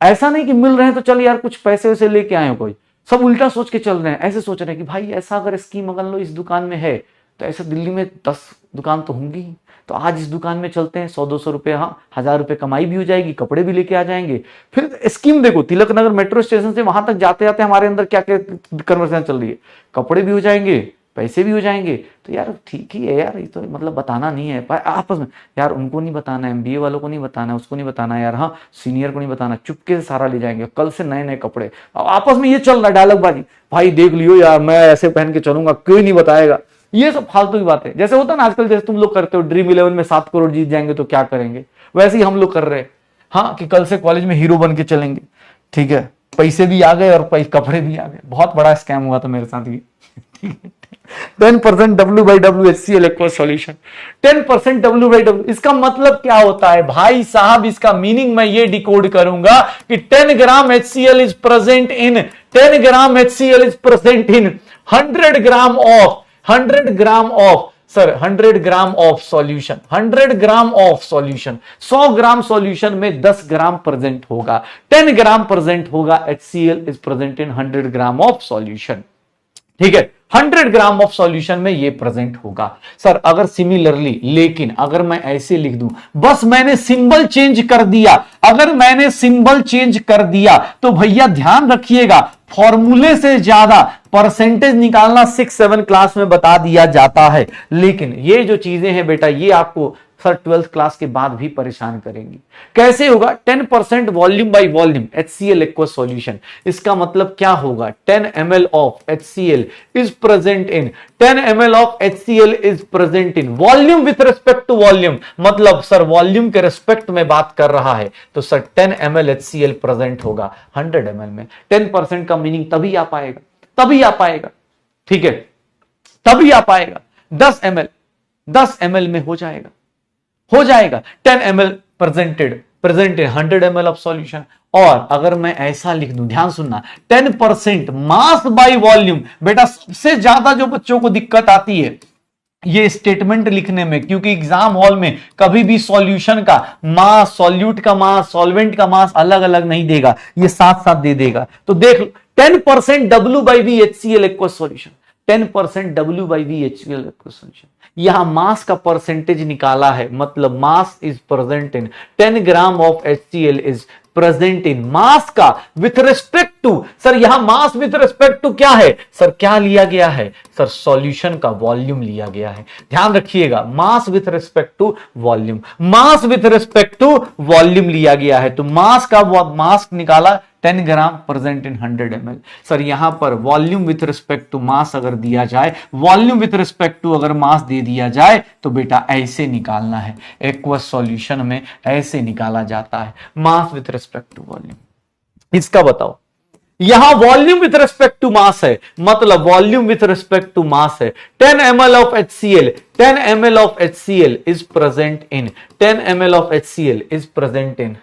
ऐसा नहीं कि मिल रहे हैं तो चल यार कुछ पैसे वैसे लेके आए हो, कोई सब उल्टा सोच के चल रहे हैं, ऐसे सोच रहे हैं कि भाई ऐसा अगर स्कीम अगर लो इस दुकान में है तो ऐसे दिल्ली में 10 दुकान तो होंगी, तो आज इस दुकान में चलते हैं, 100-200 रुपए, हाँ 1,000 रुपए कमाई भी हो जाएगी, कपड़े भी लेके आ जाएंगे। फिर स्कीम देखो, तिलक नगर मेट्रो स्टेशन से वहां तक जाते जाते हमारे अंदर क्या क्या कन्वर्सेशन चल रही है, कपड़े भी हो जाएंगे, पैसे भी हो जाएंगे, तो यार ठीक ही है यार, ये तो मतलब बताना नहीं है आपस में यार, उनको नहीं बताना है, MBA वालों को नहीं बताना है, उसको नहीं बताना है यार, हाँ सीनियर को नहीं बताना, चुपके से सारा ले जाएंगे, कल से नए नए कपड़े, आपस में ये चल रहा है डायलॉग बाजी, भाई देख लियो यार मैं ऐसे पहन के चलूंगा, कोई नहीं बताएगा, ये सब फालतू की बात है। जैसे होता ना आजकल, जैसे तुम लोग करते हो ड्रीम 11 में 7 करोड़ जीत जाएंगे तो क्या करेंगे, वैसे ही हम लोग कर रहे हैं, हाँ कि कल से कॉलेज में हीरो बन के चलेंगे, ठीक है, पैसे भी आ गए और कपड़े भी आ गए। बहुत बड़ा स्कैम हुआ था मेरे साथ ये, ठीक है। 10% W/W HCl aqua solution, 10% W/W, इसका मतलब क्या होता है भाई साहब? इसका मीनिंग मैं ये डिकोड करूंगा कि 10 ग्राम HCl is present in 10 gram HCl is present in 100 gram of 100 gram of sir 100 gram of solution, 100 gram of solution, 100 gram solution में 10 ग्राम प्रेजेंट होगा, 10 ग्राम प्रेजेंट होगा, HCl is present in 100 gram of solution. ठीक है, 100 gram of solution में ये present होगा। Sir अगर similarly, लेकिन अगर मैं ऐसे लिख दूं, बस मैंने सिंबल चेंज कर दिया, अगर मैंने सिंबल चेंज कर दिया तो भैया ध्यान रखिएगा, फॉर्मूले से ज्यादा परसेंटेज निकालना 6-7 क्लास में बता दिया जाता है, लेकिन ये जो चीजें हैं बेटा ये आपको सर 12th क्लास के बाद भी परेशान करेंगी। कैसे होगा? 10% volume by volume HCl aqua solution, इसका मतलब क्या होगा? 10 ml of HCl is present in 10 ml of HCl is present in volume with respect to volume, मतलब सर वॉल्यूम के रिस्पेक्ट में बात कर रहा है तो सर 10 ml HCl प्रेजेंट होगा 100 ml में। 10% का मीनिंग तभी आ पाएगा, तभी आ पाएगा, ठीक है, तभी आ पाएगा। 10 ml में हो जाएगा, हो जाएगा 10 ml present in 100 ml of solution. और अगर मैं ऐसा लिख दूं, ध्यान सुनना, 10% मास बाय वॉल्यूम, बेटा सबसे ज्यादा जो बच्चों को दिक्कत आती है ये स्टेटमेंट लिखने में, क्योंकि एग्जाम हॉल में कभी भी सॉल्यूशन का मास, सॉल्यूट का मास, सॉल्वेंट का मास अलग अलग नहीं देगा, ये साथ साथ दे देगा। तो देख लो 10% W/V HCl aqua solution, 10% W/V HCl aqua solution, यहां मास का परसेंटेज निकाला है, मतलब mass is present in 10 gram of HCl is present in mass का विथ रिस्पेक्ट टू, सर यहां मास विथ रिस्पेक्ट टू क्या है सर? क्या लिया गया है सर? सॉल्यूशन का वॉल्यूम लिया गया है। ध्यान रखिएगा, mass with respect to volume, mass with respect to volume लिया गया है। तो मास का मास निकाला 10 gram present in 100 ml। Sir यहां पर volume with respect to mass अगर दिया जाए, वॉल्यूम विथ रिस्पेक्ट टू अगर मास दे दिया जाए तो बेटा ऐसे निकालना है, एक्वस सॉल्यूशन में ऐसे निकाला जाता है, mass with respect to volume. इसका बताओ, यहां volume with respect to mass है, मतलब volume with respect to mass है। 10 ml of HCl, 10 ml of HCl is present in 10 ml of HCl is present in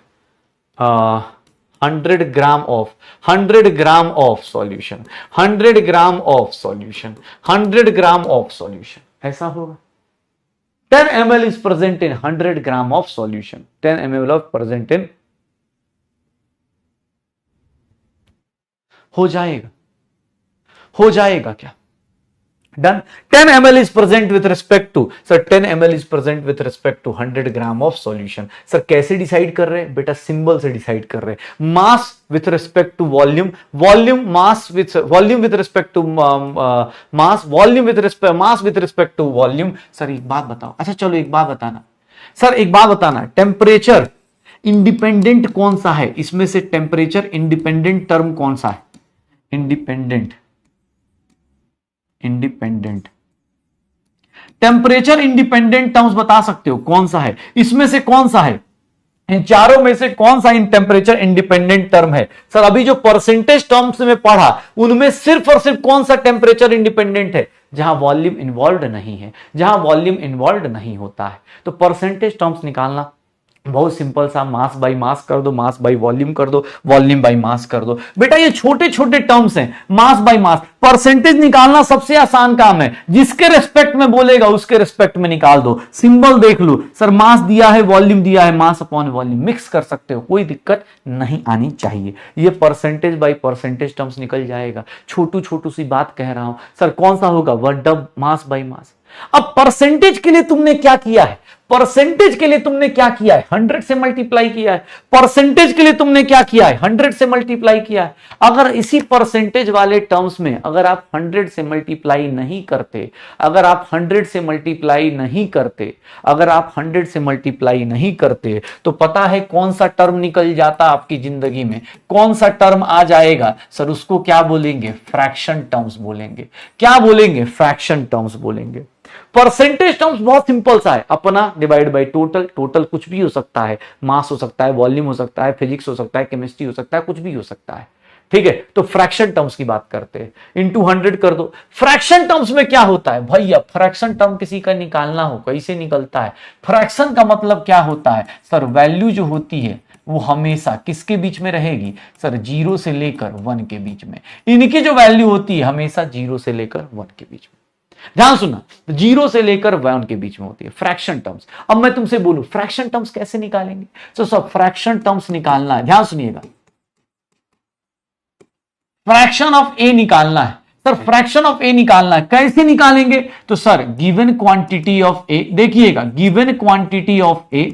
100 gram of solution, 100 gram of solution, 100 gram of solution, ऐसा होगा। 10 ml is present in 100 gram of solution, 10 ml of present in, हो जाएगा, हो जाएगा क्या? Done. 10 ml is present with respect to, sir 10 ml is present with respect to 100 gram of solution. Sir कैसे decide कर रहे हैं बेटा? सिंबल से डिसाइड कर रहे हैं। Mass with respect to volume, volume mass with volume with respect to mass, volume with respect mass with respect to volume. Sir एक बात बताओ, अच्छा चलो एक बात बताना, सर एक बात बताना, टेम्परेचर इंडिपेंडेंट कौन सा है इसमें से? टेम्परेचर इंडिपेंडेंट टर्म कौन सा है? इंडिपेंडेंट टेम्परेचर इंडिपेंडेंट टर्म्स बता सकते हो कौन सा है? इसमें से कौन सा है? इन चारों में से कौन सा इन टेम्परेचर इंडिपेंडेंट टर्म है? सर अभी जो परसेंटेज टर्म्स में पढ़ा उनमें सिर्फ और सिर्फ कौन सा टेम्परेचर इंडिपेंडेंट है? जहां वॉल्यूम इन्वॉल्व नहीं है, जहां वॉल्यूम इन्वॉल्व नहीं होता है। तो परसेंटेज टर्म्स निकालना बहुत सिंपल सा, मास बाय मास कर दो, मास बाय वॉल्यूम कर दो, वॉल्यूम बाय मास कर दो। बेटा ये छोटे छोटे टर्म्स हैं, मास बाय मास। परसेंटेज निकालना सबसे आसान काम है, जिसके रिस्पेक्ट में बोलेगा उसके रिस्पेक्ट में निकाल दो। सिंबल देख लो, सर मास दिया है, वॉल्यूम दिया है, मास अपॉन वॉल्यूम मिक्स कर सकते हो, कोई दिक्कत नहीं आनी चाहिए। ये परसेंटेज बाय परसेंटेज टर्म्स निकल जाएगा। छोटू छोटू सी बात कह रहा हूं, सर कौन सा होगा? वर्डब मास बाय मास। अब परसेंटेज के लिए तुमने क्या किया है? परसेंटेज के लिए तुमने क्या किया है? 100 से मल्टीप्लाई किया है। परसेंटेज के लिए तुमने क्या किया है? 100 से मल्टीप्लाई किया है। अगर इसी परसेंटेज वाले टर्म्स में अगर आप 100 से मल्टीप्लाई नहीं करते, अगर आप 100 से मल्टीप्लाई नहीं करते, अगर आप 100 से मल्टीप्लाई नहीं करते, तो पता है कौन सा टर्म निकल जाता आपकी जिंदगी में? कौन सा टर्म आ जाएगा? सर उसको क्या बोलेंगे? फ्रैक्शन टर्म्स बोलेंगे। क्या बोलेंगे? फ्रैक्शन टर्म्स बोलेंगे। परसेंटेज टर्म्स बहुत सिंपल सा है, अपना डिवाइड बाय टोटल। टोटल कुछ भी हो सकता है, मास हो सकता है, वॉल्यूम हो सकता है, फिजिक्स हो सकता है, केमिस्ट्री हो सकता है, कुछ भी हो सकता है। ठीक है, तो फ्रैक्शन टर्म्स की बात करते हैं, इंटू 100 कर दो। फ्रैक्शन टर्म्स में क्या होता है भैया, फ्रैक्शन टर्म किसी का निकालना हो कैसे निकलता है? फ्रैक्शन का मतलब क्या होता है सर? वैल्यू जो होती है वो हमेशा किसके बीच में रहेगी सर? 0 से लेकर 1 के बीच में। इनकी जो वैल्यू होती है हमेशा 0 से लेकर 1 के बीच में। ध्यान सुनना, 0 से लेकर 1 के बीच में होती है फ्रैक्शन टर्म्स। अब मैं तुमसे बोलूं फ्रैक्शन टर्म्स कैसे निकालेंगे? तो सब फ्रैक्शन टर्म्स निकालना है, ध्यान सुनिएगा, फ्रैक्शन ऑफ ए निकालना है सर। फ्रैक्शन ऑफ ए निकालना है, कैसे निकालेंगे? तो सर गिवन क्वांटिटी ऑफ ए, देखिएगा given quantity of A,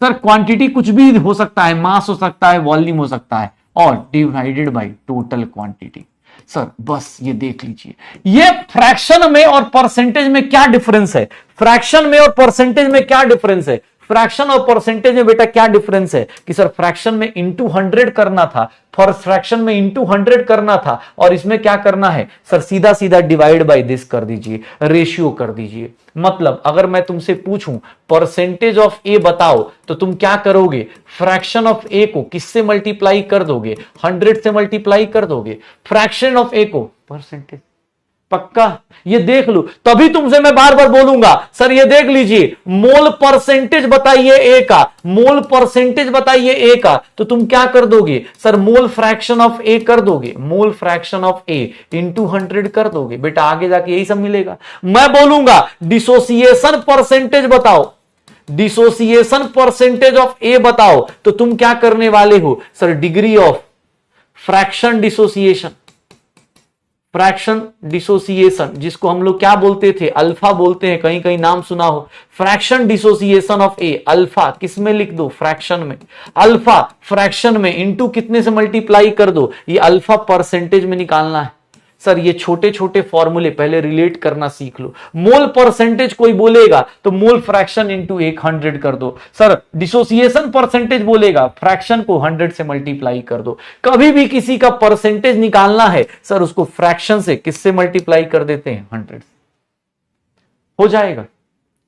sir quantity कुछ भी हो सकता है, मास हो सकता है, वॉल्यूम हो सकता है, और divided by total quantity. Sir बस ये देख लीजिए, ये फ्रैक्शन में और परसेंटेज में क्या डिफरेंस है? फ्रैक्शन में और परसेंटेज में क्या डिफरेंस है? फ्रैक्शन और परसेंटेज में बेटा क्या डिफरेंस है कि सर फ्रैक्शन में इंटू 100 करना था, फॉर फ्रैक्शन में इंटू 100 करना था, और इसमें क्या करना है सर? सीधा सीधा डिवाइड बाय दिस कर दीजिए, रेशियो कर दीजिए। मतलब अगर मैं तुमसे पूछूं परसेंटेज ऑफ ए बताओ, तो तुम क्या करोगे? फ्रैक्शन ऑफ ए को किससे मल्टीप्लाई कर दोगे? 100 से मल्टीप्लाई कर दोगे फ्रैक्शन ऑफ ए को परसेंटेज। पक्का? ये देख लो, तभी तुमसे मैं बार बार बोलूंगा सर ये देख लीजिए, मोल परसेंटेज बताइए ए का, मोल परसेंटेज बताइए ए का, तो तुम क्या कर दोगे सर? मोल फ्रैक्शन ऑफ ए कर दोगे, mole fraction of A into 100 कर दोगे। बेटा आगे जाके यही सब मिलेगा। मैं बोलूंगा डिसोसिएशन परसेंटेज बताओ, डिसोसिएशन परसेंटेज ऑफ ए बताओ, तो तुम क्या करने वाले हो sir? Degree of fraction dissociation, fraction dissociation, जिसको हम लोग क्या बोलते थे? अल्फा बोलते हैं, कहीं कहीं नाम सुना हो। Fraction dissociation of A, alpha किस में लिख दो? फ्रैक्शन में। अल्फा फ्रैक्शन में इंटू कितने से मल्टीप्लाई कर दो? ये अल्फा परसेंटेज में निकालना है। सर ये छोटे छोटे फॉर्मूले पहले रिलेट करना सीख लो। मोल परसेंटेज कोई बोलेगा तो मोल फ्रैक्शन इंटू 100 कर दो। सर डिसोसिएशन परसेंटेज बोलेगा, फ्रैक्शन को 100 से मल्टीप्लाई कर दो। कभी भी किसी का परसेंटेज निकालना है सर, उसको फ्रैक्शन से किससे मल्टीप्लाई कर देते हैं? 100 हो जाएगा।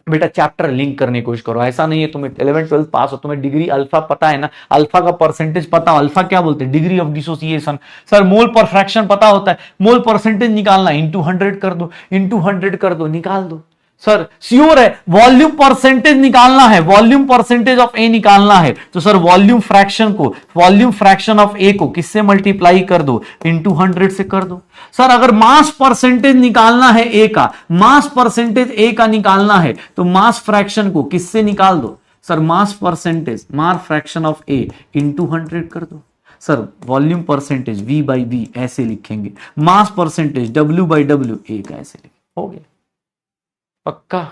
बेटा चैप्टर लिंक करने की कोशिश करो, ऐसा नहीं है तुम्हें 11th 12th पास हो, तुम्हें डिग्री अल्फा पता है ना, अल्फा का परसेंटेज पता हो, अल्फा क्या बोलते हैं? Degree of dissociation. सर मोल पर फ्रैक्शन पता होता है, मोल परसेंटेज निकालना, इंटू 100 कर दो, इंटू 100 कर दो, निकाल दो। सर श्योर है वॉल्यूम परसेंटेज निकालना है, वॉल्यूम परसेंटेज ऑफ ए निकालना है, तो सर वॉल्यूम फ्रैक्शन को, वॉल्यूम फ्रैक्शन ऑफ ए को किससे मल्टीप्लाई कर दो? इंटू 100 से कर दो। सर अगर मास परसेंटेज निकालना है ए का, मास परसेंटेज ए का निकालना है, तो मास फ्रैक्शन को किससे निकाल दो? Sir mass percentage, mass fraction of A into 100 कर दो। Sir volume percentage V by V ऐसे लिखेंगे, mass percentage W by W ए का ऐसे लिखेंगे, हो गया। पक्का?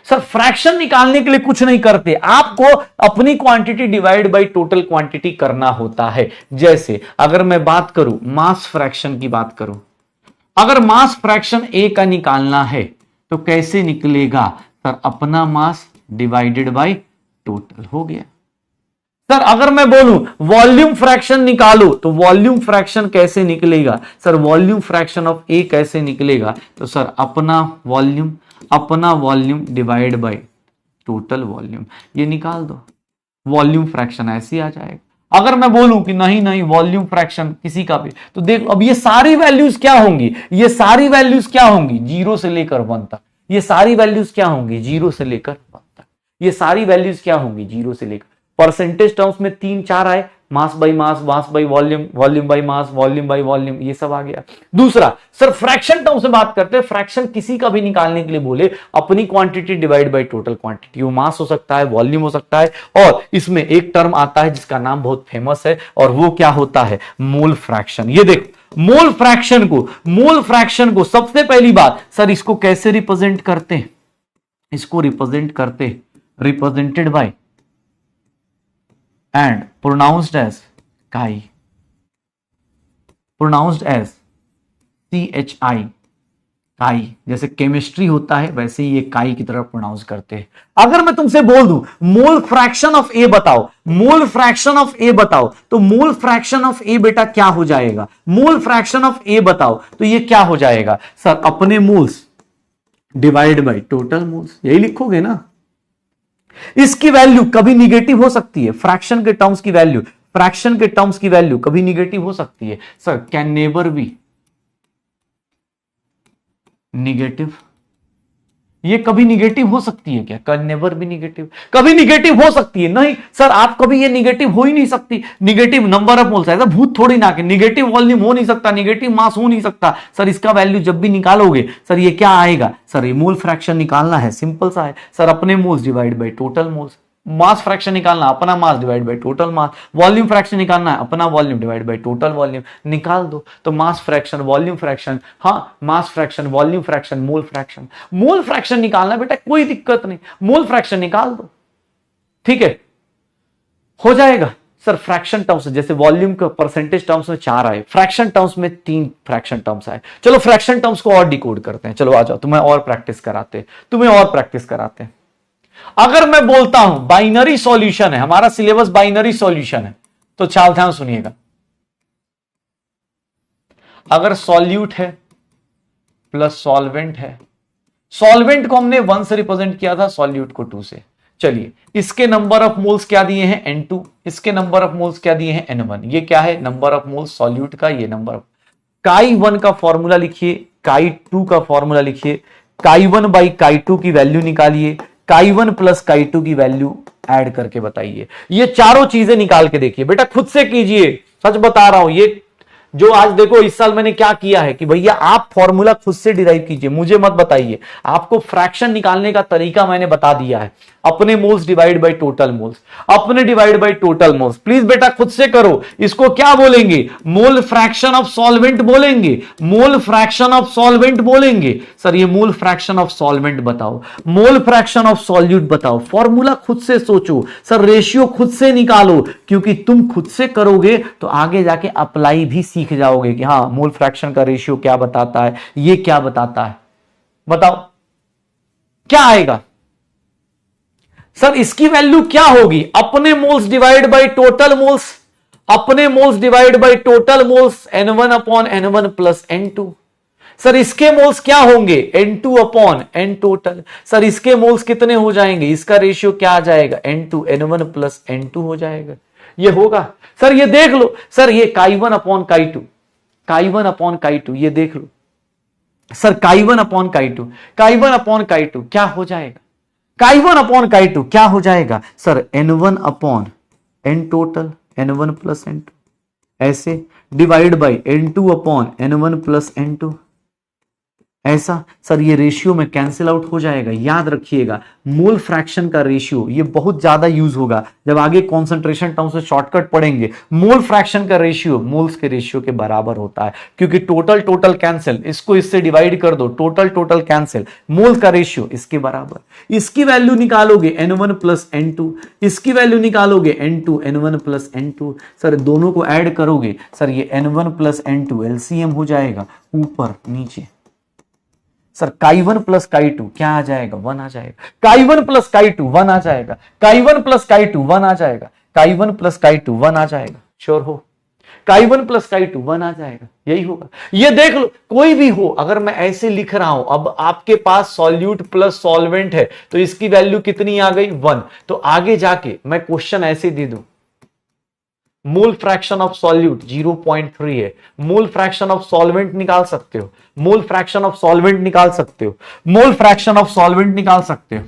सर फ्रैक्शन निकालने के लिए कुछ नहीं करते, आपको अपनी quantity divide by total quantity करना होता है। जैसे अगर मैं बात करूं मास फ्रैक्शन की बात करूं, अगर मास फ्रैक्शन ए का निकालना है तो कैसे निकलेगा सर? अपना मास डिवाइडेड बाय टोटल, हो गया। सर अगर मैं बोलूं वॉल्यूम फ्रैक्शन निकालो, तो वॉल्यूम फ्रैक्शन कैसे निकलेगा? सर वॉल्यूम फ्रैक्शन ऑफ ए कैसे निकलेगा? तो सर अपना volume divide by total volume, ये निकाल दो, वॉल्यूम फ्रैक्शन ऐसे आ जाएगा। अगर मैं बोलूं कि नहीं वॉल्यूम फ्रैक्शन किसी का भी, तो देख अब ये सारी वैल्यूज क्या होंगी? ये सारी वैल्यूज क्या होंगी? 0 से लेकर 1 तक। ये सारी वैल्यूज क्या होंगी? 0 से लेकर 1 तक। ये सारी वैल्यूज क्या होंगी? 0 से लेकर। परसेंटेज टर्म्स में 3-4 आए, mass by mass, mass by volume, volume by mass, volume by volume, ये सब आ गया। दूसरा सर फ्रैक्शन टर्म से बात करते हैं, फ्रैक्शन किसी का भी निकालने के लिए बोले अपनी quantity divide by total quantity, वो मास हो सकता है, वॉल्यूम हो सकता है, और इसमें एक टर्म आता है जिसका नाम बहुत फेमस है, और वो क्या होता है? Mole fraction. ये देखो मोल फ्रैक्शन को सबसे पहली बात सर इसको कैसे रिप्रेजेंट करते हैं? इसको represented by and pronounced as chi, CHI, काई। जैसे केमिस्ट्री होता है वैसे ही ये काई की तरह प्रोनाउंस करते हैं। अगर मैं तुमसे बोल दूं मोल फ्रैक्शन ऑफ ए बताओ, मोल फ्रैक्शन ऑफ ए बताओ, तो मोल फ्रैक्शन ऑफ ए बेटा क्या हो जाएगा? मोल फ्रैक्शन ऑफ ए बताओ तो ये क्या हो जाएगा? सर अपने moles divide by total moles, यही लिखोगे ना। इसकी वैल्यू कभी निगेटिव हो सकती है, फ्रैक्शन के टर्म्स की वैल्यू, फ्रैक्शन के टर्म्स की वैल्यू कभी निगेटिव हो सकती है sir, can never be negative. ये कभी निगेटिव हो सकती है क्या? कैन नेवर बी निगेटिव, कभी निगेटिव हो सकती है नहीं सर, आप कभी ये निगेटिव हो ही नहीं सकती। निगेटिव नंबर ऑफ मोल्स, ऐसा भूत थोड़ी ना कि निगेटिव वॉल्यूम हो नहीं सकता, निगेटिव मास हो नहीं सकता सर। इसका वैल्यू जब भी निकालोगे सर, ये क्या आएगा सर? ये मोल फ्रैक्शन निकालना है, सिंपल सा है सर। अपने moles divide by total moles, mass fraction निकालना अपना mass divide by total mass, volume fraction निकालना है अपना volume divide by total volume, निकाल दो तो मास फ्रैक्शन वॉल्यूम फ्रैक्शन, हाँ mass fraction volume fraction mole fraction, mole fraction निकालना बेटा कोई दिक्कत नहीं, मोल फ्रैक्शन निकाल दो, ठीक है हो जाएगा सर। फ्रैक्शन टर्म्स जैसे वॉल्यूम का परसेंटेज टर्म्स में 4 आए, फ्रैक्शन टर्म्स में 3 फ्रैक्शन टर्म्स आए। चलो फ्रैक्शन टर्म्स को और डिकोड करते हैं, चलो आ जाओ, तुम्हें और प्रैक्टिस कराते, तुम्हें और प्रैक्टिस कराते हैं। अगर मैं बोलता हूं बाइनरी सॉल्यूशन है, हमारा सिलेबस बाइनरी सॉल्यूशन है, तो चाल ध्यान सुनिएगा। अगर सॉल्यूट है प्लस सॉल्वेंट है, सॉल्वेंट को हमने 1 से रिप्रेजेंट किया था, सॉल्यूट को 2 से। चलिए इसके नंबर ऑफ मोल्स क्या दिए हैं N2, इसके नंबर ऑफ मोल्स क्या दिए हैं N1। ये क्या है नंबर ऑफ मोल्स सॉल्यूट का, ये नंबर ऑफ काई 1 का फॉर्मूला लिखिए, काई 2 का फॉर्मूला लिखिए, काई 1 बाई काई 2 की वैल्यू निकालिए, काई 1 प्लस काई 2 की वैल्यू ऐड करके बताइए। ये चारों चीजें निकाल के देखिए बेटा, खुद से कीजिए, सच बता रहा हूं। ये जो आज देखो इस साल मैंने क्या किया है कि भैया आप फॉर्मूला खुद से डिराइव कीजिए, मुझे मत बताइए। आपको फ्रैक्शन निकालने का तरीका मैंने बता दिया है, अपने moles divide by total moles, अपने divide by total moles. Please बेटा खुद से करो। इसको क्या बोलेंगे? मोल फ्रैक्शन ऑफ सॉल्वेंट बोलेंगे, मोल फ्रैक्शन ऑफ सॉल्वेंट बोलेंगे। सर ये मोल फ्रैक्शन ऑफ सॉल्वेंट बताओ, मोल फ्रैक्शन ऑफ सॉल्यूट बताओ, फॉर्मूला खुद से सोचो सर, रेशियो खुद से निकालो, क्योंकि तुम खुद से करोगे तो आगे जाके अप्लाई भी सीख जाओगे कि हाँ मोल फ्रैक्शन का रेशियो क्या बताता है, ये क्या बताता है। बताओ क्या आएगा सर? इसकी वैल्यू क्या होगी? अपने moles divide by total moles, अपने moles divide by total moles, N1 upon N1 plus N2। Sir इसके मोल्स क्या होंगे? N2 upon N total. Sir इसके मोल्स कितने हो जाएंगे? इसका रेशियो क्या आ जाएगा? N2 N1 प्लस N2 हो जाएगा। ये होगा सर, ये देख लो सर, ये काई 1 अपॉन काई 2, काई 1 अपॉन काई 2, ये देख लो सर, काई 1 अपॉन काई 2, काई 1 अपॉन काई 2 क्या हो जाएगा? काई 1 अपॉन काई 2 क्या हो जाएगा sir? N1 upon N total, N1 plus N2, ऐसे divide by N2 upon N1 plus N2, ऐसा। सर ये रेशियो में कैंसिल आउट हो जाएगा। याद रखिएगा मोल फ्रैक्शन का रेशियो ये बहुत ज्यादा यूज होगा जब आगे कॉन्सेंट्रेशन टर्म्स में शॉर्टकट पढ़ेंगे। मोल फ्रैक्शन का रेशियो मोल्स के रेशियो के बराबर होता है, क्योंकि टोटल टोटल कैंसिल, इसको इससे डिवाइड कर दो, टोटल टोटल कैंसिल, मोल का रेशियो इसके बराबर। इसकी वैल्यू निकालोगे N1 प्लस N2, इसकी वैल्यू निकालोगे N2 N1 plus N2। Sir दोनों को ऐड करोगे सर, ये N1 प्लस N2 एलसीएम हो जाएगा, ऊपर नीचे। सर काई 1 प्लस काई 2 क्या आ जाएगा? 1 आ जाएगा। काई 1 प्लस काई 2 1 आ जाएगा, काई 1 प्लस काई 2 1 आ जाएगा, काई 1 प्लस काई 2 1 आ जाएगा। श्योर हो? काई 1 प्लस काई 2 1 आ जाएगा, यही होगा। ये देख लो कोई भी हो, अगर मैं ऐसे लिख रहा हूं, अब आपके पास सॉल्यूट प्लस सॉल्वेंट है तो इसकी वैल्यू कितनी आ गई? 1। तो आगे जाके मैं क्वेश्चन ऐसे दे दूं, मोल फ्रैक्शन ऑफ सॉल्यूट 0.3 है, मोल फ्रैक्शन ऑफ सॉल्वेंट निकाल सकते हो, मोल फ्रैक्शन ऑफ सॉल्वेंट निकाल सकते हो, मोल फ्रैक्शन ऑफ सॉल्वेंट निकाल सकते हो।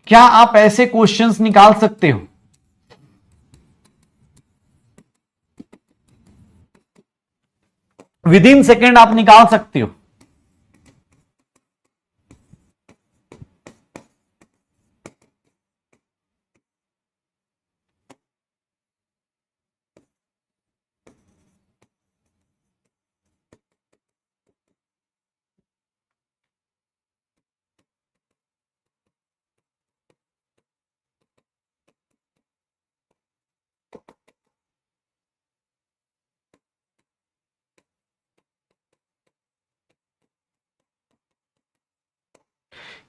क्या आप ऐसे क्वेश्चंस निकाल सकते हो? विद इन सेकेंड आप निकाल सकते हो।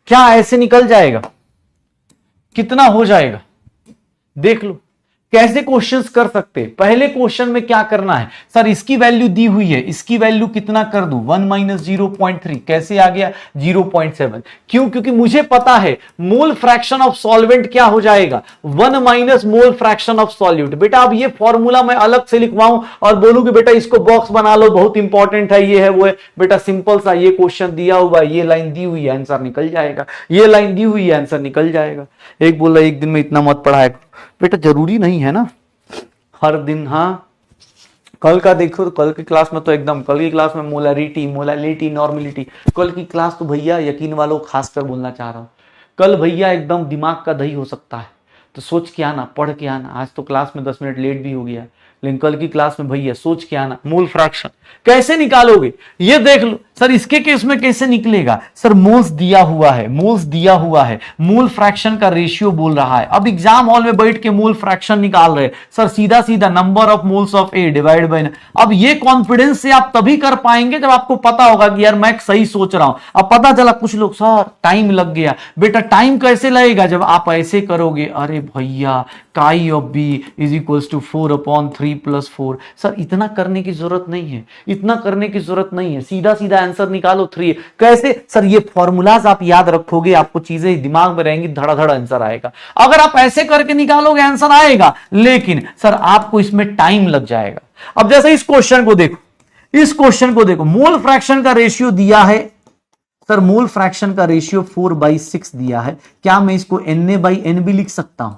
क्या ऐसे निकल जाएगा? कितना हो जाएगा देख लो। कैसे क्वेश्चंस कर सकते हैं? पहले क्वेश्चन में क्या करना है, सर इसकी वैल्यू दी हुई है, इसकी वैल्यू कितना कर दूं, 1 माइनस 0.3 कैसे आ गया 0.7? क्यों? क्योंकि मुझे पता है मोल फ्रैक्शन ऑफ सॉल्वेंट क्या हो जाएगा, 1 minus mole fraction of solute. बेटा अब ये फॉर्मूला मैं अलग से लिखवाऊं और बोलूं कि बेटा इसको बॉक्स बना लो, बहुत इंपॉर्टेंट है, ये है वो है? बेटा सिंपल सा, ये क्वेश्चन दिया हुआ है, ये लाइन दी हुई है, आंसर निकल जाएगा, ये लाइन दी हुई है, आंसर निकल जाएगा। एक बोला एक दिन में इतना मत पढ़ाया, बेटा जरूरी नहीं है ना हर दिन। हाँ कल का देखो तो कल की क्लास में तो एकदम, कल की क्लास में मोलालिटी नॉर्मेलिटी, कल की क्लास तो भैया यकीन वालों खासकर बोलना चाह रहा हूं, कल भैया एकदम दिमाग का दही हो सकता है, तो सोच के आना, पढ़ के आना। आज तो क्लास में 10 मिनट लेट भी हो गया, लेकिन कल की क्लास में भैया सोच के आना। मोल फ्रैक्शन कैसे निकालोगे ये देख लो। सर इसके केस में कैसे निकलेगा? सर मोल्स दिया हुआ है, मोल्स दिया हुआ है, मोल फ्रैक्शन का रेशियो बोल रहा है। अब एग्जाम हॉल में बैठ के मोल फ्रैक्शन निकाल रहे, सर सीधा सीधा number of moles of A divide bye. अब ये कॉन्फिडेंस से आप तभी कर पाएंगे जब आपको पता होगा कि यार मैं सही सोच रहा हूं। अब पता चला कुछ लोग सर टाइम लग गया, बेटा टाइम कैसे लगेगा जब आप ऐसे करोगे, अरे भैया chi of B is equals to 4/3 + 4। Sir इतना करने की जरूरत नहीं है, इतना करने की जरूरत नहीं है, सीधा सीधा आंसर निकालो 3। कैसे? सर ये फॉर्मूलाज आप याद रखोगे, आपको चीजें दिमाग में रहेंगी, धड़ाधड़ आंसर आएगा। अगर आप ऐसे करके निकालोगे आंसर आएगा, लेकिन सर आपको इसमें टाइम लग जाएगा। अब जैसे इस क्वेश्चन को देखो, इस क्वेश्चन को देखो, मोल फ्रैक्शन का रेशियो दिया है, सर मोल फ्रैक्शन का रेशियो 4/6 दिया है। क्या मैं इसको Na/n भी लिख सकता हूं?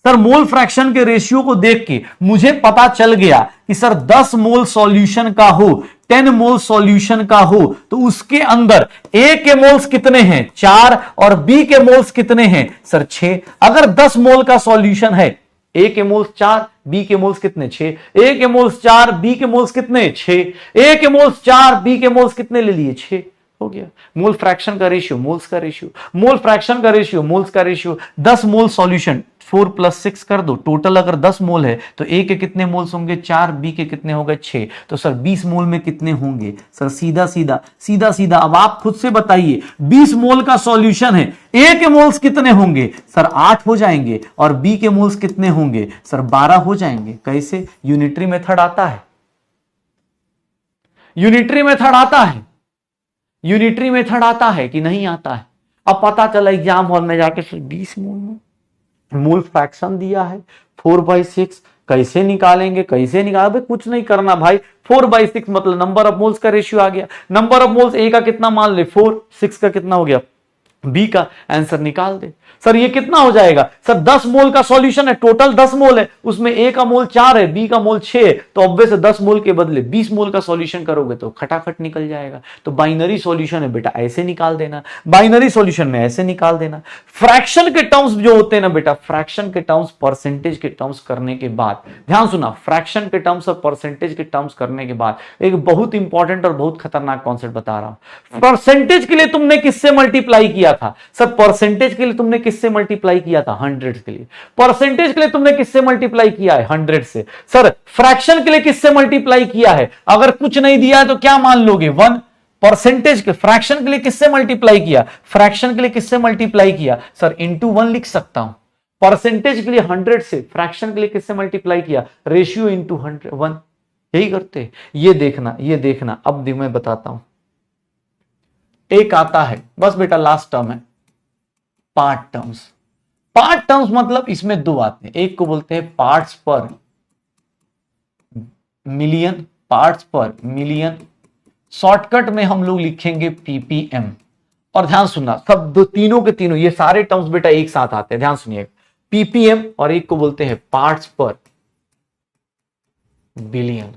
सर मोल फ्रैक्शन के रेशियो को देख के मुझे पता चल गया कि सर 10 मोल सॉल्यूशन का हो, 10 मोल सॉल्यूशन का हो, तो उसके अंदर ए के मोल्स कितने हैं 4 और बी के मोल्स कितने हैं सर 6। अगर 10 मोल का सॉल्यूशन है, ए के मोल्स 4, बी के मोल्स कितने 6, ए के मोल्स 4, बी के मोल्स कितने 6, ए के मोल्स 4, बी के मोल्स कितने ले लिए 6, हो गया। मोल फ्रैक्शन का रेशियो मोल्स का रेशियो, मोल फ्रैक्शन का रेशियो मोल्स का रेशियो, 10 मोल सॉल्यूशन 4 + 6 कर दो, टोटल अगर 10 मोल है तो ए के कितने मोल्स होंगे 4, बी के कितने हो गए 6, तो सर 20 मोल में कितने होंगे सर? सीधा सीधा सीधा सीधा अब आप खुद से बताइए, 20 मोल का सॉल्यूशन है, ए के मोल्स कितने होंगे सर 8 हो जाएंगे, और बी के मोल्स कितने होंगे सर 12 हो जाएंगे। कैसे? यूनिटरी मेथड आता है, यूनिटरी मेथड आता है, यूनिटरी मेथड आता है कि नहीं आता है? अब पता चला एग्जाम हॉल में जाके 20 मोल में मोल फ्रैक्शन दिया है 4/6, कैसे निकालेंगे, कैसे निकालेंगे? कुछ नहीं करना भाई, 4/6 मतलब नंबर ऑफ मोल्स का रेशियो आ गया। नंबर ऑफ मोल्स ए का कितना मान ले 4, 6 का कितना हो गया बी का, आंसर निकाल दे। सर ये कितना हो जाएगा सर? 10 मोल का सॉल्यूशन है, टोटल 10 मोल है, उसमें ए का मोल 4 है, बी का मोल 6 है, तो ऑब्वियस 10 मोल के बदले 20 मोल का सॉल्यूशन करोगे तो खटाखट निकल जाएगा। तो बाइनरी सॉल्यूशन है बेटा, ऐसे निकाल देना, बाइनरी सॉल्यूशन में ऐसे निकाल देना। फ्रैक्शन के टर्म्स जो होते हैं ना बेटा, फ्रैक्शन के टर्म्स परसेंटेज के टर्म्स करने के बाद, ध्यान सुना, फ्रैक्शन के टर्म्स और परसेंटेज के टर्म्स करने के बाद एक बहुत इंपॉर्टेंट और बहुत खतरनाक कॉन्सेप्ट बता रहा हूं। परसेंटेज के लिए तुमने किससे मल्टीप्लाई किया था सर? परसेंटेज के लिए तुमने किससे मल्टीप्लाई किया था? 100 के लिए। परसेंटेज के लिए तुमने किससे मल्टीप्लाई किया है? 100 से। सर फ्रैक्शन के लिए किससे मल्टीप्लाई किया है? अगर कुछ नहीं दिया है तो क्या मान लोगे 1। परसेंटेज के, फ्रैक्शन के लिए किससे मल्टीप्लाई किया? फ्रैक्शन के लिए किससे मल्टीप्लाई किया सर? इंटू 1 लिख सकता हूं। परसेंटेज के लिए 100 से, फ्रैक्शन के लिए किससे मल्टीप्लाई किया? रेशियो इंटू 100 यही करते। ये देखना, ये देखना, अब मैं बताता हूं। एक आता है, बस बेटा लास्ट टर्म है, पार्ट टर्म्स। पार्ट टर्म्स मतलब इसमें दो आते हैं, एक को बोलते हैं पार्ट्स पर मिलियन, पार्ट्स पर मिलियन, शॉर्टकट में हम लोग लिखेंगे पीपीएम। और ध्यान सुनना, सब दो तीनों के तीनों ये सारे टर्म्स बेटा एक साथ आते हैं, ध्यान सुनिएगा, पीपीएम, और एक को बोलते हैं पार्ट्स पर बिलियन।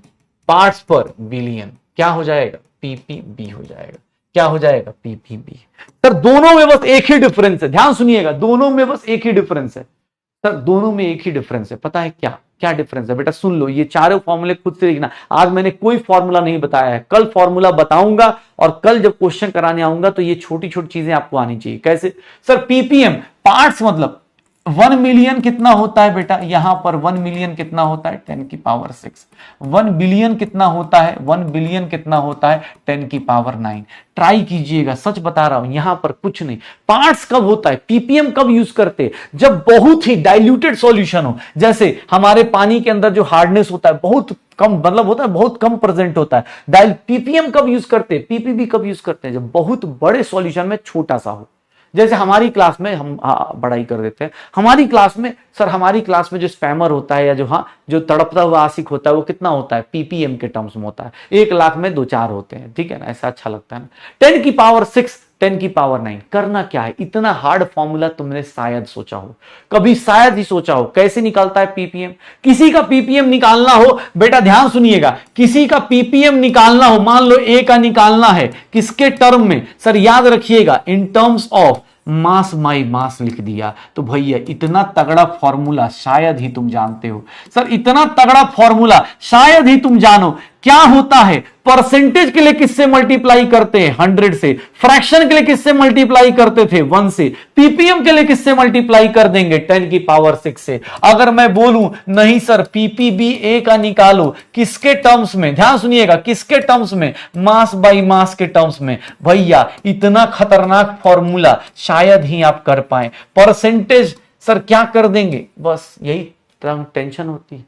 पार्ट्स पर बिलियन क्या हो जाएगा? पीपीबी हो जाएगा। क्या हो जाएगा? पीपीबी। सर दोनों में बस एक ही डिफरेंस है, ध्यान सुनिएगा, दोनों में बस एक ही डिफरेंस है सर, दोनों में एक ही डिफरेंस है। पता है क्या क्या डिफरेंस है बेटा? सुन लो, ये चारों फॉर्मूले खुद से लिखना। आज मैंने कोई फॉर्मूला नहीं बताया है, कल फॉर्मूला बताऊंगा, और कल जब क्वेश्चन कराने आऊंगा तो ये छोटी छोटी चीजें आपको आनी चाहिए। कैसे सर? पीपीएम पार्ट्स मतलब 1 मिलियन कितना होता है बेटा, यहां पर 1 मिलियन कितना होता है 10 की पावर 6। 1 बिलियन कितना होता है, 1 बिलियन कितना होता है 10 की पावर 9। ट्राई कीजिएगा, सच बता रहा हूं, यहां पर कुछ नहीं। पार्ट्स कब होता है, पीपीएम कब यूज करते हैं, जब बहुत ही डाइल्यूटेड सॉल्यूशन हो। जैसे हमारे पानी के अंदर जो हार्डनेस होता है बहुत कम, मतलब होता है बहुत कम प्रेजेंट होता है। पीपीएम कब यूज करते हैं, पीपीबी कब यूज करते हैं, जब बहुत बड़े सॉल्यूशन में छोटा सा हो। जैसे हमारी क्लास में हम पढ़ाई कर देते हैं, हमारी क्लास में सर, हमारी क्लास में जो स्पैमर होता है या जो तड़पता हुआ आशिक होता है वो कितना होता है, पीपीएम के टर्म्स में होता है। 1 लाख में 2-4 होते हैं, ठीक है ना, ऐसा अच्छा लगता है ना। 10 की पावर 6, 10 की पावर 9 करना क्या है, इतना हार्ड फॉर्मूला तुमने शायद सोचा हो, कभी शायद ही सोचा हो। कैसे निकालता है पीपीएम, किसी का पीपीएम निकालना हो बेटा, ध्यान सुनिएगा, किसी का पीपीएम निकालना हो, मान लो ए का निकालना है, किसके टर्म में सर, याद रखिएगा in terms of mass by mass लिख दिया। तो भैया इतना तगड़ा फॉर्मूला शायद ही तुम जानते हो सर, इतना तगड़ा फॉर्मूला शायद ही तुम जानो। क्या होता है, परसेंटेज के लिए किससे मल्टीप्लाई करते हैं 100 से, फ्रैक्शन के लिए किससे मल्टीप्लाई करते थे 1 से, पीपीएम के लिए किससे मल्टीप्लाई कर देंगे 10 की पावर 6 से। अगर मैं बोलूं नहीं सर पीपीबी ए का निकालो, किसके टर्म्स में, ध्यान सुनिएगा, किसके टर्म्स में, मास बाई मास के टर्म्स में, भैया इतना खतरनाक फॉर्मूला शायद ही आप कर पाए। परसेंटेज सर क्या कर देंगे, बस यही टेंशन होती है।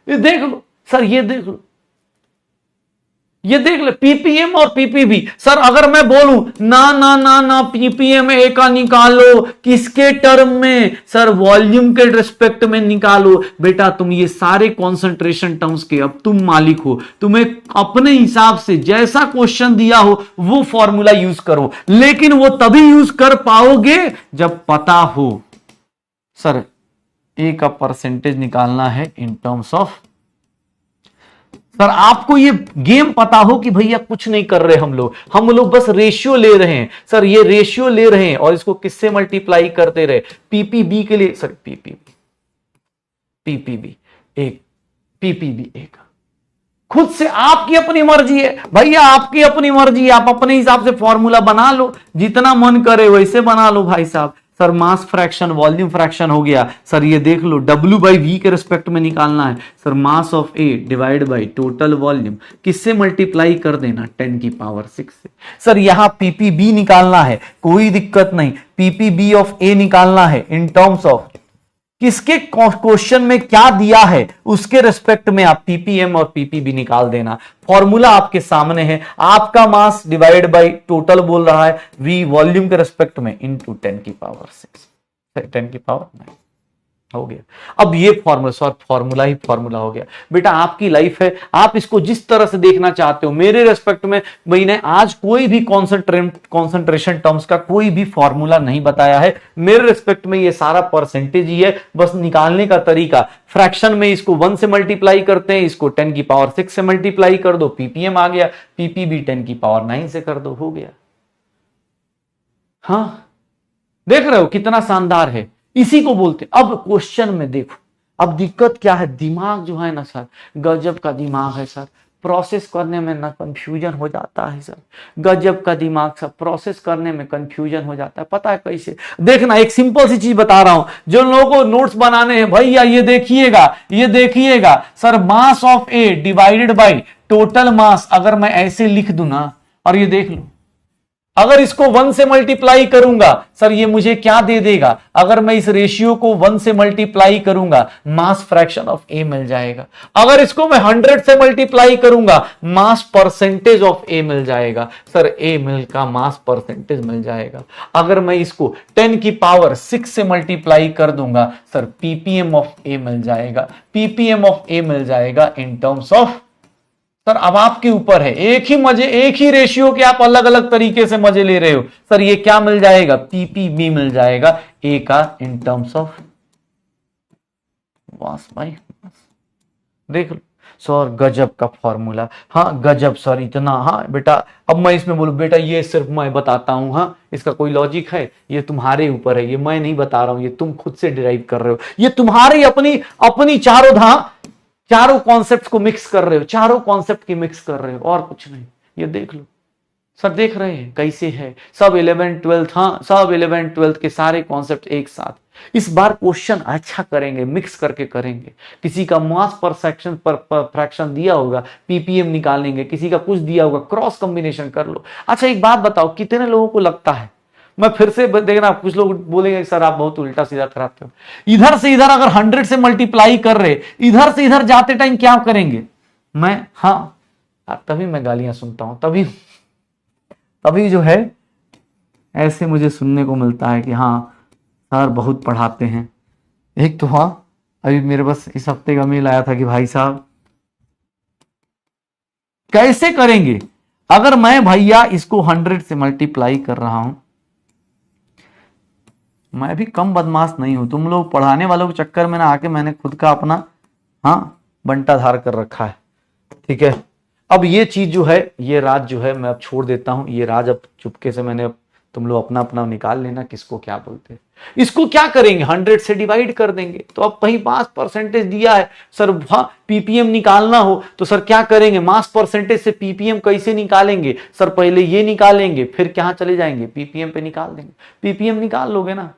ये देख लो सर, ये देख लो, ये देख ले पीपीएम और पीपीबी। सर अगर मैं बोलूं ना ना ना ना पीपीएम ए का निकालो, किसके टर्म में सर, वॉल्यूम के रिस्पेक्ट में निकालो। बेटा तुम ये सारे कॉन्सेंट्रेशन टर्म्स के अब तुम मालिक हो, तुम्हें अपने हिसाब से जैसा क्वेश्चन दिया हो वो फॉर्मूला यूज करो, लेकिन वो तभी यूज कर पाओगे जब पता हो सर ए का परसेंटेज निकालना है इन टर्म्स ऑफ, सर आपको ये गेम पता हो कि भैया कुछ नहीं कर रहे हम लोग बस रेशियो ले रहे हैं सर, ये रेशियो ले रहे हैं और इसको किससे मल्टीप्लाई करते रहे, पीपीबी के लिए सर, पीपीबी एक, पीपीबी एक। खुद से आपकी अपनी मर्जी है भैया, आपकी अपनी मर्जी है, आप अपने हिसाब से फॉर्मूला बना लो, जितना मन करे वैसे बना लो भाई साहब। सर मास फ्रैक्शन वॉल्यूम फ्रैक्शन हो गया सर, ये देख लो W बाई V के रिस्पेक्ट में निकालना है sir, mass of A divide by total volume, किससे मल्टीप्लाई कर देना 10 की पावर 6 से। सर यहां पीपीबी निकालना है, कोई दिक्कत नहीं, पीपीबी ऑफ A निकालना है इन टर्म्स ऑफ किसके क्वेश्चन में क्या दिया है उसके रिस्पेक्ट में आप पीपीएम और पीपीबी निकाल देना। फॉर्मूला आपके सामने है, आपका मास डिवाइड बाय टोटल बोल रहा है, वी वॉल्यूम के रिस्पेक्ट में इनटू 10 की पावर 6, 10 की पावर 9 हो गया। अब ये फॉर्मूला ही फॉर्मूला हो गया। बेटा आपकी लाइफ है, आप इसको जिस तरह से देखना चाहते हो। मेरे रेस्पेक्ट में मैंने आज कोई भी कॉन्सेंट्रेशन टर्म्स का कोई भी फॉर्मूला नहीं बताया है। मेरे रेस्पेक्ट में ये सारा परसेंटेज ही है, बस निकालने का तरीका, फ्रैक्शन में इसको 1 से मल्टीप्लाई करते हैं, इसको 10 की पावर 6 से मल्टीप्लाई कर दो, पीपीएम आ गया, पीपीबी 10 की पावर 9 से कर दो, हो गया। हाँ देख रहे हो कितना शानदार है, इसी को बोलते। अब क्वेश्चन में देखो, अब दिक्कत क्या है, दिमाग जो है ना सर, गजब का दिमाग है सर, प्रोसेस करने में ना कंफ्यूजन हो जाता है सर, गजब का दिमाग सर, प्रोसेस करने में कंफ्यूजन हो जाता है। पता है कैसे, देखना एक सिंपल सी चीज बता रहा हूं, जो लोगों को नोट्स बनाने हैं भैया ये देखिएगा sir, mass of A divided by total mass, अगर मैं ऐसे लिख दूं ना, और ये देख लो, अगर इसको 1 से मल्टीप्लाई करूंगा सर, ये मुझे क्या दे देगा, अगर मैं इस रेशियो को 1 से मल्टीप्लाई करूंगा, मास फ्रैक्शन ऑफ ए मिल जाएगा। अगर इसको मैं 100 से मल्टीप्लाई करूंगा, मास परसेंटेज ऑफ ए मिल जाएगा सर, ए मिल का मास परसेंटेज मिल जाएगा। अगर मैं इसको 10 की पावर 6 से मल्टीप्लाई कर दूंगा सर, पीपीएम ऑफ ए मिल जाएगा, पीपीएम ऑफ ए मिल जाएगा इन टर्म्स ऑफ, सर अब आपके ऊपर है, एक ही रेशियो के आप अलग अलग तरीके से मजे ले रहे हो। सर ये क्या मिल जाएगा, पीपीबी मिल जाएगा ए का in terms of mass by mass. देख लो सर गजब का फॉर्मूला, हाँ गजब सर इतना, हाँ बेटा अब मैं इसमें बोलूं बेटा ये सिर्फ मैं बताता हूं, हाँ इसका कोई लॉजिक है, ये तुम्हारे ऊपर है, ये मैं नहीं बता रहा हूं, ये तुम खुद से डिराइव कर रहे हो, ये तुम्हारी अपनी चारों कॉन्सेप्ट को मिक्स कर रहे हो, चारों कॉन्सेप्ट की मिक्स कर रहे हो, और कुछ नहीं। ये देख लो सर देख रहे हैं कैसे है, सब 11 12, हाँ सब 11 12 के सारे कॉन्सेप्ट एक साथ। इस बार क्वेश्चन अच्छा करेंगे, मिक्स करके करेंगे। किसी का मास पर सेक्शन पर फ्रैक्शन दिया होगा, पीपीएम निकालेंगे, किसी का कुछ दिया होगा, क्रॉस कॉम्बिनेशन कर लो। अच्छा एक बात बताओ, कितने लोगों को लगता है, मैं फिर से देखना, कुछ लोग बोलेंगे सर आप बहुत उल्टा सीधा कराते हो, इधर से इधर अगर 100 से मल्टीप्लाई कर रहे, इधर से इधर जाते टाइम क्या करेंगे? मैं हाँ तभी मैं गालियां सुनता हूं, तभी जो है ऐसे मुझे सुनने को मिलता है कि हाँ सर बहुत पढ़ाते हैं। एक तो हाँ अभी मेरे पास इस हफ्ते का मेल आया था कि भाई साहब कैसे करेंगे, अगर मैं भैया इसको 100 से मल्टीप्लाई कर रहा हूं, मैं भी कम बदमाश नहीं हूं, तुम लोग पढ़ाने वालों के चक्कर में ना आके मैंने खुद का अपना हाँ बंटा धार कर रखा है। ठीक है, अब ये चीज जो है, ये राज जो है मैं अब छोड़ देता हूं, ये राज अब चुपके से मैंने, तुम लोग अपना अपना निकाल लेना किसको क्या बोलते हैं। इसको क्या करेंगे, 100 से डिवाइड कर देंगे। तो अब कहीं मास परसेंटेज दिया है सर, पीपीएम निकालना हो तो सर क्या करेंगे, मास परसेंटेज से पीपीएम कैसे निकालेंगे सर, पहले ये निकालेंगे फिर कहां चले जाएंगे, पीपीएम पे निकाल देंगे। पीपीएम निकाल लोगे ना,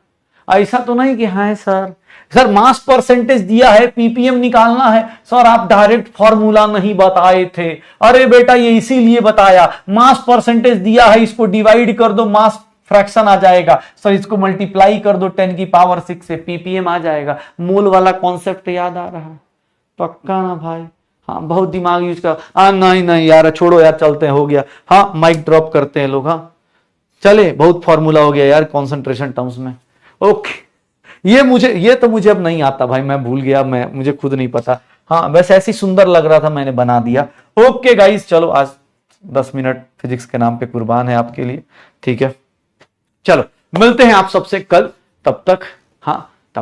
ऐसा तो नहीं कि हाँ सर मास परसेंटेज दिया है पीपीएम निकालना है, सर आप डायरेक्ट फॉर्मूला नहीं बताए थे। अरे बेटा ये इसीलिए बताया, मास परसेंटेज दिया है, इसको डिवाइड कर दो, मास फ्रैक्शन आ जाएगा, सर इसको मल्टीप्लाई कर दो 10 की पावर 6 से, पीपीएम आ जाएगा। मोल वाला कॉन्सेप्ट याद आ रहा है? पक्का ना भाई? हाँ बहुत दिमाग यूज कर, नहीं नहीं यार छोड़ो यार, चलते हैं, हो गया। हाँ माइक ड्रॉप करते हैं लोग, हाँ चले, बहुत फॉर्मूला हो गया यार कॉन्सेंट्रेशन टर्म्स में। ओके, ये तो मुझे अब नहीं आता भाई, मैं भूल गया, मुझे खुद नहीं पता। हाँ वैसे ऐसी सुंदर लग रहा था, मैंने बना दिया। ओके गाइस चलो, आज 10 मिनट फिजिक्स के नाम पे कुर्बान है आपके लिए। ठीक है चलो मिलते हैं आप सबसे कल, तब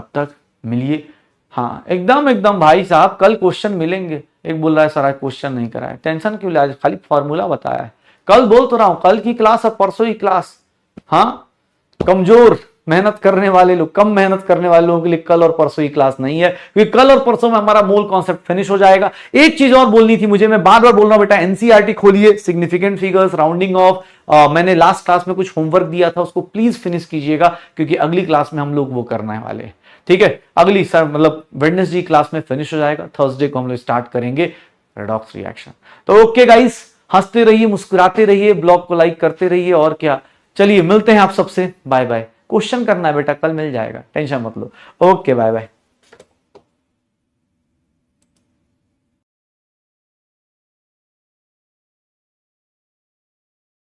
तक मिलिए। हाँ एकदम एकदम भाई साहब, कल क्वेश्चन मिलेंगे। एक बोल रहा है सर आज क्वेश्चन नहीं कराया, टेंशन क्यों ले, आज खाली फॉर्मूला बताया है। कल बोल तो रहा हूं, कल की क्लास और परसों ही क्लास। हाँ कमजोर मेहनत करने वाले लोग, कम मेहनत करने वाले लोगों के लिए कल और परसों ही क्लास नहीं है, क्योंकि कल और परसों में हमारा मूल कॉन्सेप्ट फिनिश हो जाएगा। एक चीज और बोलनी थी मुझे, मैं बार बार बोल रहा हूं बेटा, एनसीईआरटी खोलिए, सिग्निफिकेंट फिगर्स, राउंडिंग ऑफ, मैंने लास्ट क्लास में कुछ होमवर्क दिया था, उसको प्लीज फिनिश कीजिएगा, क्योंकि अगली क्लास में हम लोग वो करने वाले हैं। ठीक है, अगली सर मतलब वेडनेसडे क्लास में फिनिश हो जाएगा, थर्सडे को हम लोग स्टार्ट करेंगे रेडॉक्स रिएक्शन। तो ओके गाइस, हंसते रहिए, मुस्कुराते रहिए, ब्लॉग को लाइक करते रहिए, और क्या। चलिए मिलते हैं आप सबसे, बाय बाय। क्वेश्चन करना है बेटा, कल मिल जाएगा, टेंशन मत लो। Okay bye bye.